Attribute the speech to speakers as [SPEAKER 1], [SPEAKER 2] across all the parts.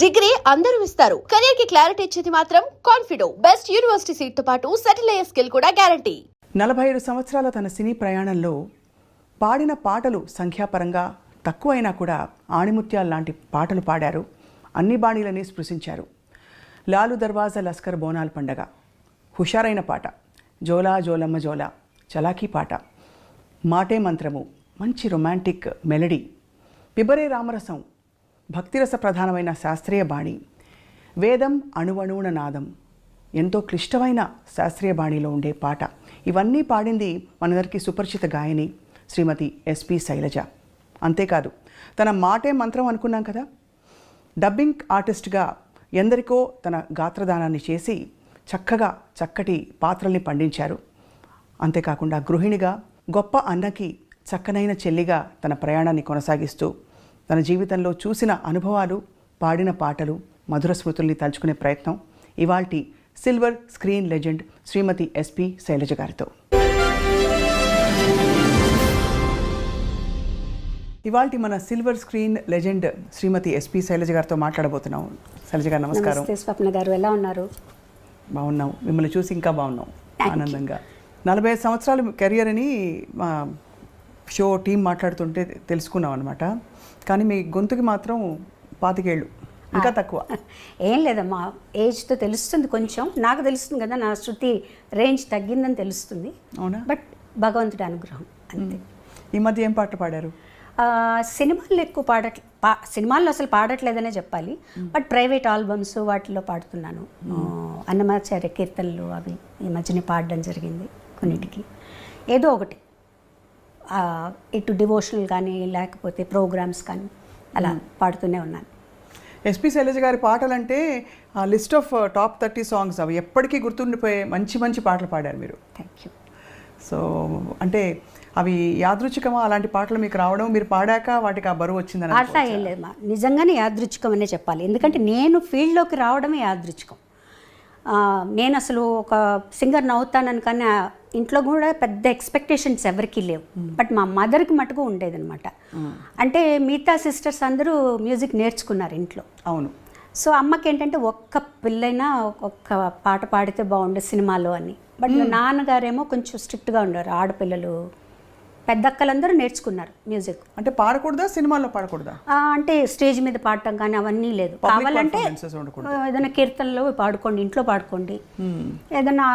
[SPEAKER 1] Degree అందరూ ఇస్తారు. Career కి క్లారిటీ ఇచ్చేది మాత్రం కాన్ఫిడో. బెస్ట్ యూనివర్సిటీ సీట్ తో పాటు సెటిల్ అయ్యే స్కిల్ కూడా గ్యారంటీ.
[SPEAKER 2] 45 సంవత్సరాల తన సినీ ప్రయాణంలో పాడిన పాటలు సంఖ్యాపరంగా తక్కువైనా కూడా ఆణిముత్యాల లాంటి పాటలు పాడారు. అన్ని బాణీలని స్పృశించారు. లాలు దర్వాజా లస్కర్ బోనాల పండగ, హుషారైన పాట, జోలా జోలమ్మ జోలా, చలాకీ పాట, మాటే మంత్రము, మంచి రొమాంటిక్ మెలడీ, పిబరే రామరసం, భక్తిరస ప్రధానమైన శాస్త్రీయ బాణి, వేదం అణువణువున నాదం, ఎంతో క్లిష్టమైన శాస్త్రీయ బాణిలో ఉండే పాట. ఇవన్నీ పాడింది మనందరికీ సుపరిచిత గాయని శ్రీమతి ఎస్పి శైలజ. అంతేకాదు, తన మాటే మంత్రం అనుకున్నాం కదా, డబ్బింగ్ ఆర్టిస్ట్గా ఎందరికో తన గాత్రదానాన్ని చేసి చక్కగా చక్కటి పాత్రల్ని పండించారు. అంతేకాకుండా గృహిణిగా, గొప్ప అన్నకి చక్కనైన చెల్లిగా తన ప్రయాణాన్ని కొనసాగిస్తూ తన జీవితంలో చూసిన అనుభవాలు, పాడిన పాటలు, మధుర స్మృతుల్ని తలుచుకునే ప్రయత్నం ఇవాల్టి సిల్వర్ స్క్రీన్ లెజెండ్ శ్రీమతి ఎస్పి శైలజ గారితో. ఇవాల్టి మన సిల్వర్ స్క్రీన్ లెజెండ్ శ్రీమతి ఎస్పి శైలజ గారితో మాట్లాడబోతున్నాం. శైలజ గారు నమస్కారం.
[SPEAKER 3] స్వప్న గారు ఎలా ఉన్నారు?
[SPEAKER 2] బాగున్నాం, మిమ్మల్ని చూసి ఇంకా బాగున్నాం, ఆనందంగా. 45 సంవత్సరాలు కెరియర్ అని మా షో టీం మాట్లాడుతుంటే తెలుసుకున్నాం అనమాట. కానీ మీ గొంతుకి మాత్రం 25 ఏళ్ళు, ఇంకా తక్కువ.
[SPEAKER 3] ఏం లేదమ్మా, ఏజ్తో తెలుస్తుంది, కొంచెం నాకు తెలుస్తుంది కదా, నా శృతి రేంజ్ తగ్గిందని తెలుస్తుంది.
[SPEAKER 2] అవునా?
[SPEAKER 3] బట్ భగవంతుడి అనుగ్రహం అంతే.
[SPEAKER 2] ఈ మధ్య ఏం పాటలు పాడారు?
[SPEAKER 3] సినిమాల్లో ఎక్కువ సినిమాల్లో అసలు పాడట్లేదనే చెప్పాలి. బట్ ప్రైవేట్ ఆల్బమ్స్ వాటిలో పాడుతున్నాను. అన్నమాచార్య కీర్తనలు అవి ఈ మధ్యనే పాడడం జరిగింది కొన్నిటికి. ఏదో ఒకటి ఇటు డివోషనల్ కానీ లేకపోతే ప్రోగ్రామ్స్ కానీ అలా పాడుతూనే ఉన్నాను.
[SPEAKER 2] ఎస్పి శైలజ గారి పాటలు అంటే లిస్ట్ ఆఫ్ టాప్ 30 సాంగ్స్, అవి ఎప్పటికీ గుర్తుండిపోయే మంచి మంచి పాటలు పాడారు మీరు.
[SPEAKER 3] Thank you.
[SPEAKER 2] సో అంటే అవి యాదృచ్ఛికమా అలాంటి పాటలు మీకు రావడం, మీరు పాడాక వాటికి ఆ బరువు వచ్చిందని?
[SPEAKER 3] అట్లా ఏం లేదు మా, నిజంగానే యాదృచ్ఛికం అనే చెప్పాలి. ఎందుకంటే నేను ఫీల్డ్లోకి రావడమే యాదృచ్ఛికం. నేను అసలు ఒక సింగర్ని అవుతానని, కానీ ఇంట్లో కూడా పెద్ద ఎక్స్పెక్టేషన్స్ ఎవరికీ లేవు. బట్ మా మదర్కి మటుకు ఉండేదన్నమాట. అంటే మిగతా సిస్టర్స్ అందరూ మ్యూజిక్ నేర్చుకున్నారు ఇంట్లో.
[SPEAKER 2] అవును.
[SPEAKER 3] సో అమ్మకి ఏంటంటే ఒక్క పిల్లైనా ఒక్క పాట పాడితే బాగుండే సినిమాలో అని. బట్ నాన్నగారేమో కొంచెం స్ట్రిక్ట్గా ఉండేవారు. ఆడపిల్లలు పెద్దక్కలందరూ నేర్చుకున్నారు మ్యూజిక్.
[SPEAKER 2] అంటే పాడకూడదా, సినిమాల్లో పాడకూడదా?
[SPEAKER 3] అంటే స్టేజ్ మీద పాడటం కానీ అవన్నీ లేదు. కావాలంటే ఏదైనా కీర్తనలో పాడుకోండి, ఇంట్లో పాడుకోండి, ఏదైనా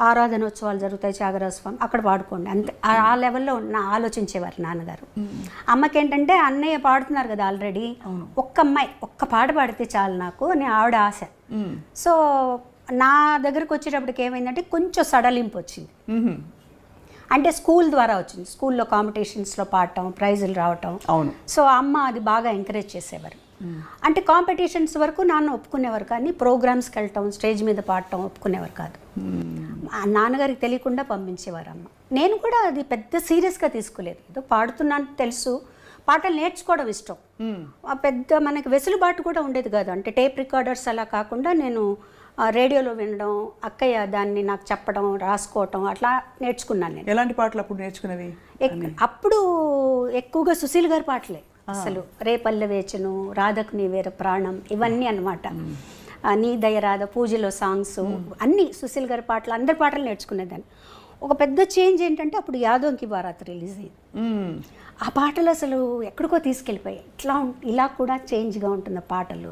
[SPEAKER 3] ఆరాధనోత్సవాలు జరుగుతాయి, త్యాగరాజస్వామి, అక్కడ పాడుకోండి, అంతే. ఆ లెవెల్లో ఆలోచించేవారు నాన్నగారు. అమ్మకి ఏంటంటే అన్నయ్య పాడుతున్నారు కదా ఆల్రెడీ, ఒక్క అమ్మాయి ఒక్క పాట పాడితే చాలు నాకు అని ఆవిడ ఆశ. సో నా దగ్గరకు వచ్చేటప్పటికి ఏమైందంటే కొంచెం సడలింపు వచ్చింది. అంటే స్కూల్ ద్వారా వచ్చింది. స్కూల్లో కాంపిటీషన్స్లో పాడటం, ప్రైజులు రావటం.
[SPEAKER 2] అవును. సో
[SPEAKER 3] అమ్మ అది బాగా ఎంకరేజ్ చేసేవారు. అంటే కాంపిటీషన్స్ వరకు నాన్న ఒప్పుకునేవారు, కానీ ప్రోగ్రామ్స్కి వెళ్ళటం, స్టేజ్ మీద పాడటం ఒప్పుకునేవారు కాదు. నాన్నగారికి తెలియకుండా పంపించేవారు అమ్మ. నేను కూడా అది పెద్ద సీరియస్గా తీసుకోలేదు. ఏదో పాడుతున్నాను తెలుసు, పాటలు నేర్చుకోవడం ఇష్టం. పెద్ద మనకి వెసులుబాటు కూడా ఉండేది కాదు. అంటే టేప్ రికార్డర్స్ అలా కాకుండా నేను రేడియోలో వినడం, అక్కయ్య దాన్ని నాకు చెప్పడం, రాసుకోవటం, అట్లా నేర్చుకున్నాను నేను.
[SPEAKER 2] ఎలాంటి పాటలు అప్పుడు నేర్చుకునేవి?
[SPEAKER 3] అప్పుడు ఎక్కువగా సుశీల్ గారి పాటలే. అసలు రేపల్లె వేచను, రాధకు నీ వేర ప్రాణం, ఇవన్నీ అన్నమాట. నీ దయరాధ, పూజలో సాంగ్స్ అన్నీ సుశీల్ గారి పాటలు, అందరి పాటలు నేర్చుకునేదాన్ని. ఒక పెద్ద చేంజ్ ఏంటంటే అప్పుడు యాదోంకి బారాత్ రిలీజ్ అయింది. ఆ పాటలు అసలు ఎక్కడికో తీసుకెళ్ళిపోయాయి. ఇలా కూడా చేంజ్గా ఉంటున్న పాటలు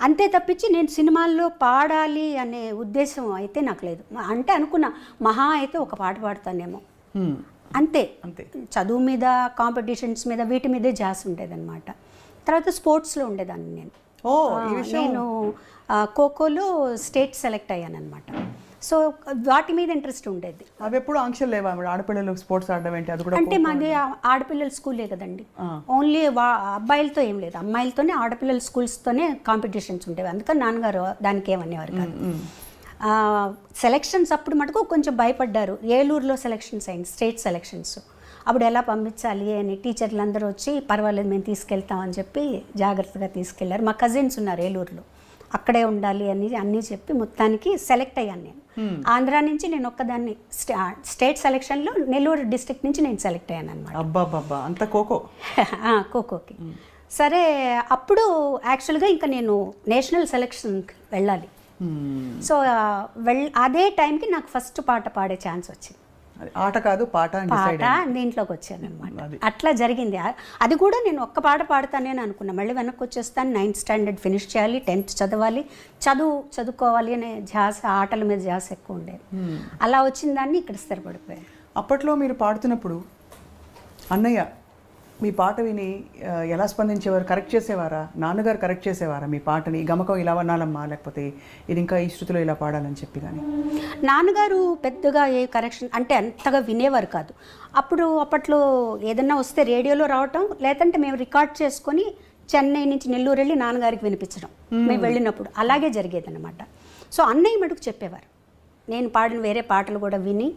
[SPEAKER 3] అంతే తప్పించి నేను సినిమాల్లో పాడాలి అనే ఉద్దేశం అయితే నాకు లేదు. అంటే అనుకున్నా మహా అయితే ఒక పాట పాడతానేమో, అంతే. చదువు మీద, కాంపిటీషన్స్ మీద, వీటి మీదే జాస్ ఉండేదన్నమాట. తర్వాత స్పోర్ట్స్లో ఉండేదాన్ని నేను. నేను ఖోఖోలో స్టేట్ సెలెక్ట్ అయ్యాను అనమాట. సో వాటి మీద ఇంట్రెస్ట్ ఉండేది.
[SPEAKER 2] అవి ఎప్పుడు ఆంక్షలు లేవా ఆడపిల్లలు స్పోర్ట్స్ ఆడడం ఏంటి? అది కూడా
[SPEAKER 3] అంటే మాది ఆడపిల్లల స్కూలే కదండి, ఓన్లీ అబ్బాయిలతో ఏం లేదు, అమ్మాయిలతోనే, ఆడపిల్లల స్కూల్స్తోనే కాంపిటీషన్స్ ఉండేవి. అందుకని నాన్నగారు దానికి ఏమనేవారు కాదు. సెలెక్షన్స్ అప్పుడు మటుకు కొంచెం భయపడ్డారు. ఏలూరులో సెలెక్షన్స్ అయింది, స్టేట్ సెలెక్షన్స్. అప్పుడు ఎలా పంపించాలి అని టీచర్లు అందరూ వచ్చి, పర్వాలేదు మేము తీసుకెళ్తామని చెప్పి జాగ్రత్తగా తీసుకెళ్లారు. మా కజిన్స్ ఉన్నారు ఏలూరులో, అక్కడే ఉండాలి అని అన్నీ చెప్పి మొత్తానికి సెలెక్ట్ అయ్యాను నేను. ఆంధ్ర నుంచి నేను ఒక్కదాన్ని స్టేట్ సెలెక్షన్లో నెల్లూరు డిస్ట్రిక్ట్ నుంచి నేను సెలెక్ట్ అయ్యాను అనమాట.
[SPEAKER 2] అంత ఖోఖోకి.
[SPEAKER 3] సరే అప్పుడు యాక్చువల్గా ఇంకా నేను నేషనల్ సెలక్షన్కి వెళ్ళాలి. సో అదే టైంకి నాకు ఫస్ట్ పాట పాడే ఛాన్స్ వచ్చింది.
[SPEAKER 2] అది ఆట కాదు పాట అని decide
[SPEAKER 3] పాట దీంట్లోకి వచ్చాను అనమాట. అట్లా జరిగింది. అది కూడా నేను ఒక్క పాట పాడతానే అనుకున్నా. మళ్ళీ వెనక్కి వచ్చేస్తాను, 9th స్టాండర్డ్ ఫినిష్ చేయాలి, 10th చదవాలి, చదువుకోవాలి అనే ధ్యాస, ఆటల మీద ధ్యాస ఎక్కువ ఉండేది. అలా వచ్చిన దాన్ని ఇక్కడ స్థిరపడిపోయాను.
[SPEAKER 2] అప్పట్లో మీరు పాడుతున్నప్పుడు అన్నయ్య మీ పాట విని ఎలా స్పందించేవారు? కరెక్ట్ చేసేవారా? నాన్నగారు కరెక్ట్ చేసేవారా మీ పాటని? గమకం ఇలా వనాలమ్మా, లేకపోతే ఇది ఇంకా ఈ శృతిలో ఇలా పాడాలని చెప్పి? కానీ
[SPEAKER 3] నాన్నగారు పెద్దగా ఏ కరెక్షన్ అంటే అంతగా వినేవారు కాదు. అప్పట్లో ఏదన్నా వస్తే రేడియోలో రావటం, లేదంటే మేము రికార్డ్ చేసుకొని చెన్నై నుంచి నెల్లూరు వెళ్ళి నాన్నగారికి వినిపించడం మేము వెళ్ళినప్పుడు అలాగే జరిగేదన్నమాట. సో అన్నయ్య మటుకు చెప్పేవారు. నేను పాడిన వేరే పాటలు కూడా విని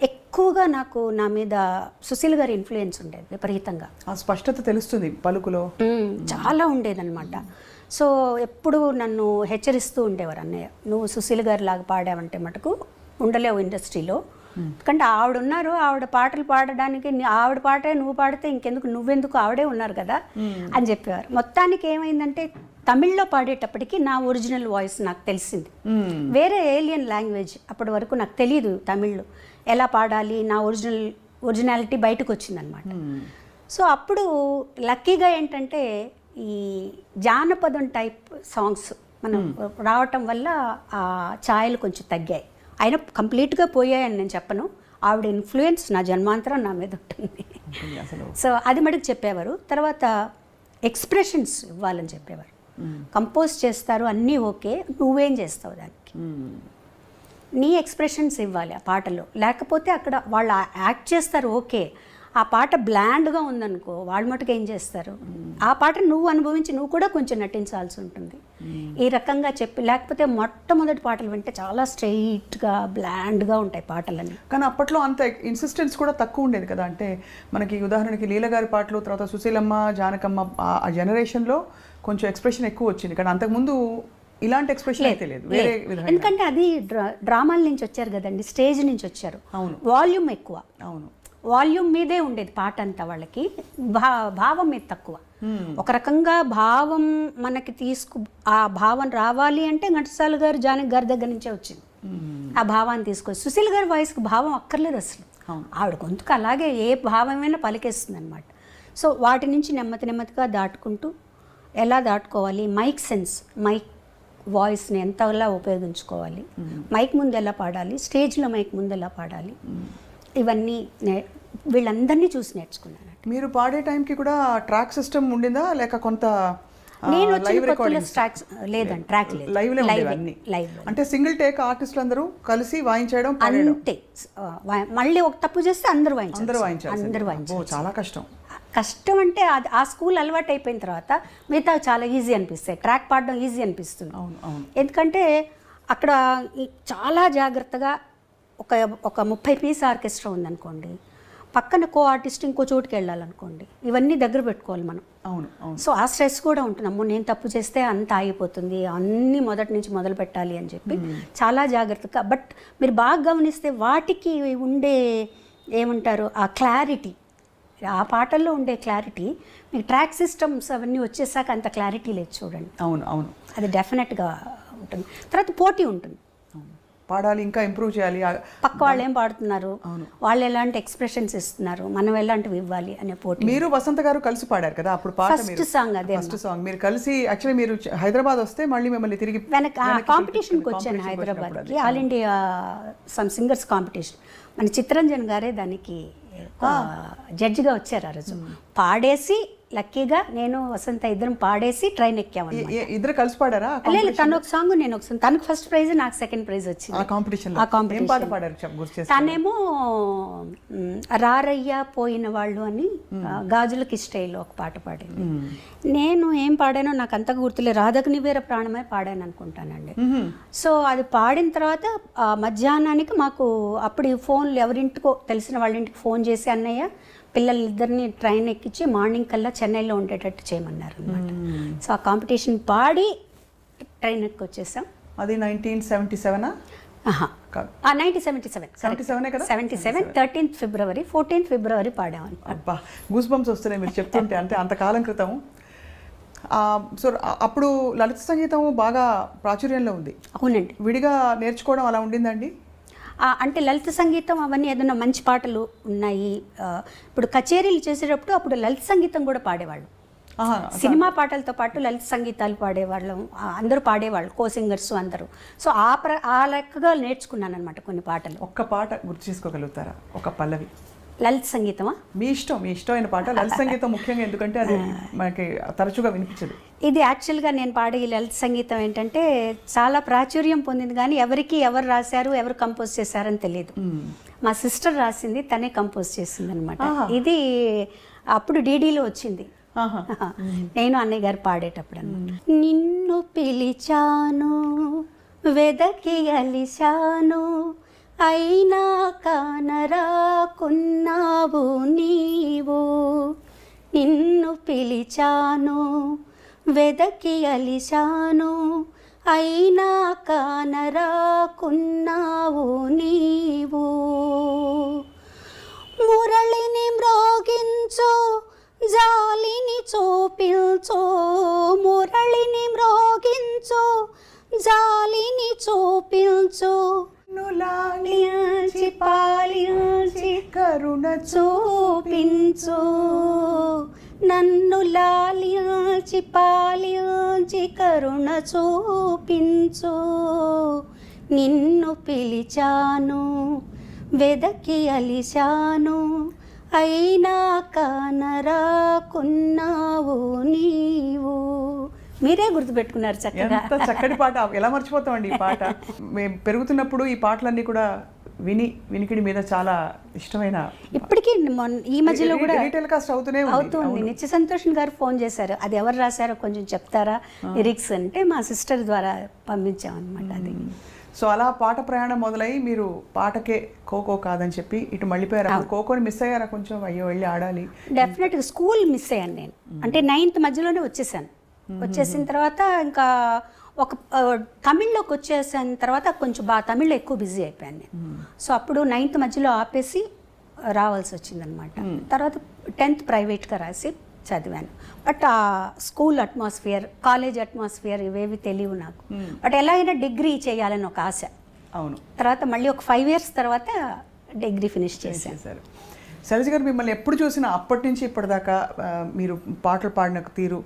[SPEAKER 3] ఎక్కువగా నాకు నా మీద సుశీల్ గారి ఇన్ఫ్లుయెన్స్ ఉండేది విపరీతంగా.
[SPEAKER 2] ఆ స్పష్టత తెలుస్తుంది పలుకులో,
[SPEAKER 3] చాలా ఉండేదన్నమాట. సో ఎప్పుడు నన్ను హెచ్చరిస్తూ ఉండేవారు అన్నయ్య, నువ్వు సుశీల్ గారి లాగా పాడావంటే మటుకు ఉండలేవు ఇండస్ట్రీలో. ఎందుకంటే ఆవిడ ఉన్నారు, ఆవిడ పాటలు పాడడానికి ఆవిడ పాటే నువ్వు పాడితే ఇంకెందుకు, నువ్వెందుకు, ఆవిడే ఉన్నారు కదా అని చెప్పేవారు. మొత్తానికి ఏమైందంటే తమిళ్లో పాడేటప్పటికి నా ఒరిజినల్ వాయిస్ నాకు తెలిసింది. వేరే ఏలియన్ లాంగ్వేజ్ అప్పటి వరకు నాకు తెలియదు తమిళ్లో ఎలా పాడాలి, నా ఒరిజినాలిటీ బయటకు వచ్చిందనమాట. సో అప్పుడు లక్కీగా ఏంటంటే ఈ జానపదం టైప్ సాంగ్స్ మనం రావటం వల్ల ఆ ఛాయలు కొంచెం తగ్గాయి. అయినా కంప్లీట్గా పోయాయని నేను చెప్పను. ఆవిడ ఇన్ఫ్లుయెన్స్ నా జన్మాంతరం నా మీద ఉంటుంది. సో అది మటుకు చెప్పేవారు. తర్వాత ఎక్స్ప్రెషన్స్ ఇవ్వాలని చెప్పేవారు. కంపోజ్ చేస్తారు అన్నీ ఓకే, నువ్వేం చేస్తావు దానికి, నీ ఎక్స్ప్రెషన్స్ ఇవ్వాలి ఆ పాటలో. లేకపోతే అక్కడ వాళ్ళు యాక్ట్ చేస్తారు ఓకే, ఆ పాట బ్లాండ్గా ఉందనుకో వాళ్ళు మటుకు ఏం చేస్తారు, ఆ పాట నువ్వు అనుభవించి నువ్వు కూడా కొంచెం నటించాల్సి ఉంటుంది. ఈ రకంగా చెప్పి, లేకపోతే మొట్టమొదటి పాటలు వింటే చాలా స్ట్రెయిట్గా బ్లాండ్గా ఉంటాయి పాటలన్నీ.
[SPEAKER 2] కానీ అప్పట్లో అంత ఇన్సిస్టెన్స్ కూడా తక్కువ ఉండేది కదా. అంటే మనకి ఉదాహరణకి లీల గారి పాటలు, తర్వాత సుశీలమ్మ, జానకమ్మ ఆ జనరేషన్లో కొంచెం ఎక్స్ప్రెషన్ ఎక్కువ వచ్చింది. కానీ అంతకుముందు ఇలాంటి ఎక్స్ప్రెషన్ అయితే లేదు, వేరే విధంగా.
[SPEAKER 3] ఎందుకంటే అది డ్రామాల నుంచి వచ్చారు కదండి, స్టేజ్ నుంచి వచ్చారు.
[SPEAKER 2] అవును,
[SPEAKER 3] వాల్యూమ్ ఎక్కువ.
[SPEAKER 2] అవును,
[SPEAKER 3] వాల్యూమ్ మీదే ఉండేది పాట అంతా. వాళ్ళకి భావం మీద తక్కువ. ఒక రకంగా భావం మనకి ఆ భావం రావాలి అంటే ఘంటసాల గారు, జానకి గారి దగ్గర నుంచే వచ్చింది ఆ భావాన్ని తీసుకొచ్చి. సుశీల్ గారి వాయిస్కి భావం అక్కర్లేదు అసలు. ఆవిడ గొంతుకు అలాగే ఏ భావమైనా పలికేస్తుంది అనమాట. సో వాటి నుంచి నెమ్మదిగా దాటుకుంటూ ఎలా దాటుకోవాలి, మైక్ సెన్స్, మైక్ వాయిస్ని ఎంతలా ఉపయోగించుకోవాలి, మైక్ ముందు ఎలా పాడాలి, స్టేజ్లో మైక్ ముందు ఎలా పాడాలి, ఇవన్నీ వీళ్ళందరినీ చూసి నేర్చుకున్నాను.
[SPEAKER 2] మీరు పాడే టైంకి కూడా ట్రాక్ సిస్టమ్ ఉండిందా, లేక కొంత
[SPEAKER 3] నేను వచ్చిన కొత్తలో ట్రాక్స్ లేదండి, ట్రాక్ లేదు,
[SPEAKER 2] లైవ్. అంటే సింగిల్ టేక్ ఆర్టిస్టులు అందరూ కలిసి వాయించడం
[SPEAKER 3] అంతే. మళ్ళీ ఒక తప్పు చేస్తే అందరూ
[SPEAKER 2] వాయించారు. చాలా
[SPEAKER 3] కష్టం అంటే అది ఆ స్కూల్ అలవాటు అయిపోయిన తర్వాత మిగతా చాలా ఈజీ అనిపిస్తాయి. ట్రాక్ పాడడం ఈజీ అనిపిస్తుంది. ఎందుకంటే అక్కడ చాలా జాగ్రత్తగా ఒక 30 పీస్ ఆర్కెస్ట్రా ఉందనుకోండి, పక్కన కో ఆర్టిస్ట్ ఇంకో చోటుకి వెళ్ళాలనుకోండి, ఇవన్నీ దగ్గర పెట్టుకోవాలి మనం. సో ఆ స్ట్రెస్ కూడా ఉంటుంది. అమ్మో నేను తప్పు చేస్తే అంత ఆగిపోతుంది, అన్నీ మొదటి నుంచి మొదలు పెట్టాలి అని చెప్పి చాలా జాగ్రత్తగా. బట్ మీరు బాగా గమనిస్తే వాటికి ఉండే ఏమంటారు ఆ క్లారిటీ, ఆ పాటల్లో ఉండే క్లారిటీ మీకు ట్రాక్ సిస్టమ్స్ అవన్నీ వచ్చేసాక అంత క్లారిటీ లేదు చూడండి.
[SPEAKER 2] అవును,
[SPEAKER 3] అది డెఫినెట్గా ఉంటుంది. తర్వాత పోటీ ఉంటుంది,
[SPEAKER 2] పాడాలి, ఇంకా ఇంప్రూవ్ చేయాలి,
[SPEAKER 3] పక్క వాళ్ళు ఏం పాడుతున్నారు, వాళ్ళు ఎలాంటి ఎక్స్ప్రెషన్స్ ఇస్తున్నారు, మనం ఎలాంటివి ఇవ్వాలి అనే పోటీ.
[SPEAKER 2] మీరు వసంత గారు కలిసి పాడారు కదా అప్పుడు పాట,
[SPEAKER 3] ఫస్ట్ సాంగ్ అదే.
[SPEAKER 2] ఫస్ట్ సాంగ్ మీరు కలిసి, యాక్చువల్లీ మీరు హైదరాబాద్ వస్తే మళ్ళీ మిమ్మల్ని తిరిగి
[SPEAKER 3] కాంపిటీషన్కి వచ్చాను హైదరాబాద్కి, all India some singers competition. మన చిత్తరంజన్ గారే దానికి జడ్జిగా వచ్చారు. ఆ రోజు పాడేసి లక్కీగా నేను వసంత ఇద్దరం పాడేసి ట్రైన్ ఎక్కాము.
[SPEAKER 2] ఇద్దరు కలిసి పాడారా?
[SPEAKER 3] లేదు, తను ఒక సాంగ్ నేను ఒక సాంగ్. తనకు ఫస్ట్ ప్రైజ్, నాకు సెకండ్ ప్రైజ్ వచ్చింది ఆ కాంపిటీషన్. తనేమో రారయ్యా పోయిన వాళ్ళు అని గాజులకి ఇష్టైలో ఒక పాట పాడింది. నేను ఏం పాడానో నాకు అంతగా గుర్తులేదు, రాధకు నీవేర ప్రాణమే పాడాను అనుకుంటానండి. సో అది పాడిన తర్వాత మధ్యాహ్నానికి మాకు అప్పుడు ఫోన్లు ఎవరింటికో తెలిసిన వాళ్ళ ఇంటికి ఫోన్ చేసి అన్నయ్య పిల్లలిద్దరిని ట్రైన్ ఎక్కించి మార్నింగ్ కల్లా చెన్నైలో ఉండేటట్టు చేయమన్నారు అనమాట. సో ఆ కాంపిటీషన్ పాడి ట్రైన్ ఎక్కి వచ్చేసాం.
[SPEAKER 2] అది 1977 కాదు.
[SPEAKER 3] 1977
[SPEAKER 2] 77 కదా?
[SPEAKER 3] 77 13th ఫిబ్రవరి 14th ఫిబ్రవరి పాడామని.
[SPEAKER 2] అబ్బా గూస్ బంప్స్ వస్తున్నాయి మీరు చెప్తుంటే, అంటే అంతకాలం క్రితం. సో అప్పుడు లలిత సంగీతం బాగా ప్రాచుర్యంలో ఉంది.
[SPEAKER 3] అవునండి.
[SPEAKER 2] విడిగా నేర్చుకోవడం అలా ఉండిందండి?
[SPEAKER 3] అంటే లలిత సంగీతం అవన్నీ ఏదైనా మంచి పాటలు ఉన్నాయి. ఇప్పుడు కచేరీలు చేసేటప్పుడు అప్పుడు లలిత సంగీతం కూడా పాడేవాళ్ళు. సినిమా పాటలతో పాటు లలిత సంగీతాలు పాడేవాళ్ళం, అందరూ పాడేవాళ్ళు, కో సింగర్స్ అందరూ. సో ఆ లెక్కగా నేర్చుకున్నాను అనమాట కొన్ని పాటలు.
[SPEAKER 2] ఒక్క పాట గుర్తు చేసుకోగలుగుతారా? ఒక పల్లవి.
[SPEAKER 3] లలిత సంగీతమా?
[SPEAKER 2] మీ ఇష్టమైన పాట. లలిత సంగీతం ముఖ్యంగా ఎందుకంటే అది మనకి తరచుగా వినిపించదు.
[SPEAKER 3] ఇది యాక్చువల్గా నేను పాడే ఈ లలిత సంగీతం ఏంటంటే చాలా ప్రాచుర్యం పొందింది, కానీ ఎవరు రాశారు, ఎవరు కంపోజ్ చేశారని తెలియదు. మా సిస్టర్ రాసింది, తనే కంపోజ్ చేసింది అనమాట. ఇది అప్పుడు డీడీలో వచ్చింది. నేను అన్నయ్య గారు పాడేటప్పుడు అన్నమాట. నిన్ను పిలిచాను, వెదకి అలిశాను, అయినా కానరాకున్నావు నీవు. నిన్ను పిలిచాను, వెదకి అలిశాను, అయినా కానరాకున్నావు నీవు. మురళిని మ్రోగించు, జాలిని చూపించు, మురళిని మ్రోగించు, జాలిని చూపించు, లాలించి పాలించి కరుణ చూపించు, నన్ను లాలించి పాలించి కరుణ చూపించు. నిన్ను పిలిచాను, వెదకి అలిశాను, అయినా కానరాకున్నావు నీవు. మీరే గుర్తుపెట్టుకున్నారు చక్కగా.
[SPEAKER 2] ఎంత చక్కటి పాట, ఎలా మర్చిపోతామండి ఈ పాట. మేము పెరుగుతున్నప్పుడు ఈ పాటలన్నీ కూడా వినికిడి మీద చాలా ఇష్టమైన.
[SPEAKER 3] ఇప్పటికీ ఈ మధ్యలో కూడా
[SPEAKER 2] టెలికాస్ట్ అవుతుంది.
[SPEAKER 3] నిత్య సంతోష్ గారు ఫోన్ చేశారు, అది ఎవరు రాశారో కొంచెం చెప్తారా లిరిక్స్ అంటే, మా సిస్టర్ ద్వారా పంపించామన్నమాట అది.
[SPEAKER 2] సో అలా పాట ప్రయాణం మొదలై మీరు పాటకే ఖోఖో కాదని చెప్పి ఇటు మళ్ళీపోయారు. ఖోఖోని మిస్ అయ్యారా కొంచెం? అయ్యో వెళ్ళి ఆడాలి.
[SPEAKER 3] డెఫినెట్గా స్కూల్ మిస్ అయ్యాను నేను. అంటే 9th మధ్యలోనే వచ్చేసాను. వచ్చేసిన తర్వాత ఇంకా ఒక తమిళ్లోకి వచ్చేసిన తర్వాత కొంచెం తమిళ్లో ఎక్కువ బిజీ అయిపోయాను నేను. సో అప్పుడు 9th మధ్యలో ఆపేసి రావాల్సి వచ్చిందనమాట. తర్వాత 10th ప్రైవేట్గా రాసి చదివాను. బట్ ఆ స్కూల్ అట్మాస్ఫియర్, కాలేజ్ అట్మాస్ఫియర్ ఇవేవి తెలియవు నాకు. బట్ ఎలా అయినా డిగ్రీ చేయాలని ఒక ఆశ.
[SPEAKER 2] అవును.
[SPEAKER 3] తర్వాత మళ్ళీ ఒక 5 years తర్వాత డిగ్రీ ఫినిష్ చేశారు.
[SPEAKER 2] శైలజ గారు, మిమ్మల్ని ఎప్పుడు చూసినా అప్పటి నుంచి ఇప్పటిదాకా మీరు పాటలు పాడిన తీరు,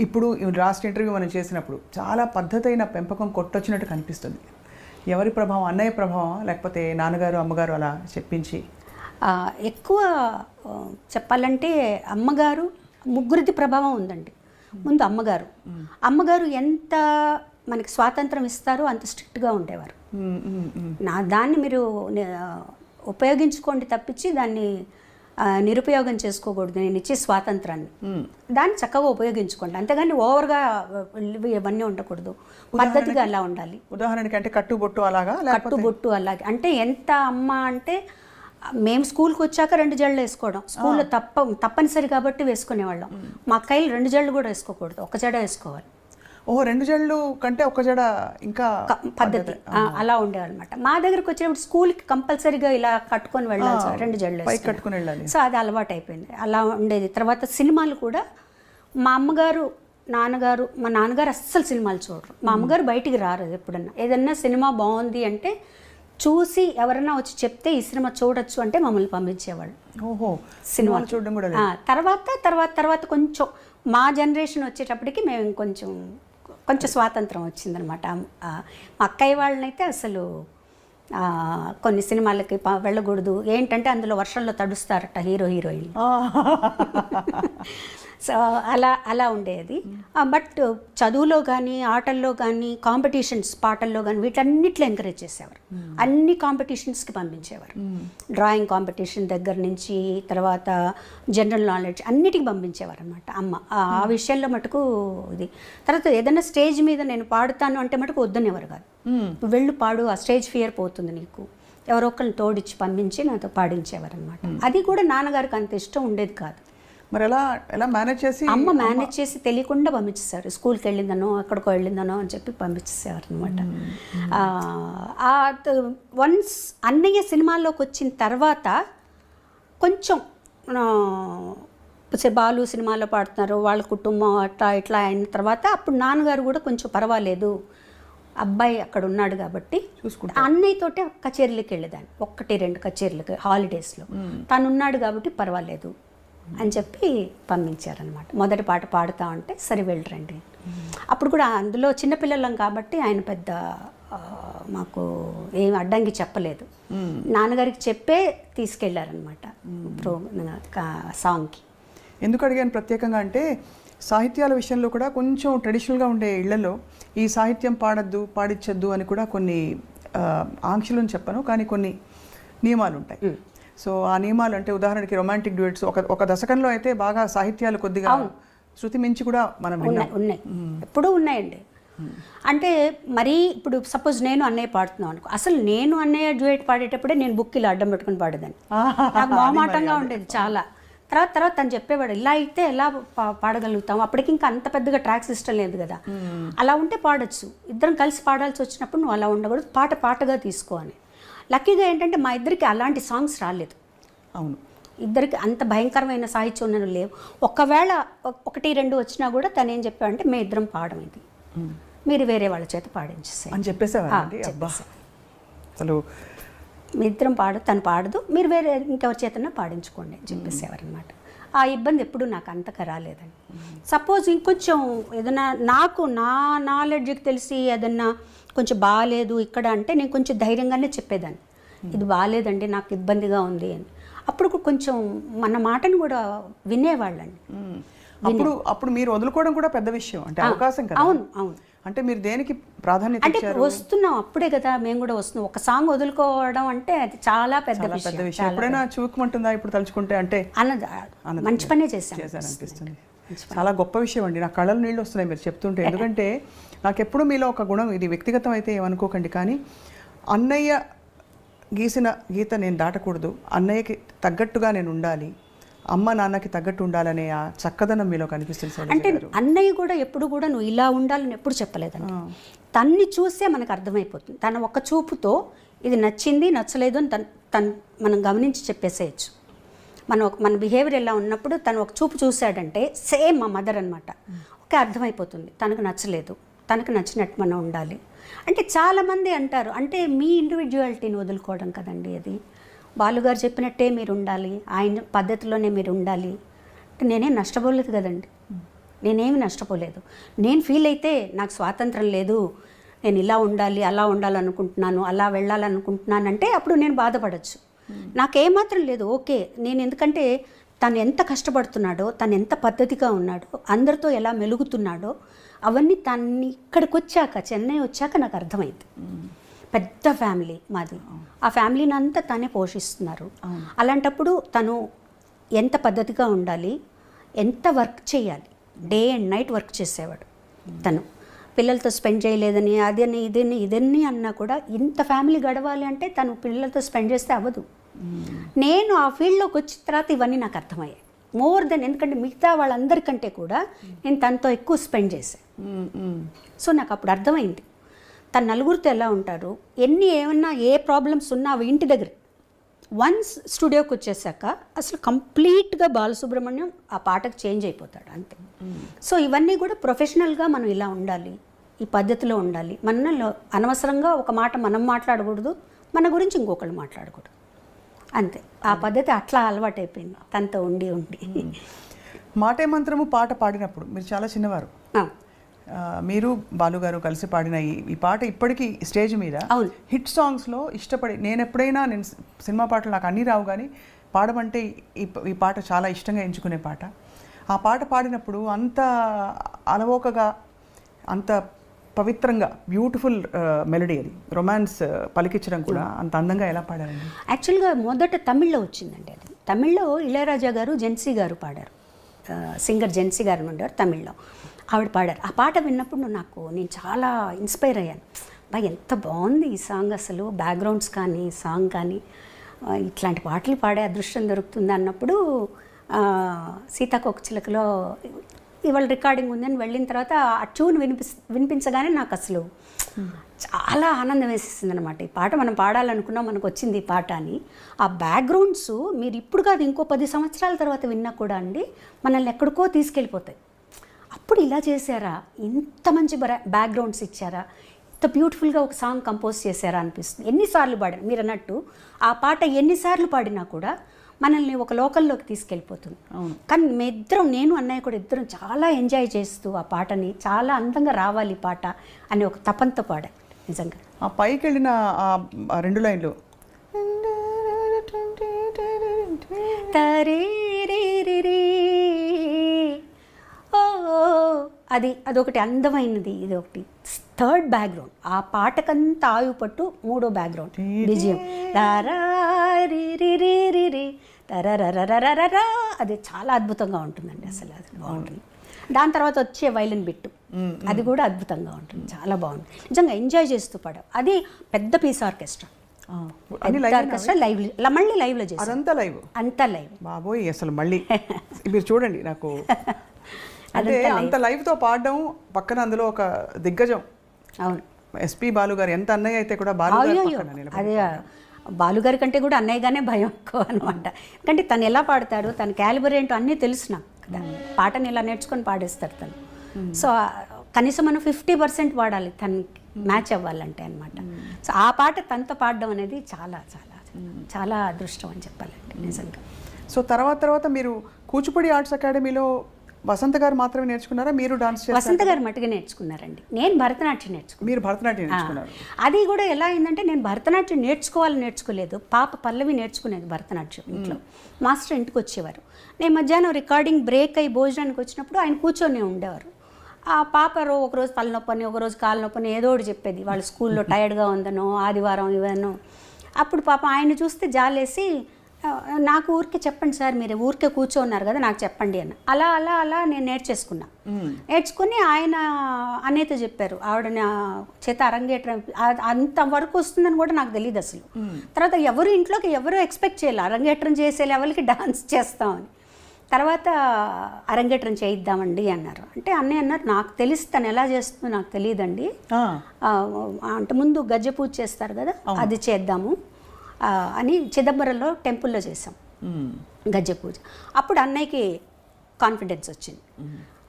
[SPEAKER 2] ఇప్పుడు లాస్ట్ ఇంటర్వ్యూ మనం చేసినప్పుడు చాలా పద్ధతైన పెంపకం కొట్టొచ్చినట్టు కనిపిస్తుంది. ఎవరి ప్రభావం? అన్నయ్య ప్రభావం, లేకపోతే నాన్నగారు అమ్మగారు అలా చెప్పించి?
[SPEAKER 3] ఎక్కువ చెప్పాలంటే అమ్మగారు, ముగ్గురిది ప్రభావం ఉందండి. ముందు అమ్మగారు ఎంత మనకి స్వాతంత్రం ఇస్తారో అంత స్ట్రిక్ట్గా ఉండేవారు. దాన్ని మీరు ఉపయోగించుకోండి తప్పించి దాన్ని నిరుపయోగం చేసుకోకూడదు. నేను ఇచ్చే స్వాతంత్రాన్ని దాన్ని చక్కగా ఉపయోగించుకోండి, అంతేగాని ఓవర్గా ఇవన్నీ ఉండకూడదు. పద్ధతిగా అలా ఉండాలి.
[SPEAKER 2] ఉదాహరణకి అంటే కట్టుబొట్టు అలాగా?
[SPEAKER 3] కట్టుబొట్టు అలాగే అంటే ఎంత అమ్మ అంటే, మేము స్కూల్కి వచ్చాక 2 జడలు వేసుకోవడం స్కూల్లో తప్పనిసరి కాబట్టి వేసుకునేవాళ్ళం. మా అక్కయ్యలు 2 జడలు కూడా వేసుకోకూడదు, 1 జడ వేసుకోవాలి.
[SPEAKER 2] 2 జడలు కంటే 1 జడ ఇంకా
[SPEAKER 3] పద్ధతి అలా ఉండేవాళ్ళమాట. మా దగ్గరకు వచ్చేటప్పుడు స్కూల్కి కంపల్సరీగా ఇలా కట్టుకొని వెళ్ళాలి, 2 జడలు
[SPEAKER 2] కట్టుకుని వెళ్ళాలి.
[SPEAKER 3] సో అది అలవాటు అయిపోయింది, అలా ఉండేది. తర్వాత సినిమాలు కూడా మా అమ్మగారు మా నాన్నగారు అస్సలు సినిమాలు చూడరు. మా అమ్మగారు బయటికి రారు. ఎప్పుడన్నా ఏదన్నా సినిమా బాగుంది అంటే చూసి ఎవరన్నా వచ్చి చెప్తే ఈ సినిమా చూడొచ్చు అంటే మమ్మల్ని పంపించేవాళ్ళు. సినిమాలు చూడడం కూడా. తర్వాత కొంచెం మా జనరేషన్ వచ్చేటప్పటికి మేము కొంచెం స్వాతంత్రం వచ్చిందనమాట. మా అక్కయ్య వాళ్ళనైతే అసలు కొన్ని సినిమాలకి వెళ్ళకూడదు, ఏంటంటే అందులో వర్షంలో తడుస్తారట హీరోయిన్. సో అలా ఉండేది. బట్ చదువులో కానీ, ఆటల్లో కానీ, కాంపిటీషన్స్, పాటల్లో కానీ వీటన్నిటిలో ఎంకరేజ్ చేసేవారు. అన్ని కాంపిటీషన్స్కి పంపించేవారు. డ్రాయింగ్ కాంపిటీషన్ దగ్గర నుంచి తర్వాత జనరల్ నాలెడ్జ్ అన్నిటికీ పంపించేవారు అనమాట అమ్మ. ఆ విషయంలో మటుకు ఇది. తర్వాత ఏదైనా స్టేజ్ మీద నేను పాడుతాను అంటే మటుకు వద్దనేవారు కాదు. వెళ్ళు పాడు, ఆ స్టేజ్ ఫియర్ పోతుంది నీకు, ఎవరో ఒకరిని తోడిచ్చి పంపించి నాతో పాడించేవారు అనమాట. అది కూడా నాన్నగారికి అంత ఇష్టం ఉండేది కాదు.
[SPEAKER 2] మరి ఎలా మేనేజ్ చేసి
[SPEAKER 3] అమ్మ మేనేజ్ చేసి తెలియకుండా పంపించేశారు. స్కూల్కి వెళ్ళిందనో ఎక్కడికో వెళ్ళిందనో అని చెప్పి పంపించేసేవారు అనమాట. వన్స్ అన్నయ్య సినిమాల్లోకి వచ్చిన తర్వాత కొంచెం బాలు సినిమాలో పాడుతున్నారు, వాళ్ళ కుటుంబం అట్లా ఇట్లా అయిన తర్వాత అప్పుడు నాన్నగారు కూడా కొంచెం పర్వాలేదు, అబ్బాయి అక్కడ ఉన్నాడు కాబట్టి అన్నయ్యతోటే కచేరీలకు వెళ్ళేదాన్ని, 1-2 కచేరీలకు హాలిడేస్లో. తను ఉన్నాడు కాబట్టి పర్వాలేదు అని చెప్పి పంపించారనమాట. మొదటి పాట పాడుతా ఉంటే సరే వెళ్ళరండి. అప్పుడు కూడా అందులో చిన్నపిల్లలం కాబట్టి ఆయన పెద్ద మాకు ఏం అడ్డంకి చెప్పలేదు. నాన్నగారికి చెప్పే తీసుకెళ్లారనమాట సాంగ్కి.
[SPEAKER 2] ఎందుకు అడిగాను ప్రత్యేకంగా అంటే సాహిత్యాల విషయంలో కూడా కొంచెం ట్రెడిషనల్గా ఉండే ఇళ్లలో ఈ సాహిత్యం పాడించద్దు అని కూడా కొన్ని ఆంక్షలను చెప్పను, కానీ కొన్ని నియమాలు ఉంటాయి. సో ఆ నియమాలు అంటే ఉదాహరణకి రొమాంటిక్ డ్యూయట్స్ ఒక దశకంలో అయితే బాగా సాహిత్యాలు కొద్దిగా శృతి మించి కూడా మనం
[SPEAKER 3] ఉన్నాయి, ఎప్పుడూ ఉన్నాయండి. అంటే మరీ ఇప్పుడు సపోజ్ నేను అన్నయ్య పాడుతున్నాను అనుకో, అసలు నేను అన్నయ్య డ్యూయట్ పాడేటప్పుడే నేను బుక్ ఇలా అడ్డం పెట్టుకుని పాడేదాన్ని. నాకు మొహమాటంగా ఉండేది చాలా. తర్వాత తను చెప్పేవాడు ఇలా అయితే ఎలా పాడగలుగుతాం, అప్పటికి ఇంకా అంత పెద్దగా ట్రాక్ సిస్టమ్ లేదు కదా, అలా ఉంటే పాడొచ్చు, ఇద్దరం కలిసి పాడాల్సి వచ్చినప్పుడు నువ్వు అలా ఉండకూడదు, పాటగా తీసుకో అని. లక్కీగా ఏంటంటే మా ఇద్దరికి అలాంటి సాంగ్స్ రాలేదు.
[SPEAKER 2] అవును,
[SPEAKER 3] ఇద్దరికి అంత భయంకరమైన సాహిత్యం ఉన్నవి లేవు. ఒకవేళ 1-2 వచ్చినా కూడా తను ఏం చెప్పాడంటే మేము ఇద్దరం పాడడం ఇది, మీరు వేరే వాళ్ళ చేత పాడించేసే
[SPEAKER 2] అని చెప్పేసేవారండి. అబ్బా, అసలు
[SPEAKER 3] మీ ఇద్దరం తను పాడదు, మీరు వేరే ఇంకెవరి చేతన్నా పాడించుకోండి అని చెప్పేసేవారనమాట. ఆ ఇబ్బంది ఎప్పుడు నాకు అంతగా రాలేదండి. సపోజ్ ఇంకొంచెం ఏదైనా నాకు నా నాలెడ్జ్కి తెలిసి ఏదన్నా కొంచెం బాగాలేదు ఇక్కడ అంటే నేను కొంచెం ధైర్యంగానే చెప్పేదాన్ని, ఇది బాగాలేదండి నాకు ఇబ్బందిగా ఉంది అని. అప్పుడు కొంచెం మన మాటను కూడా వినేవాళ్ళండి.
[SPEAKER 2] అప్పుడు మీరు వదులుకోవడం కూడా పెద్ద విషయం, అంటే అవకాశం కదా.
[SPEAKER 3] అవును.
[SPEAKER 2] అంటే మీరు దేనికి ప్రాధాన్యత
[SPEAKER 3] అంటే వస్తున్నాం అప్పుడే కదా, మేము కూడా వస్తున్నాం. ఒక సాంగ్ వదులుకోవడం అంటే అది చాలా పెద్ద విషయం.
[SPEAKER 2] ఎప్పుడైనా చూపుకుంటుందా ఇప్పుడు తలుచుకుంటే? అంటే
[SPEAKER 3] మంచి పనే
[SPEAKER 2] చేశారనిపిస్తుంది. చాలా గొప్ప విషయం అండి, నా కళ్ళలో నీళ్ళు వస్తున్నాయి మీరు చెప్తుంటే. ఎందుకంటే నాకెప్పుడు మీలో ఒక గుణం, ఇది వ్యక్తిగతం అయితే ఏమనుకోకండి, కానీ అన్నయ్య గీసిన గీత నేను దాటకూడదు, అన్నయ్యకి తగ్గట్టుగా నేను ఉండాలి, అమ్మ నాన్నకి తగ్గట్టు ఉండాలనే ఆ చక్కదనం మీలో కనిపిస్తుంది.
[SPEAKER 3] అంటే అన్నయ్య కూడా ఎప్పుడు కూడా నువ్వు ఇలా ఉండాలని ఎప్పుడు చెప్పలేదండి. తన్ని చూసే మనకు అర్థమైపోతుంది. తన ఒక్క చూపుతో ఇది నచ్చింది నచ్చలేదు అని తను మనం గమనించి చెప్పేసేయచ్చు. మన బిహేవియర్ ఎలా ఉన్నప్పుడు తను ఒక చూపు చూశాడంటే సేమ్ మా మదర్ అనమాట, ఓకే అర్థమైపోతుంది తనకు నచ్చలేదు, తనకు నచ్చినట్టు మనం ఉండాలి. అంటే చాలామంది అంటారు, అంటే మీ ఇండివిజువాలిటీని వదులుకోవడం కదండి అది. బాలుగారు చెప్పినట్టే మీరు ఉండాలి, ఆయన పద్ధతిలోనే మీరు ఉండాలి అంటే నేనేం నష్టపోలేదు కదండి. నేనేమి నష్టపోలేదు. నేను ఫీల్ అయితే నాకు స్వాతంత్రం లేదు, నేను ఇలా ఉండాలి అలా ఉండాలనుకుంటున్నాను అలా వెళ్ళాలనుకుంటున్నాను అంటే అప్పుడు నేను బాధపడచ్చు. నాకేమాత్రం లేదు, ఓకే. నేను ఎందుకంటే తను ఎంత కష్టపడుతున్నాడో, తను ఎంత పద్ధతిగా ఉన్నాడో, అందరితో ఎలా మెలుగుతున్నాడో అవన్నీ తన్ని ఇక్కడికి వచ్చాక, చెన్నై వచ్చాక నాకు అర్థమైంది. పెద్ద ఫ్యామిలీ మాది, ఆ ఫ్యామిలీని అంతా తనే పోషిస్తున్నారు. అలాంటప్పుడు తను ఎంత పద్ధతిగా ఉండాలి, ఎంత వర్క్ చేయాలి, డే అండ్ నైట్ వర్క్ చేసేవాడు. తను పిల్లలతో స్పెండ్ చేయలేదని అదని ఇదన్నీ అన్నా కూడా ఇంత ఫ్యామిలీ గడవాలి అంటే తను పిల్లలతో స్పెండ్ చేస్తే అవ్వదు. నేను ఆ ఫీల్డ్లోకి వచ్చిన తర్వాత ఇవన్నీ నాకు అర్థమయ్యాయి. మోర్ దెన్, ఎందుకంటే మిగతా వాళ్ళందరికంటే కూడా నేను తనతో ఎక్కువ స్పెండ్ చేశాను. సో నాకు అప్పుడు అర్థమైంది తను నలుగురితో ఎలా ఉంటారు, ఏమన్నా ఏ ప్రాబ్లమ్స్ ఉన్నా అవి ఇంటి దగ్గర. వన్స్ స్టూడియోకి వచ్చేసాక అసలు కంప్లీట్గా బాలసుబ్రహ్మణ్యం ఆ పాటకు చేంజ్ అయిపోతాడు అంతే. సో ఇవన్నీ కూడా ప్రొఫెషనల్గా మనం ఇలా ఉండాలి, ఈ పద్ధతిలో ఉండాలి. మనలో అనవసరంగా ఒక మాట మనం మాట్లాడకూడదు, మన గురించి ఇంకొకళ్ళు మాట్లాడకూడదు అంతే. ఆ పద్ధతి అట్లా అలవాటైపోయింది తనతో ఉండి.
[SPEAKER 2] మాటే మంత్రము పాట పాడినప్పుడు మీరు చాలా చిన్నవారు, మీరు బాలుగారు కలిసి పాడిన ఈ పాట ఇప్పటికీ స్టేజ్ మీద హిట్ సాంగ్స్లో ఇష్టపడి, నేను ఎప్పుడైనా సినిమా పాటలు నాకు అన్నీ రావు కానీ పాడమంటే ఈ పాట చాలా ఇష్టంగా ఎంచుకునే పాట. ఆ పాట పాడినప్పుడు అంత అలవోకగా, అంత పవిత్రంగా, బ్యూటిఫుల్ మెలడీ, అది రొమాన్స్ పలికించడం కూడా అంత అందంగా ఎలా పాడారండి?
[SPEAKER 3] యాక్చువల్గా మొదట తమిళ్లో వచ్చిందండి అది. తమిళ్లో ఇళయరాజా గారు, జెన్సీ గారు పాడారు, సింగర్ జెన్సీ గారు ఉండేవారు, తమిళ్లో ఆవిడ పాడారు. ఆ పాట విన్నప్పుడు నేను చాలా ఇన్స్పైర్ అయ్యాను. ఎంత బాగుంది ఈ సాంగ్, అసలు బ్యాక్గ్రౌండ్స్ కానీ సాంగ్ కానీ ఇట్లాంటి పాటలు పాడే అదృష్టం దొరుకుతుంది అన్నప్పుడు సీతాకోకచిలకలో ఇవాళ రికార్డింగ్ ఉందని వెళ్ళిన తర్వాత ఆ ట్యూన్ వినిపించగానే నాకు అసలు చాలా ఆనందం వేసేసింది అనమాట. ఈ పాట మనం పాడాలనుకున్నాం, మనకు వచ్చింది ఈ పాట అని. ఆ బ్యాక్గ్రౌండ్స్ మీరు ఇప్పుడు కాదు ఇంకో 10 సంవత్సరాల తర్వాత విన్నా కూడా అండి మనల్ని ఎక్కడికో తీసుకెళ్ళిపోతాయి. అప్పుడు ఇలా చేశారా, ఇంత మంచి బ్యాక్గ్రౌండ్స్ ఇచ్చారా, ఇంత బ్యూటిఫుల్గా ఒక సాంగ్ కంపోజ్ చేశారా అనిపిస్తుంది. ఎన్నిసార్లు పాడారు మీరు అన్నట్టు, ఆ పాట ఎన్నిసార్లు పాడినా కూడా మనల్ని ఒక లోకల్లోకి తీసుకెళ్ళిపోతుంది. కానీ నేను అన్నయ్య కూడా ఇద్దరం చాలా ఎంజాయ్ చేస్తూ ఆ పాటని చాలా అందంగా రావాలి పాట అని ఒక తపంతో పాడారు నిజంగా.
[SPEAKER 2] ఆ పైకి వెళ్ళిన ఆ 2 లైన్లు
[SPEAKER 3] అదొకటి అందమైనది. ఇది ఒకటి థర్డ్ బ్యాక్గ్రౌండ్. ఆ పాటకంతా ఆయువు పట్టు 3వ బ్యాక్గ్రౌండ్ విజయం తరరరరరరరా, అది చాలా అద్భుతంగా ఉంటుందండి. అసలు అది బాగుంటుంది. దాని తర్వాత వచ్చే వైలిన్ బిట్టు అది కూడా అద్భుతంగా ఉంటుంది, చాలా బాగుంటుంది. నిజంగా ఎంజాయ్ చేస్తూ పాడాం. అది పెద్ద పీస్ ఆర్కెస్ట్రా, మళ్ళీ లైవ్లో చేసి అంతా లైవ్
[SPEAKER 2] బాబోయ్. అసలు మళ్ళీ మీరు చూడండి, నాకు అంటే అంత లైవ్తో పాడడం, పక్కన అందులో ఒక దిగ్గజం.
[SPEAKER 3] అవును,
[SPEAKER 2] ఎస్పి బాలు గారు. ఎంత అన్నయ్య అయితే కూడా బాలు
[SPEAKER 3] అదే బాలుగారి కంటే కూడా అన్నయ్యగానే భయం ఎక్కువ అనమాట. ఎందుకంటే తను ఎలా పాడతాడు, తన క్యాలిబర్ ఏంటో అన్నీ తెలుసు నాకు కదా. పాటని ఇలా నేర్చుకొని పాడేస్తాడు తను. సో కనీసం మనం 50% పాడాలి తనకి మ్యాచ్ అవ్వాలంటే అనమాట. సో ఆ పాట తనతో పాడడం అనేది చాలా చాలా చాలా అదృష్టం అని చెప్పాలంటే నిజంగా.
[SPEAKER 2] సో తర్వాత మీరు కూచిపూడి ఆర్ట్స్ అకాడమీలో వసంత గారు మాత్రమే నేర్చుకున్నారా, మీరు డాన్స్?
[SPEAKER 3] వసంత గారు మట్టుగా నేర్చుకున్నారండి. నేను భరతనాట్యం నేర్చుకున్నాను.
[SPEAKER 2] మీరు భరతనాట్యం నేర్చుకున్నారు.
[SPEAKER 3] అది కూడా ఎలా అయిందంటే, నేను భరతనాట్యం నేర్చుకోలేదు. పాప పల్లవి నేర్చుకునేది భరతనాట్యం ఇంట్లో. మాస్టర్ ఇంటికి వచ్చేవారు. నేను మధ్యాహ్నం రికార్డింగ్ బ్రేక్ అయ్యి భోజనానికి వచ్చినప్పుడు ఆయన కూర్చొని ఉండేవారు. ఆ పాప ఒకరోజు తలనొప్పని, ఒకరోజు కాలు నొప్పని ఏదో ఒకటి చెప్పేది. వాళ్ళ స్కూల్లో టైర్డ్గా ఉందనో, ఆదివారం ఇవన్నో. అప్పుడు పాప ఆయన చూస్తే జాలేసి, నాకు ఊరికే చెప్పండి సార్, మీరు ఊరికే కూర్చోన్నారు కదా, నాకు చెప్పండి అని. అలా అలా అలా నేను నేర్చుకుని ఆయన అనేతో చెప్పారు. ఆవిడ నా చేత అరంగేట్రం అంతవరకు వస్తుందని కూడా నాకు తెలియదు అసలు. తర్వాత ఇంట్లోకి ఎవరు ఎక్స్పెక్ట్ చేయాలి అరంగేట్రం చేసే లెవెల్కి డాన్స్ చేస్తామని. తర్వాత అరంగేట్రం చేయిద్దామండి అన్నారు. అంటే అన్నయ్య అన్నారు, నాకు తెలిసి తను ఎలా చేస్తుందో నాకు తెలియదండి, అంటే ముందు గజ్జె పూజ చేస్తారు కదా, అది చేద్దాము అని చిదంబరంలో టెంపుల్లో చేసాం గజ్జె పూజ. అప్పుడు అన్నయ్యకి కాన్ఫిడెన్స్ వచ్చింది.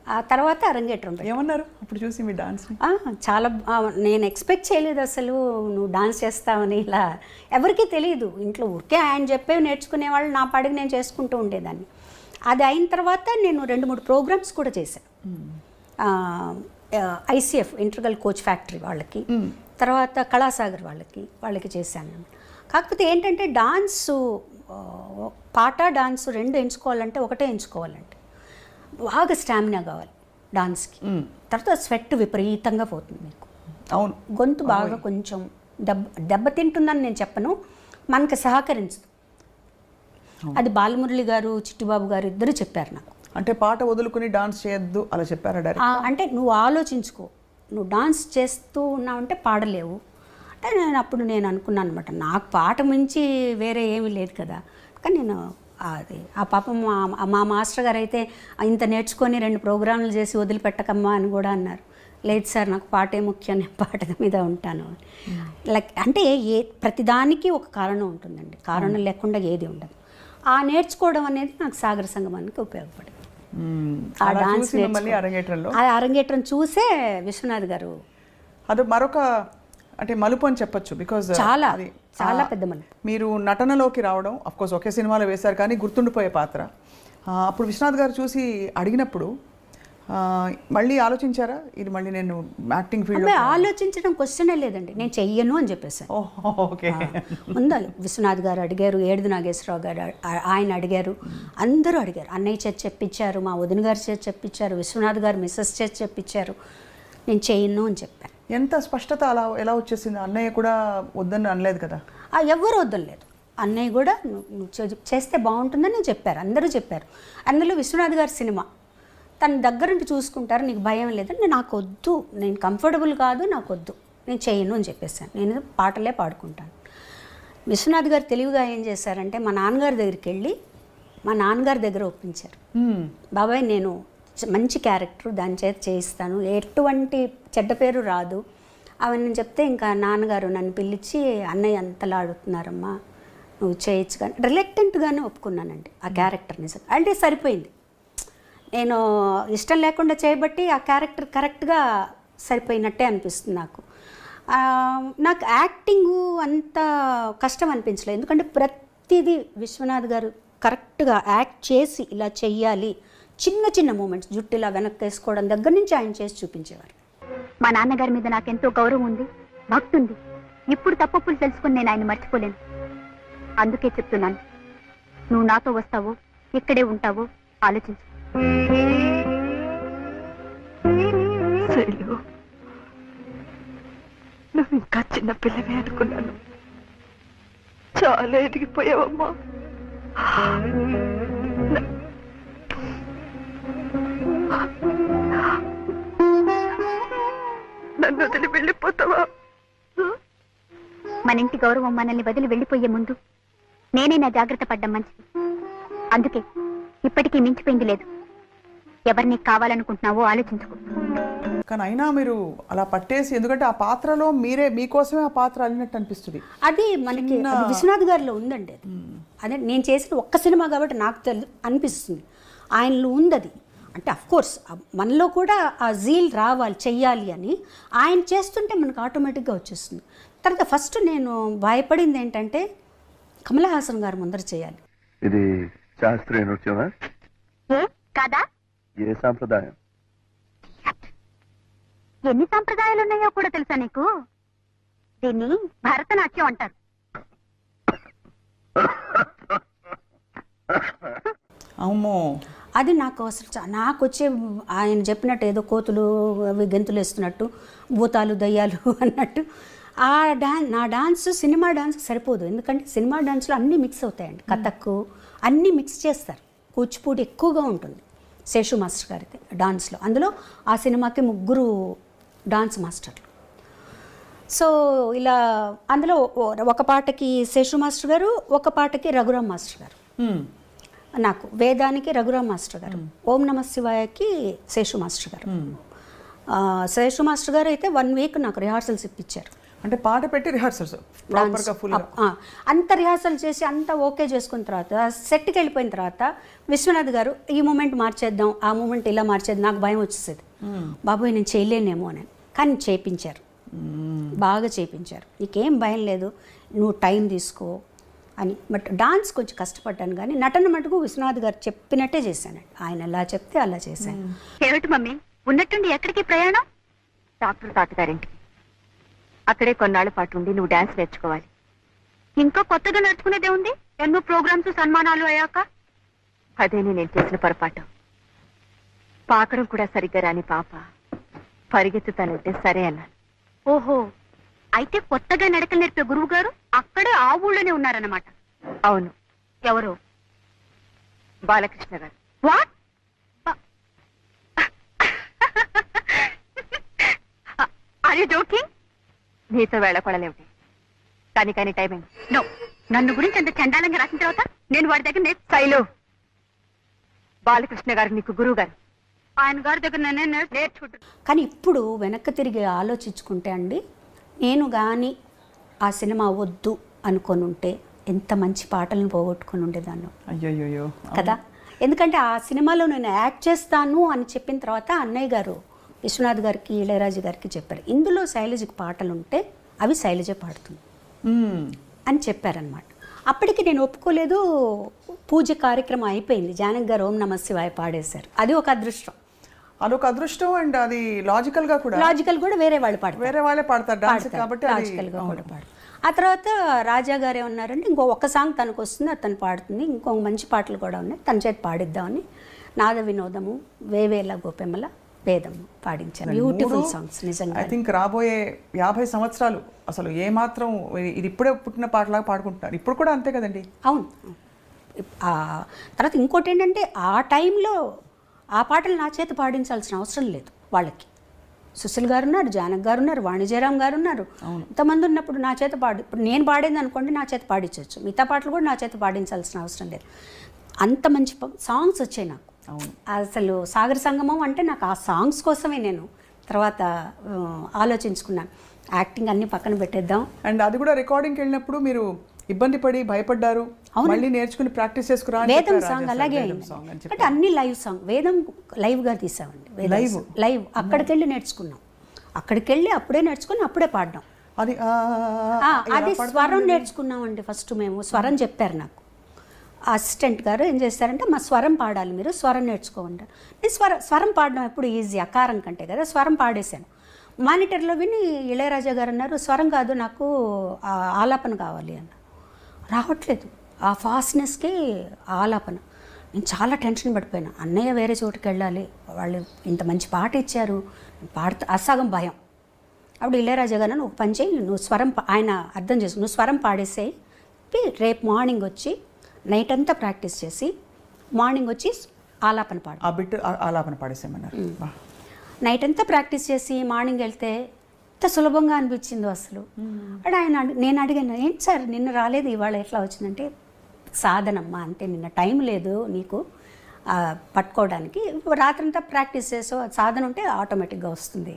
[SPEAKER 3] ఆ తర్వాత అరంగేట్రం
[SPEAKER 2] ఏమన్నారు అప్పుడు చూసి మీ డాన్స్?
[SPEAKER 3] చాలా నేను ఎక్స్పెక్ట్ చేయలేదు అసలు నువ్వు డాన్స్ చేస్తావని. ఇలా ఎవరికీ తెలియదు ఇంట్లో. ఊరికే ఆయన చెప్పేవి నేర్చుకునేవాళ్ళు, నా పాడికి నేను చేసుకుంటూ ఉండేదాన్ని. అది అయిన తర్వాత నేను 2-3 ప్రోగ్రామ్స్ కూడా చేశాను. ICF ఇంటర్గల్ కోచ్ ఫ్యాక్టరీ వాళ్ళకి, తర్వాత కళాసాగర్ వాళ్ళకి చేశాను. కాకపోతే ఏంటంటే డాన్సు, పాట డాన్సు 2 ఎంచుకోవాలంటే ఒకటే ఎంచుకోవాలంటే బాగా స్టామినా కావాలి డాన్స్కి. తర్వాత స్వెట్ విపరీతంగా పోతుంది మీకు.
[SPEAKER 2] అవును,
[SPEAKER 3] గొంతు బాగా కొంచెం దెబ్బతింటుందని నేను చెప్పను, మనకు సహకరించదు. అది బాలమురళి గారు, చిట్టిబాబు గారు ఇద్దరు చెప్పారు నాకు.
[SPEAKER 2] అంటే పాట వదులుకుని డాన్స్ చేయొద్దు అలా చెప్పారా డైరెక్ట్?
[SPEAKER 3] అంటే నువ్వు ఆలోచించుకో, నువ్వు డాన్స్ చేస్తూ ఉన్నావంటే పాడలేవు. అంటే నేను అనుకున్నాను అనమాట, నాకు పాట మించి వేరే ఏమీ లేదు కదా. కానీ నేను ఆ పాపం మా మాస్టర్ గారు అయితే ఇంత నేర్చుకొని 2 ప్రోగ్రాంలు చేసి వదిలిపెట్టకమ్మా అని కూడా అన్నారు. లేదు సార్, నాకు పాటే ముఖ్యం, నేను పాట మీద ఉంటాను. లైక్ అంటే ప్రతిదానికి ఒక కారణం ఉంటుందండి, కారణం లేకుండా ఏది ఉండదు. ఆ నేర్చుకోవడం అనేది నాకు సాగర సంగమానికి ఉపయోగపడింది. ఆ డాన్స్ అరంగేట్రం చూసే విశ్వనాథ్ గారు
[SPEAKER 2] అది మరొక అంటే మలుపు అని చెప్పొచ్చు. బికాజ్
[SPEAKER 3] చాలా చాలా పెద్ద మలుపు.
[SPEAKER 2] మీరు నటనలోకి రావడం, అఫ్కోర్స్ ఒకే సినిమాలో వేశారు కానీ గుర్తుండిపోయే పాత్ర. అప్పుడు విశ్వనాథ్ గారు చూసి అడిగినప్పుడు మళ్ళీ ఆలోచించారా, ఇది మళ్ళీ నేను యాక్టింగ్ ఫీల్డ్?
[SPEAKER 3] ఆలోచించడం క్వశ్చనే లేదండి, నేను చెయ్యను అని చెప్పేసాను.
[SPEAKER 2] ఓకే.
[SPEAKER 3] ముందు విశ్వనాథ్ గారు అడిగారు, ఏడుది నాగేశ్వరరావు గారు ఆయన అడిగారు, అందరూ అడిగారు. అన్నయ్య చేతి చెప్పించారు, మా వదిన గారి చేతి చెప్పించారు, విశ్వనాథ్ గారు మిస్సెస్ చేతి చెప్పించారు. నేను చెయ్యను అని చెప్పాను.
[SPEAKER 2] ఎంత స్పష్టత అలా ఎలా వచ్చేసింది? అన్నయ్య కూడా వద్దని అనలేదు కదా?
[SPEAKER 3] ఎవరు వద్దలేదు. అన్నయ్య కూడా నువ్వు చేస్తే బాగుంటుందని చెప్పారు, అందరూ చెప్పారు. అందులో విశ్వనాథ్ గారి సినిమా తన దగ్గరుండి చూసుకుంటారు, నీకు భయం లేదని. నాకు వద్దు, నేను కంఫర్టబుల్ కాదు, నాకు వద్దు, నేను చేయను అని చెప్పేసాను. నేను పాటలే పాడుకుంటాను. విశ్వనాథ్ గారు తెలివిగా ఏం చేశారంటే, మా నాన్నగారి దగ్గరికి వెళ్ళి మా నాన్నగారి దగ్గర ఒప్పించారు. బాబాయ్ నేను మంచి క్యారెక్టర్ దాని చేత చేయిస్తాను, ఎటువంటి చెడ్డ పేరు రాదు అవన్నీ చెప్తే ఇంకా నాన్నగారు నన్ను పిలిచి అన్నయ్య అంతలా ఆడుతున్నారమ్మా నువ్వు చేయొచ్చు కానీ రిలక్టెంట్గానే ఒప్పుకున్నానండి ఆ క్యారెక్టర్ నిజంగా. అంటే సరిపోయింది, నేను ఇష్టం లేకుండా చేయబట్టి ఆ క్యారెక్టర్ కరెక్ట్గా సరిపోయినట్టే అనిపిస్తుంది నాకు. నాకు యాక్టింగు అంత కష్టం అనిపించలేదు, ఎందుకంటే ప్రతిదీ విశ్వనాథ్ గారు కరెక్ట్గా యాక్ట్ చేసి ఇలా చెయ్యాలి, చిన్న చిన్న మూమెంట్స్ జుట్టు ఇలా వెనక్కి వేసుకోవడం దగ్గర నుంచి ఆయన చేసి చూపించేవారు.
[SPEAKER 4] మా నాన్నగారి మీద నాకెంతో గౌరవం ఉంది, భక్తి ఉంది. ఇప్పుడు తప్పులు తెలుసుకుని నేను ఆయన మర్చిపోలేను. అందుకే చెప్తున్నాను, నువ్వు నాతో వస్తావో ఇక్కడే ఉంటావో ఆలోచించు.
[SPEAKER 5] శైలు, నువ్వు ఇంకా చిన్న పిల్లవే అనుకున్నాను. చాలా ఎదిగిపోయావమ్మా. నన్ను వదిలి వెళ్ళిపోతావా?
[SPEAKER 4] మన ఇంటి గౌరవం మనల్ని వదిలి వెళ్ళిపోయే ముందు నేనే నా జాగ్రత్త పడ్డం మంచిది. అందుకే ఇప్పటికీ మించిపోయింది లేదు. ఎవరిని కావాలనుకుంటున్నావో ఆలోచించుకో.
[SPEAKER 2] కానీ అయినా మీరు అలా పట్టేసి, ఎందుకంటే ఆ పాత్రలో మీకోసమే ఆ పాత్ర అల్లినట్టు అనిపిస్తుంది.
[SPEAKER 3] అది మనకి అది విశ్వనాథ్ గారిలో ఉందండి. అదే నేను చేసిన ఒక్క సినిమా కాబట్టి నాకు అనిపిస్తుంది ఆయనలో ఉంది అది. అంటే అఫ్కోర్స్ మనలో కూడా ఆ జీల్ రావాలి, చెయ్యాలి అని ఆయన చేస్తుంటే మనకు ఆటోమేటిక్గా వచ్చేస్తుంది. తర్వాత ఫస్ట్ నేను భయపడింది ఏంటంటే కమల్ హాసన్ గారు ముందర చేయాలి.
[SPEAKER 6] ఇది శాస్త్రీయ నృత్యమా?
[SPEAKER 4] కాదా?
[SPEAKER 6] ఏ సాంప్రదాయం?
[SPEAKER 4] ఎన్ని సాంప్రదాయాలు ఉన్నాయో కూడా తెలుసా నీకు? దీన్ని భరతనాట్యం అంటారు.
[SPEAKER 2] అమ్మో,
[SPEAKER 3] అది నాకు అసలు నాకు వచ్చే ఆయన చెప్పినట్టు ఏదో కోతులు అవి గెంతులు వేస్తున్నట్టు, భూతాలు దయ్యాలు అన్నట్టు ఆ నా డాన్స్ సినిమా డాన్స్కి సరిపోదు. ఎందుకంటే సినిమా డాన్స్లో అన్నీ మిక్స్ అవుతాయండి, కథక్కు అన్నీ మిక్స్ చేస్తారు, కూచిపూడి ఎక్కువగా ఉంటుంది శేషు మాస్టర్ గారికి డాన్స్లో. అందులో ఆ సినిమాకి 3 డాన్స్ మాస్టర్లు. సో ఇలా అందులో ఒక పాటకి శేషు మాస్టర్ గారు, ఒక పాటకి రఘురామ్ మాస్టర్ గారు, నాకు వేదానికి రఘురామ్ మాస్టర్ గారు, ఓం నమ శివాయకి శేషు మాస్టర్ గారు. శేషు మాస్టర్ గారు అయితే 1 వీక్ నాకు రిహార్సల్స్ ఇప్పించారు.
[SPEAKER 2] అంటే పాట పెట్టి రిహార్సల్స్
[SPEAKER 3] అంత రిహార్సల్ చేసి అంతా ఓకే చేసుకున్న తర్వాత సెట్కి వెళ్ళిపోయిన తర్వాత విశ్వనాథ్ గారు ఈ మూమెంట్ మార్చేద్దాం, ఆ మూమెంట్ ఇలా మార్చేద్దాం, నాకు భయం వచ్చేసేది, బాబోయ్ నేను చేయలేనేమో అని. కానీ చేయించారు, బాగా చేయించారు. నీకేం భయం లేదు, నువ్వు టైం తీసుకో అని. బట్ డాన్స్ కొంచెం కష్టపడ్డాను, కానీ నటన మటుకు విశ్వనాథ్ గారు చెప్పినట్టే చేశానండి. ఆయన ఎలా చెప్తే అలా చేశాను.
[SPEAKER 4] ఏమిటి మమ్మీ ఉన్నట్టుండి ఎక్కడికి ప్రయాణం? డాక్టర్ తాతగారింటికి. అక్కడే కొన్నాళ్ళ పాటు ఉండి నువ్వు డాన్స్ నేర్చుకోవాలి. ఇంకా కొత్తగా నేర్చుకునేదే ఉంది, ఎన్నో ప్రోగ్రామ్స్ సన్మానాలు అయ్యాక. అదేనే నేను చేసిన పొరపాటు. పాకడం కూడా సరిగ్గా రాని పాప పరిగెత్తుతానంటే సరే అన్నాను. ఓహో, అయితే కొత్తగా నడకలు నేర్పే గురువు గారు అక్కడే ఆ ఊళ్ళోనే ఉన్నారన్నమాట. అవును. ఎవరు? బాలకృష్ణ గారు. వాట్? Are you joking? నీతో వేళపడలేమిటి? కానీ టైం అయింది. నో, నన్ను గురించి అంత చండాలంగా రాసిన తర్వాత నేను వాడి దగ్గర శైలు, బాలకృష్ణ గారు నీకు గురువు గారు, ఆయన గారి దగ్గర నేనే నేర్చుకుంటాను. కానీ ఇప్పుడు వెనక్కి తిరిగి ఆలోచించుకుంటే అండి, నేను కానీ ఆ సినిమా వద్దు అనుకొని ఉంటే ఎంత మంచి పాటలను పోగొట్టుకొని ఉండేదాన్ని.
[SPEAKER 2] అయ్యో
[SPEAKER 3] కదా, ఎందుకంటే ఆ సినిమాలో నేను యాక్ట్ చేస్తాను అని చెప్పిన తర్వాత అన్నయ్య గారు విశ్వనాథ్ గారికి ఇళయరాజు గారికి చెప్పారు, ఇందులో శైలజకి పాటలు ఉంటే అవి శైలజ పాడుతుంది అని చెప్పారనమాట. అప్పటికి నేను ఒప్పుకోలేదు. పూజ కార్యక్రమం అయిపోయింది, జానకి గారు ఓం నమ శివాయ పాడేశారు. అది ఒక అదృష్టం.
[SPEAKER 2] అదొక అదృష్టం. అండ్ అది లాజికల్
[SPEAKER 3] కూడా వేరే వాళ్ళు పాడతారు,
[SPEAKER 2] వేరే వాళ్ళే పాడతారు డాన్స్ కాబట్టి
[SPEAKER 3] లాజికల్గా కూడా పాడు. ఆ తర్వాత రాజా గారు ఏమన్నారంటే ఒక్క సాంగ్ తనకు వస్తుంది, అది తను పాడుతుంది, ఇంకో మంచి పాటలు కూడా ఉన్నాయి, తన చేతి పాడిద్దామని నాద వినోదము, వేవేల గోపెమ్మల భేదము పాడించారు. బ్యూటిఫుల్ సాంగ్స్ నిజంగా.
[SPEAKER 2] ఐ థింక్ రాబోయే 50 సంవత్సరాలు అసలు ఏమాత్రం ఇది ఇప్పుడే పుట్టిన పాటలాగా పాడుకుంటున్నారు. ఇప్పుడు కూడా అంతే కదండి.
[SPEAKER 3] అవును. తర్వాత ఇంకోటి ఏంటంటే ఆ టైంలో ఆ పాటలు నా చేత పాడించాల్సిన అవసరం లేదు వాళ్ళకి. సుశీల్ గారు ఉన్నారు, జానక్ గారు ఉన్నారు, వాణిజ్యరామ్ గారు ఉన్నారు, ఇంతమంది ఉన్నప్పుడు నా చేత ఇప్పుడు నేను పాడింది అనుకోండి, నా చేత పాడించవచ్చు. మిగతా పాటలు కూడా నా చేత పాడించాల్సిన అవసరం లేదు. అంత మంచి సాంగ్స్ వచ్చాయి నాకు.
[SPEAKER 2] అవును.
[SPEAKER 3] అసలు సాగర సంగమం అంటే నాకు ఆ సాంగ్స్ కోసమే నేను తర్వాత ఆలోచించుకున్నాను, యాక్టింగ్ అన్ని పక్కన పెట్టేద్దాం.
[SPEAKER 2] అండ్ అది కూడా రికార్డింగ్కి వెళ్ళినప్పుడు మీరు ఇబ్బంది పడి భయపడ్డారు, మళ్ళీ నేర్చుకుని ప్రాక్టీస్ చేసుకురా అని
[SPEAKER 3] వేదం
[SPEAKER 2] చెప్పారు
[SPEAKER 3] సాంగ్
[SPEAKER 2] రాజా
[SPEAKER 3] అలాగే
[SPEAKER 2] సార్, వేదం
[SPEAKER 3] అయింది.
[SPEAKER 2] సాంగ్ అని చెప్పి.
[SPEAKER 3] అంటే అన్ని లైవ్ సాంగ్, వేదం లైవ్గా తీసామండి.
[SPEAKER 2] Live?
[SPEAKER 3] లైవ్ అక్కడికి వెళ్ళి నేర్చుకున్నాం, అక్కడికి వెళ్ళి అప్పుడే నేర్చుకుని అప్పుడే పాడడం.
[SPEAKER 2] అది
[SPEAKER 3] అది స్వరం నేర్చుకున్నామండి. ఫస్ట్ మేము స్వరం చెప్పారు నాకు అసిస్టెంట్ గారు, ఏం చేస్తారంటే మా స్వరం పాడాలి, మీరు స్వరం నేర్చుకోమంటారు. నేను స్వరం పాడడం ఎప్పుడు ఈజీ, అకారం కంటే కదా. స్వరం పాడేశాను. మానిటర్లో విని ఇళయరాజా గారు అన్నారు, స్వరం కాదు నాకు ఆలాపన కావాలి అన్న. రావట్లేదు ఆ ఫాస్ట్నెస్కి ఆలాపన. నేను చాలా టెన్షన్ పడిపోయాను. అన్నయ్య వేరే చోటుకి వెళ్ళాలి, వాళ్ళు ఇంత మంచి పాట ఇచ్చారు, పాడుతా అసగం భయం. అప్పుడు ఇళయరాజా గారు నువ్వు పని చేయి, నువ్వు స్వరం ఆయన అర్థం చేసి నువ్వు స్వరం పాడేసేయి, రేపు మార్నింగ్ వచ్చి నైట్ అంతా ప్రాక్టీస్ చేసి మార్నింగ్ వచ్చి ఆలాపన పాడు.
[SPEAKER 2] ఆ బిట్ ఆలాపన పాడేసేమన్నారు.
[SPEAKER 3] నైట్ అంతా ప్రాక్టీస్ చేసి మార్నింగ్ వెళ్తే ఎంత సులభంగా అనిపించిందో అసలు. అంటే నేను అడిగాను, ఏంటి సార్ నిన్న రాలేదు ఇవాళ ఎట్లా వచ్చిందంటే, సాధనమ్మా అంతే, నిన్న టైం లేదు నీకు పట్టుకోవడానికి, రాత్రంతా ప్రాక్టీస్ చేసో సాధన ఉంటే ఆటోమేటిక్గా వస్తుంది.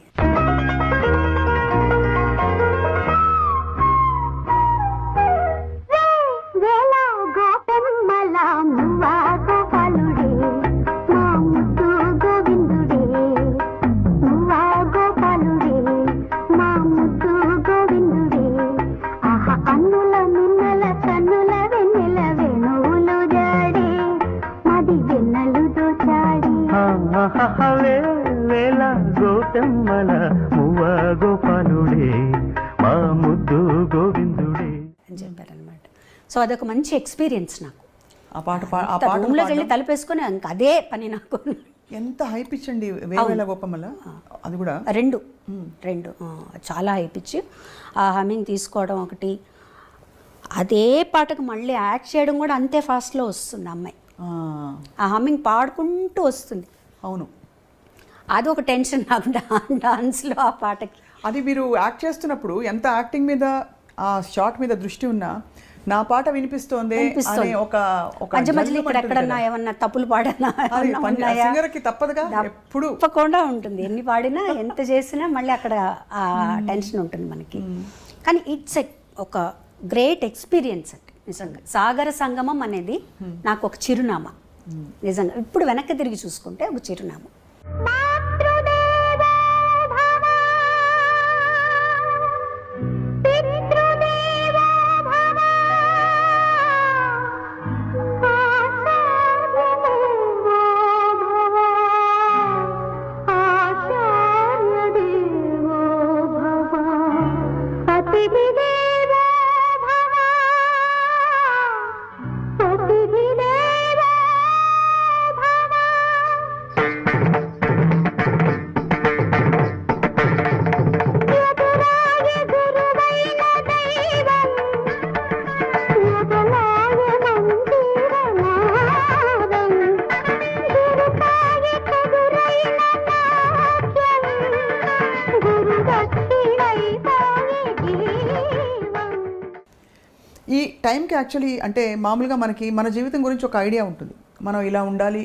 [SPEAKER 7] వేల గోపెమ్మల మువ్వ గోపాలుడే మా ముద్దు గోవిందుడే
[SPEAKER 3] అని చెప్పారనమాట. సో అదొక మంచి ఎక్స్పీరియన్స్ నాకు.
[SPEAKER 2] ఆ పాట
[SPEAKER 3] రూమ్లోకి వెళ్ళి తలుపేసుకొని ఇంకా అదే పని నాకు.
[SPEAKER 2] ఎంత హై పిచ్ అండి వేవేల గోపమ్మల, అది కూడా
[SPEAKER 3] రెండు చాలా హై పిచ్. ఆ హమ్మింగ్ తీసుకోవడం ఒకటి, అదే పాటకు మళ్ళీ యాక్ట్ చేయడం కూడా అంతే ఫాస్ట్లో వస్తుంది అమ్మాయి. ఆ హమ్మింగ్ పాడుకుంటూ వస్తుంది.
[SPEAKER 2] అవును,
[SPEAKER 3] అది ఒక టెన్షన్ నాకు డాన్స్లో ఆ పాటకి.
[SPEAKER 2] అది మీరు యాక్ట్ చేస్తున్నప్పుడు ఎంత యాక్టింగ్ మీద ఆ షాట్ మీద దృష్టి ఉన్నా నా పాట వినిపిస్తోంది అనే ఒక
[SPEAKER 3] మధ్య మధ్యలో ఇక్కడ ఎక్కడన్నా ఏమన్నా తప్పులు పాడనా
[SPEAKER 2] సింగర్కి తప్పదుగా, ఎప్పుడు
[SPEAKER 3] తప్పకుండా ఉంటుంది. ఎన్ని పాడినా ఎంత చేసినా మళ్ళీ అక్కడ ఆ టెన్షన్ ఉంటుంది మనకి. కానీ ఇట్స్ ఒక గ్రేట్ ఎక్స్పీరియన్స్ అండి నిజంగా. సాగర సంగమం అనేది నాకు ఒక చిరునామా నిజంగా. ఇప్పుడు వెనక్కి తిరిగి చూసుకుంటే ఒక చిరునామా.
[SPEAKER 2] ఈ టైంకి యాక్చువల్లీ అంటే మామూలుగా మనకి మన జీవితం గురించి ఒక ఐడియా ఉంటుంది, మనం ఇలా ఉండాలి,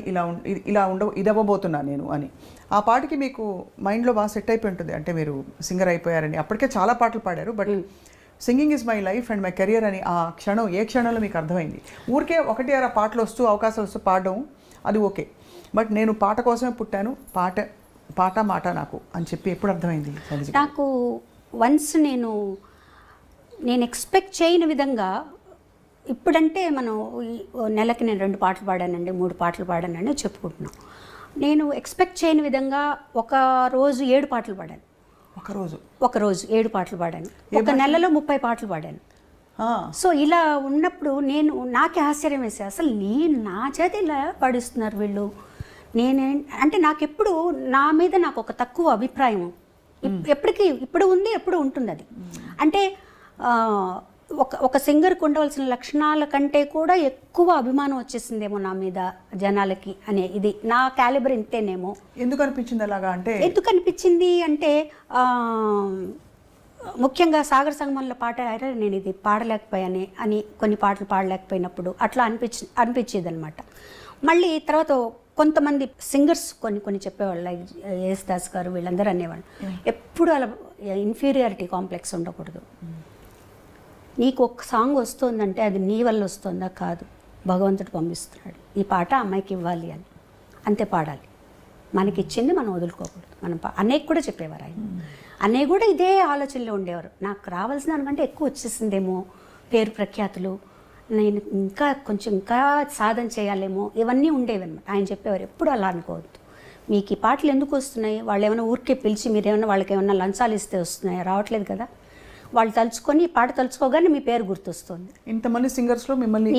[SPEAKER 2] ఇలా ఇది అవ్వబోతున్నా నేను అని. ఆ పాటకి మీకు మైండ్లో బాగా సెట్ అయిపోయి ఉంటుంది, అంటే మీరు సింగర్ అయిపోయారని. అప్పటికే చాలా పాటలు పాడారు, but singing is my life and my career అని ఆ క్షణం ఏ క్షణంలో మీకు అర్థమైంది? ఊరికే ఒకటి అర పాటలు వస్తూ అవకాశాలు వస్తూ పాడడం అది ఓకే, బట్ నేను పాట కోసమే పుట్టాను, పాట మాట నాకు అని చెప్పి ఎప్పుడు అర్థమైంది?
[SPEAKER 3] నాకు వన్స్ నేను ఎక్స్పెక్ట్ చేయని విధంగా, ఇప్పుడంటే మనం నెలకి నేను 2 పాటలు పాడానండి, 3 పాటలు పాడానండి చెప్పుకుంటున్నాం. నేను ఎక్స్పెక్ట్ చేయని విధంగా ఒక రోజు 7 పాటలు పాడాను. ఒక రోజు 7 పాటలు పాడాను. ఒక నెలలో 30 పాటలు పాడాను. సో ఇలా ఉన్నప్పుడు నాకే ఆశ్చర్యం వేసే, అసలు నా చేతి ఇలా పాడిస్తున్నారు వీళ్ళు. అంటే నాకెప్పుడు నా మీద నాకు ఒక తక్కువ అభిప్రాయం ఇప్పుడు ఉంది, ఎప్పుడు ఉంటుంది అది. అంటే ఒక సింగర్కి ఉండవలసిన లక్షణాల కంటే కూడా ఎక్కువ అభిమానం వచ్చేసిందేమో నా మీద జనాలకి అనే, ఇది నా క్యాలిబర్ ఇంతేనేమో.
[SPEAKER 2] ఎందుకు అనిపించింది అలాగా? అంటే
[SPEAKER 3] ఎందుకు అనిపించింది అంటే ముఖ్యంగా సాగర సంగమంలో పాట అరే నేను ఇది పాడలేకపోయానే అని కొన్ని పాటలు పాడలేకపోయినప్పుడు అట్లా అనిపించేది అనమాట. మళ్ళీ తర్వాత కొంతమంది సింగర్స్ కొన్ని చెప్పేవాళ్ళు, లైక్ యేసుదాస్ గారు వీళ్ళందరూ అనేవాళ్ళు, ఎప్పుడు అలా ఇన్ఫీరియారిటీ కాంప్లెక్స్ ఉండకూడదు. నీకు ఒక సాంగ్ వస్తుందంటే అది నీ వల్ల వస్తుందా, కాదు, భగవంతుడు పంపిస్తున్నాడు, ఈ పాట అమ్మాయికి ఇవ్వాలి అని, అంతే పాడాలి. మనకి ఇచ్చింది మనం వదులుకోకూడదు. మనం అన్నయ్యకి కూడా చెప్పేవారు ఆయన. అన్నయ్య కూడా ఇదే ఆలోచనలో ఉండేవారు, నాకు రావాల్సిన దానికంటే ఎక్కువ వచ్చేసిందేమో, పేరు ప్రఖ్యాతులు, నేను ఇంకా సాధన చేయాలేమో, ఇవన్నీ ఉండేవి అనమాట. ఆయన చెప్పేవారు ఎప్పుడు అలా అనుకోవద్దు, మీకు ఈ పాటలు ఎందుకు వస్తున్నాయి, వాళ్ళు ఏమైనా ఊరికే పిలిచి మీరేమైనా వాళ్ళకి ఏమైనా లంచాలు ఇస్తే వస్తున్నాయా, రావట్లేదు కదా, వాళ్ళు తలుచుకొని పాట తలుచుకోగానే మీ పేరు గుర్తొస్తుంది.
[SPEAKER 2] ఇంతమంది సింగర్స్లో మిమ్మల్ని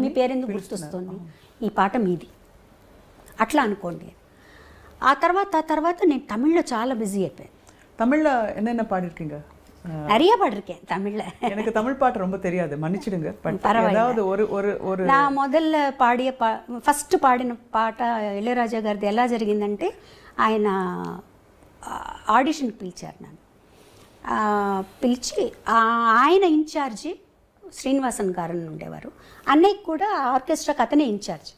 [SPEAKER 3] మీ పేరు ఎందుకు గుర్తొస్తుంది, ఈ పాట మీది, అట్లా అనుకోండి. ఆ తర్వాత నేను తమిళ్లో చాలా బిజీ అయిపోయాను.
[SPEAKER 2] தமிழ்ல என்னென்ன பாடிருக்கீங்க?
[SPEAKER 3] நிறைய பாடிருக்கேன் தமிழ்ல.
[SPEAKER 2] எனக்கு தமிழ் பாட்டு ரொம்ப தெரியாது, மன்னிச்சிடுங்க. ஏதாவது ஒரு
[SPEAKER 3] నా మొదలు ఫస్ట్ పాడిన పాట ఇళయరాజా గారిది ఎలా జరిగిందంటే, ఆయన ఆడిషన్కి పిలిచారు నన్ను. పిలిచి ఆయన ఇన్ఛార్జి శ్రీనివాసన్ గారు అని ఉండేవారు, అన్నయ్యకి కూడా ఆర్కెస్ట్రాకి అతనే ఇన్ఛార్జ్.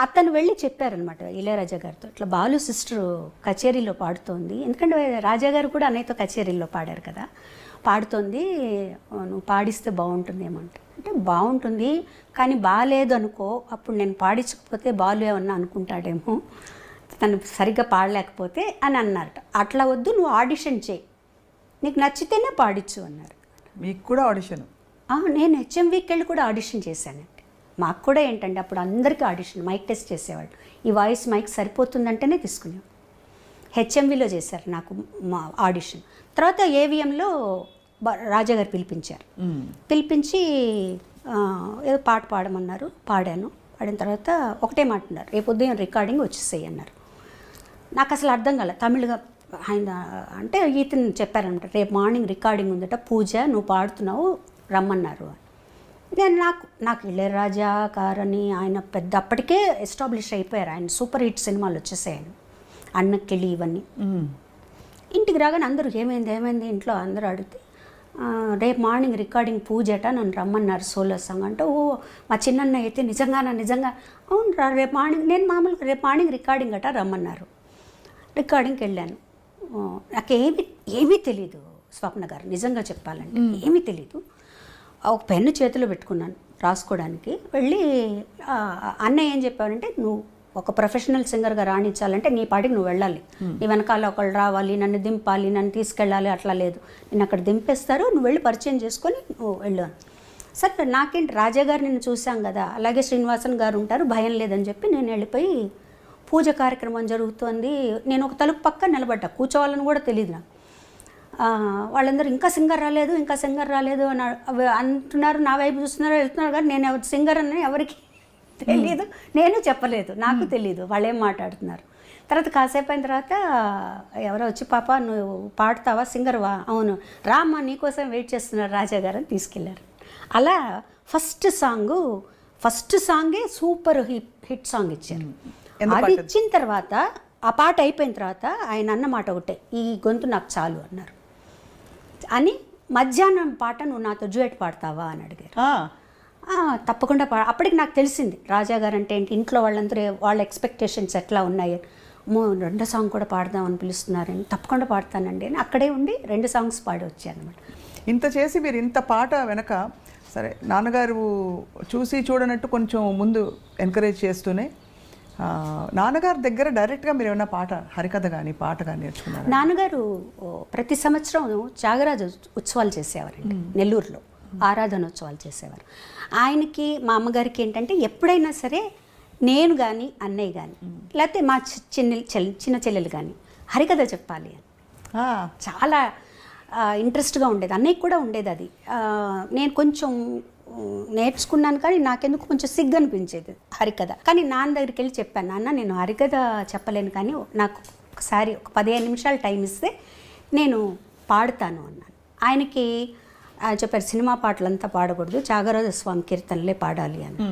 [SPEAKER 3] అతను వెళ్ళి చెప్పారనమాట ఇళయరాజా గారితో, ఇట్లా బాలు సిస్టర్ కచేరీలో పాడుతోంది, ఎందుకంటే రాజా గారు కూడా అన్నయ్యతో కచేరీలో పాడారు కదా, పాడుతోంది, నువ్వు పాడిస్తే బాగుంటుందేమో అంటే బాగుంటుంది కానీ బాగాలేదు అనుకో, అప్పుడు నేను పాడించకపోతే బాలు ఏమన్నా అనుకుంటాడేమో, తను సరిగ్గా పాడలేకపోతే అని అన్నారట. అట్లా వద్దు, నువ్వు ఆడిషన్ చేయి, నీకు నచ్చితేనే పాడించు అన్నారు.
[SPEAKER 2] మీకు కూడా ఆడిషన్?
[SPEAKER 3] నేను హెచ్ఎంవికి వెళ్ళి కూడా ఆడిషన్ చేశానండి. మాకు కూడా ఏంటంటే అప్పుడు అందరికీ ఆడిషన్, మైక్ టెస్ట్ చేసేవాళ్ళు, ఈ వాయిస్ మైక్ సరిపోతుందంటేనే తీసుకునేవాళ్ళు. హెచ్ఎంవిలో చేశారు నాకు మా ఆడిషన్. తర్వాత ఏవిఎంలో రాజాగారు పిలిపించారు. పిలిపించి ఏదో పాట పాడమన్నారు, పాడాను. పాడిన తర్వాత ఒకటే మాట అన్నారు, రేపు ఉదయం రికార్డింగ్ వచ్చేసేయి అన్నారు. నాకు అసలు అర్థం కాలే తమిళ్గా. ఆయన అంటే ఈతను చెప్పారనమాట, రేపు మార్నింగ్ రికార్డింగ్ ఉందట, పూజ నువ్వు పాడుతున్నావు రమ్మన్నారు అని. నేను నాకు ఇళయరాజా గారని ఆయన పెద్ద అప్పటికే ఎస్టాబ్లిష్ అయిపోయారు, ఆయన సూపర్ హిట్ సినిమాలు వచ్చేసాయని, అన్నకిళి ఇవన్నీ. ఇంటికి రాగానే అందరూ ఏమైంది ఇంట్లో అందరూ అడిగితే, రేపు మార్నింగ్ రికార్డింగ్ పూజట నన్ను రమ్మన్నారు సోలో సాంగ్ అంటే, ఓ మా చిన్నన్న అయితే నిజంగా అవును రా రేపు మార్నింగ్, నేను మామూలుగా రేపు మార్నింగ్ రికార్డింగ్ అట రమ్మన్నారు. రికార్డింగ్కి వెళ్ళాను. నాకు ఏమీ తెలీదు స్వప్న గారు, నిజంగా చెప్పాలంటే ఏమీ తెలీదు. ఒక పెన్ను చేతిలో పెట్టుకున్నాను రాసుకోవడానికి. వెళ్ళి అన్నయ్య ఏం చెప్పారంటే, నువ్వు ఒక ప్రొఫెషనల్ సింగర్గా రాణించాలంటే నీ పాటికి నువ్వు వెళ్ళాలి, నీ వెనకాల ఒకళ్ళు రావాలి, నన్ను దింపాలి, నన్ను తీసుకెళ్ళాలి, అట్లా లేదు, నేను అక్కడ దింపేస్తారు, నువ్వు వెళ్ళి పరిచయం చేసుకొని నువ్వు వెళ్ళాను. సరే నాకేంటి, రాజా గారు నిన్ను చూసాం కదా, అలాగే శ్రీనివాసన్ గారు ఉంటారు, భయం లేదని చెప్పి నేను వెళ్ళిపోయి పూజ కార్యక్రమం జరుగుతుంది. నేను ఒక తలుపు పక్క నిలబడ్డా, కూర్చోవాలని కూడా తెలియదు నాకు. వాళ్ళందరూ ఇంకా సింగర్ రాలేదు అని అంటున్నారు, నా వైపు చూస్తున్నారు, వెళ్తున్నారు, కానీ నేను సింగర్ అని ఎవరికి తెలియదు, నేను చెప్పలేదు, నాకు తెలియదు వాళ్ళు ఏం మాట్లాడుతున్నారు. తర్వాత కాసేపు అయిన తర్వాత ఎవరో వచ్చి, పాప నువ్వు పాడుతావా, సింగర్వా, అవును రామ్మా నీకోసం వెయిట్ చేస్తున్నారు రాజా గారు అని తీసుకెళ్ళారు. అలా ఫస్ట్ సాంగే సూపర్ హిట్ సాంగ్ ఇచ్చారు. అది ఇచ్చిన తర్వాత ఆ పాట అయిపోయిన తర్వాత ఆయన అన్నమాట ఒకటే, ఈ గొంతు నాకు చాలు అన్నారు. అని మధ్యాహ్నం పాట నువ్వు నాతో డ్యూయట్ పాడతావా అని అడిగారు. తప్పకుండా అప్పటికి నాకు తెలిసింది రాజా గారు అంటే ఏంటి, ఇంట్లో వాళ్ళందరూ వాళ్ళ ఎక్స్పెక్టేషన్స్ ఎట్లా ఉన్నాయి, రెండో సాంగ్ కూడా పాడదామని పిలుస్తున్నారని, తప్పకుండా పాడతానండి అని అక్కడే ఉండి 2 సాంగ్స్ పాడి వచ్చానమాట.
[SPEAKER 2] ఇంత చేసి మీరు ఇంత పాట వెనక, సరే నాన్నగారు చూసి చూడనట్టు కొంచెం ముందు ఎంకరేజ్ చేస్తూనే, నాన్నగారి దగ్గర డైరెక్ట్గా మీరు ఏమైనా పాట, హరికథ కానీ పాట కానీ నేర్చుకున్నారు?
[SPEAKER 3] నాన్నగారు ప్రతి సంవత్సరం త్యాగరాజ ఉత్సవాలు చేసేవారండి నెల్లూరులో, ఆరాధనోత్సవాలు చేసేవారు. ఆయనకి మా అమ్మగారికి ఏంటంటే ఎప్పుడైనా సరే నేను కానీ అన్నయ్య కానీ లేకపోతే మా చిన్న చెల్లెలు కానీ హరికథ చెప్పాలి అని చాలా ఇంట్రెస్ట్గా ఉండేది. అన్నయ్యకి కూడా ఉండేది అది. నేను కొంచెం నేర్చుకున్నాను కానీ నాకెందుకు కొంచెం సిగ్గు అనిపించేది హరికథ. కానీ నాన్న దగ్గరికి వెళ్ళి చెప్పాను, నాన్న నేను హరికథ చెప్పలేను కానీ నాకు ఒకసారి ఒక 15 నిమిషాలు టైం ఇస్తే నేను పాడుతాను అన్నాను. ఆయనకి చెప్పారు, సినిమా పాటలంతా పాడకూడదు, త్యాగరాజ స్వామి కీర్తనలే పాడాలి అని.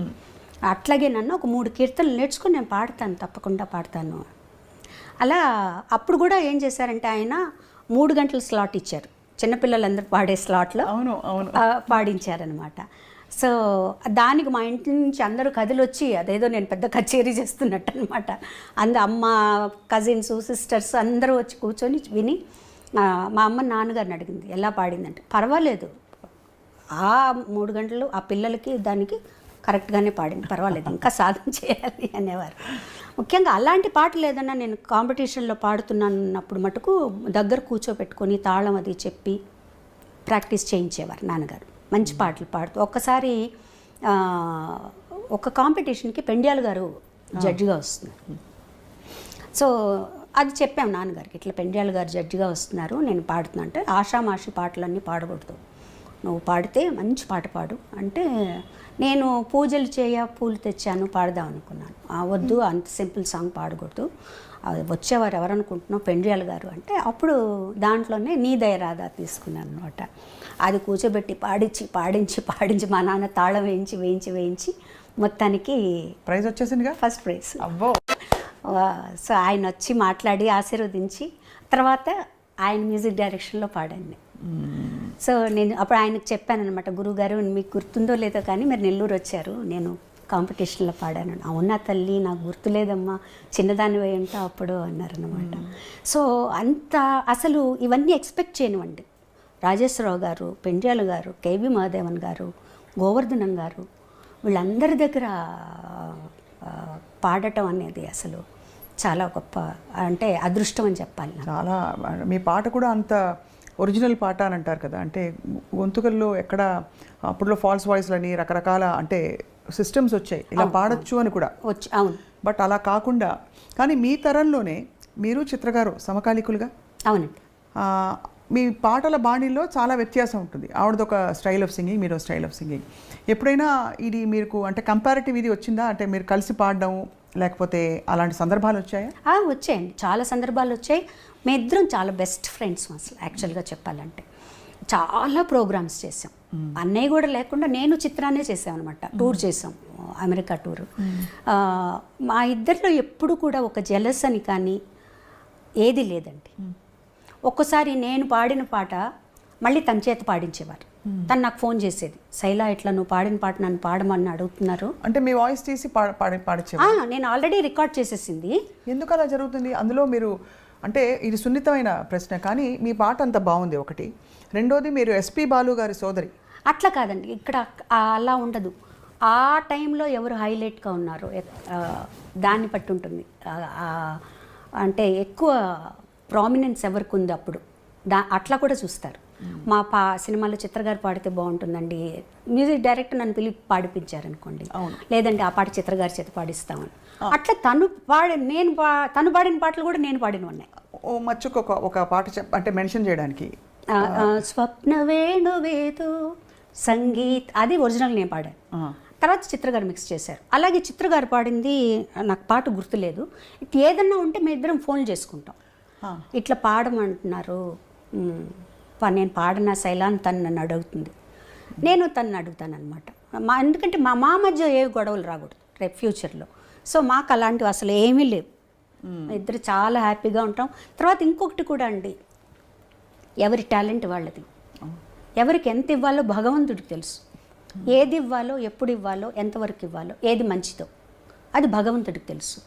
[SPEAKER 3] అట్లాగే నన్ను ఒక 3 కీర్తనలు నేర్చుకుని నేను పాడతాను, తప్పకుండా పాడతాను. అలా అప్పుడు కూడా ఏం చేశారంటే ఆయన 3 గంటల స్లాట్ ఇచ్చారు చిన్నపిల్లలందరూ పాడే స్లాట్లో
[SPEAKER 2] అవును అవును
[SPEAKER 3] పాడించారనమాట. సో దానికి మా ఇంటి నుంచి అందరూ కదిలొచ్చి అదేదో నేను పెద్ద కచేరీ చేస్తున్నట్టు అనమాట. అమ్మ, కజిన్స్, సిస్టర్స్ అందరూ వచ్చి కూర్చొని విని మా అమ్మ నాన్నగారిని అడిగింది ఎలా పాడిందంటే, పర్వాలేదు ఆ 3 గంటలు ఆ పిల్లలకి దానికి కరెక్ట్గానే పాడింది, పర్వాలేదు ఇంకా సాధన చేయాలి అనేవారు. ముఖ్యంగా అలాంటి పాటలు ఏదన్నా నేను కాంపిటీషన్లో పాడుతున్నానన్నప్పుడు మటుకు దగ్గర కూర్చోపెట్టుకొని తాళం అది చెప్పి ప్రాక్టీస్ చేయించేవారు నాన్నగారు. మంచి పాటలు పాడుతూ ఒక్కసారి ఒక కాంపిటీషన్కి పెండ్యాల గారు జడ్జిగా వస్తున్నారు. సో అది చెప్పాం నాన్నగారికి, ఇట్లా పెండ్యాల గారు జడ్జిగా వస్తున్నారు, నేను పాడుతున్నా అంటే ఆషామాషి పాటలన్నీ పాడకూడదు, నువ్వు పాడితే మంచి పాట పాడు అంటే, నేను పూజలు పూలు తెచ్చాను పాడదాం అనుకున్నాను. వద్దు అంత సింపుల్ సాంగ్ పాడకూడదు, వచ్చేవారు ఎవరనుకుంటున్నావు పెండ్యాల గారు అంటే, అప్పుడు దాంట్లోనే నీ దయ రాదా తీసుకున్నాను అనమాట. అది కూర్చోబెట్టి పాడించి మా నాన్న తాళం వేయించి మొత్తానికి
[SPEAKER 2] ప్రైజ్ వచ్చేసిందిగా,
[SPEAKER 3] ఫస్ట్ ప్రైజ్.
[SPEAKER 2] అబ్బో.
[SPEAKER 3] సో ఆయన వచ్చి మాట్లాడి ఆశీర్వదించి తర్వాత ఆయన మ్యూజిక్ డైరెక్షన్లో పాడాను. సో నేను అప్పుడు ఆయనకు చెప్పాను అనమాట, గురువుగారు మీకు గుర్తుందో లేదో కానీ మీరు నెల్లూరు వచ్చారు, నేను కాంపిటీషన్లో పాడాను. అవునా తల్లి నాకు గుర్తులేదమ్మా, చిన్నదాని ఏంటో అప్పుడు అన్నారనమాట. సో అంత అసలు ఇవన్నీ ఎక్స్పెక్ట్ చేయనివ్వండి. రాజేశ్వరరావు గారు, పెండ్యాల గారు, కేవి మహాదేవన్ గారు, గోవర్ధనం గారు, వీళ్ళందరి దగ్గర పాడటం అనేది అసలు చాలా గొప్ప, అంటే అదృష్టం అని చెప్పాలి.
[SPEAKER 2] చాలా మీ పాట కూడా అంత ఒరిజినల్ పాట అని అంటారు కదా, అంటే గొంతుకల్లో ఎక్కడ అప్పుడులో ఫాల్స్ వాయిస్లని రకరకాల అంటే సిస్టమ్స్ వచ్చాయి, ఇలా పాడొచ్చు అని కూడా
[SPEAKER 3] వచ్చి. అవును,
[SPEAKER 2] బట్ అలా కాకుండా కానీ మీ తరంలోనే మీరు చిత్రగారు సమకాలికులుగా.
[SPEAKER 3] అవునండి.
[SPEAKER 2] మీ పాటల బాణీల్లో చాలా వ్యత్యాసం ఉంటుంది. ఆవిడదొక స్టైల్ ఆఫ్ సింగింగ్, మీరు స్టైల్ ఆఫ్ సింగింగ్. ఎప్పుడైనా ఇది మీకు అంటే కంపారిటివ్ ఇది వచ్చిందా, అంటే మీరు కలిసి పాడడం లేకపోతే అలాంటి సందర్భాలు వచ్చాయా?
[SPEAKER 3] వచ్చాయండి, చాలా సందర్భాలు వచ్చాయి. మీ ఇద్దరం చాలా బెస్ట్ ఫ్రెండ్స్ అసలు యాక్చువల్గా చెప్పాలంటే. చాలా ప్రోగ్రామ్స్ చేసాం, అన్నయ్య కూడా లేకుండా నేను చిత్రాన్నే చేసామన్నమాట. టూర్ చేసాం, అమెరికా టూరు. మా ఇద్దరిలో ఎప్పుడు కూడా ఒక జెలస్ అని కానీ ఏది లేదండి. ఒక్కసారి నేను పాడిన పాట మళ్ళీ తన చేత పాడించేవారు. తను నాకు ఫోన్ చేసేది, శైలా ఇట్లా నువ్వు పాడిన పాట నన్ను పాడమని అడుగుతున్నారు
[SPEAKER 2] అంటే మీ వాయిస్ తీసి పాడించే.
[SPEAKER 3] నేను ఆల్రెడీ రికార్డ్ చేసేసింది.
[SPEAKER 2] ఎందుకు అలా జరుగుతుంది? అందులో మీరు అంటే ఇది సున్నితమైన ప్రశ్న, కానీ మీ పాట అంత బాగుంది ఒకటి. రెండోది మీరు ఎస్పి బాలు గారి సోదరి.
[SPEAKER 3] అట్లా కాదండి, ఇక్కడ అలా ఉండదు. ఆ టైంలో ఎవరు హైలైట్గా ఉన్నారు దాన్ని బట్టి ఉంటుంది. అంటే ఎక్కువ ప్రామినెన్స్ ఎవరికి ఉంది అప్పుడు అట్లా కూడా చూస్తారు. మా సినిమాలో చిత్రగారు పాడితే బాగుంటుందండి, మ్యూజిక్ డైరెక్టర్ నన్ను పిలిపి పాడిపించారనుకోండి, లేదంటే ఆ పాట చిత్రగారి చేత పాడిస్తామని. అట్లా తను పాడిన పాటలు కూడా నేను పాడినవి ఉన్నాయి.
[SPEAKER 2] ఓ మచ్చుకు ఒక పాట అంటే మెన్షన్ చేయడానికి,
[SPEAKER 3] స్వప్న వేణువేదో సంగీత్, అది ఒరిజినల్ నేను పాడాను. తర్వాత చిత్రగారు మిక్స్ చేశారు. అలాగే చిత్రగారు పాడింది నాకు పాట గుర్తులేదు. ఏదన్నా ఉంటే మేము ఇద్దరం ఫోన్ చేసుకుంటాం, ఇట్లా పాడమంటున్నారు, నేను పాడిన శైలాన్ని తను నన్ను అడుగుతుంది, నేను తను అడుగుతాను అనమాట. ఎందుకంటే మా మధ్య ఏ గొడవలు రాకూడదు రేపు ఫ్యూచర్లో. సో మాకు అలాంటివి అసలు ఏమీ లేవు, ఇద్దరు చాలా హ్యాపీగా ఉంటాం. తర్వాత ఇంకొకటి కూడా అండి, ఎవరి టాలెంట్ వాళ్ళది, ఎవరికి ఎంత ఇవ్వాలో భగవంతుడికి తెలుసు. ఏది ఇవ్వాలో, ఎప్పుడు ఇవ్వాలో, ఎంతవరకు ఇవ్వాలో, ఏది మంచిదో అది భగవంతుడికి తెలుసు.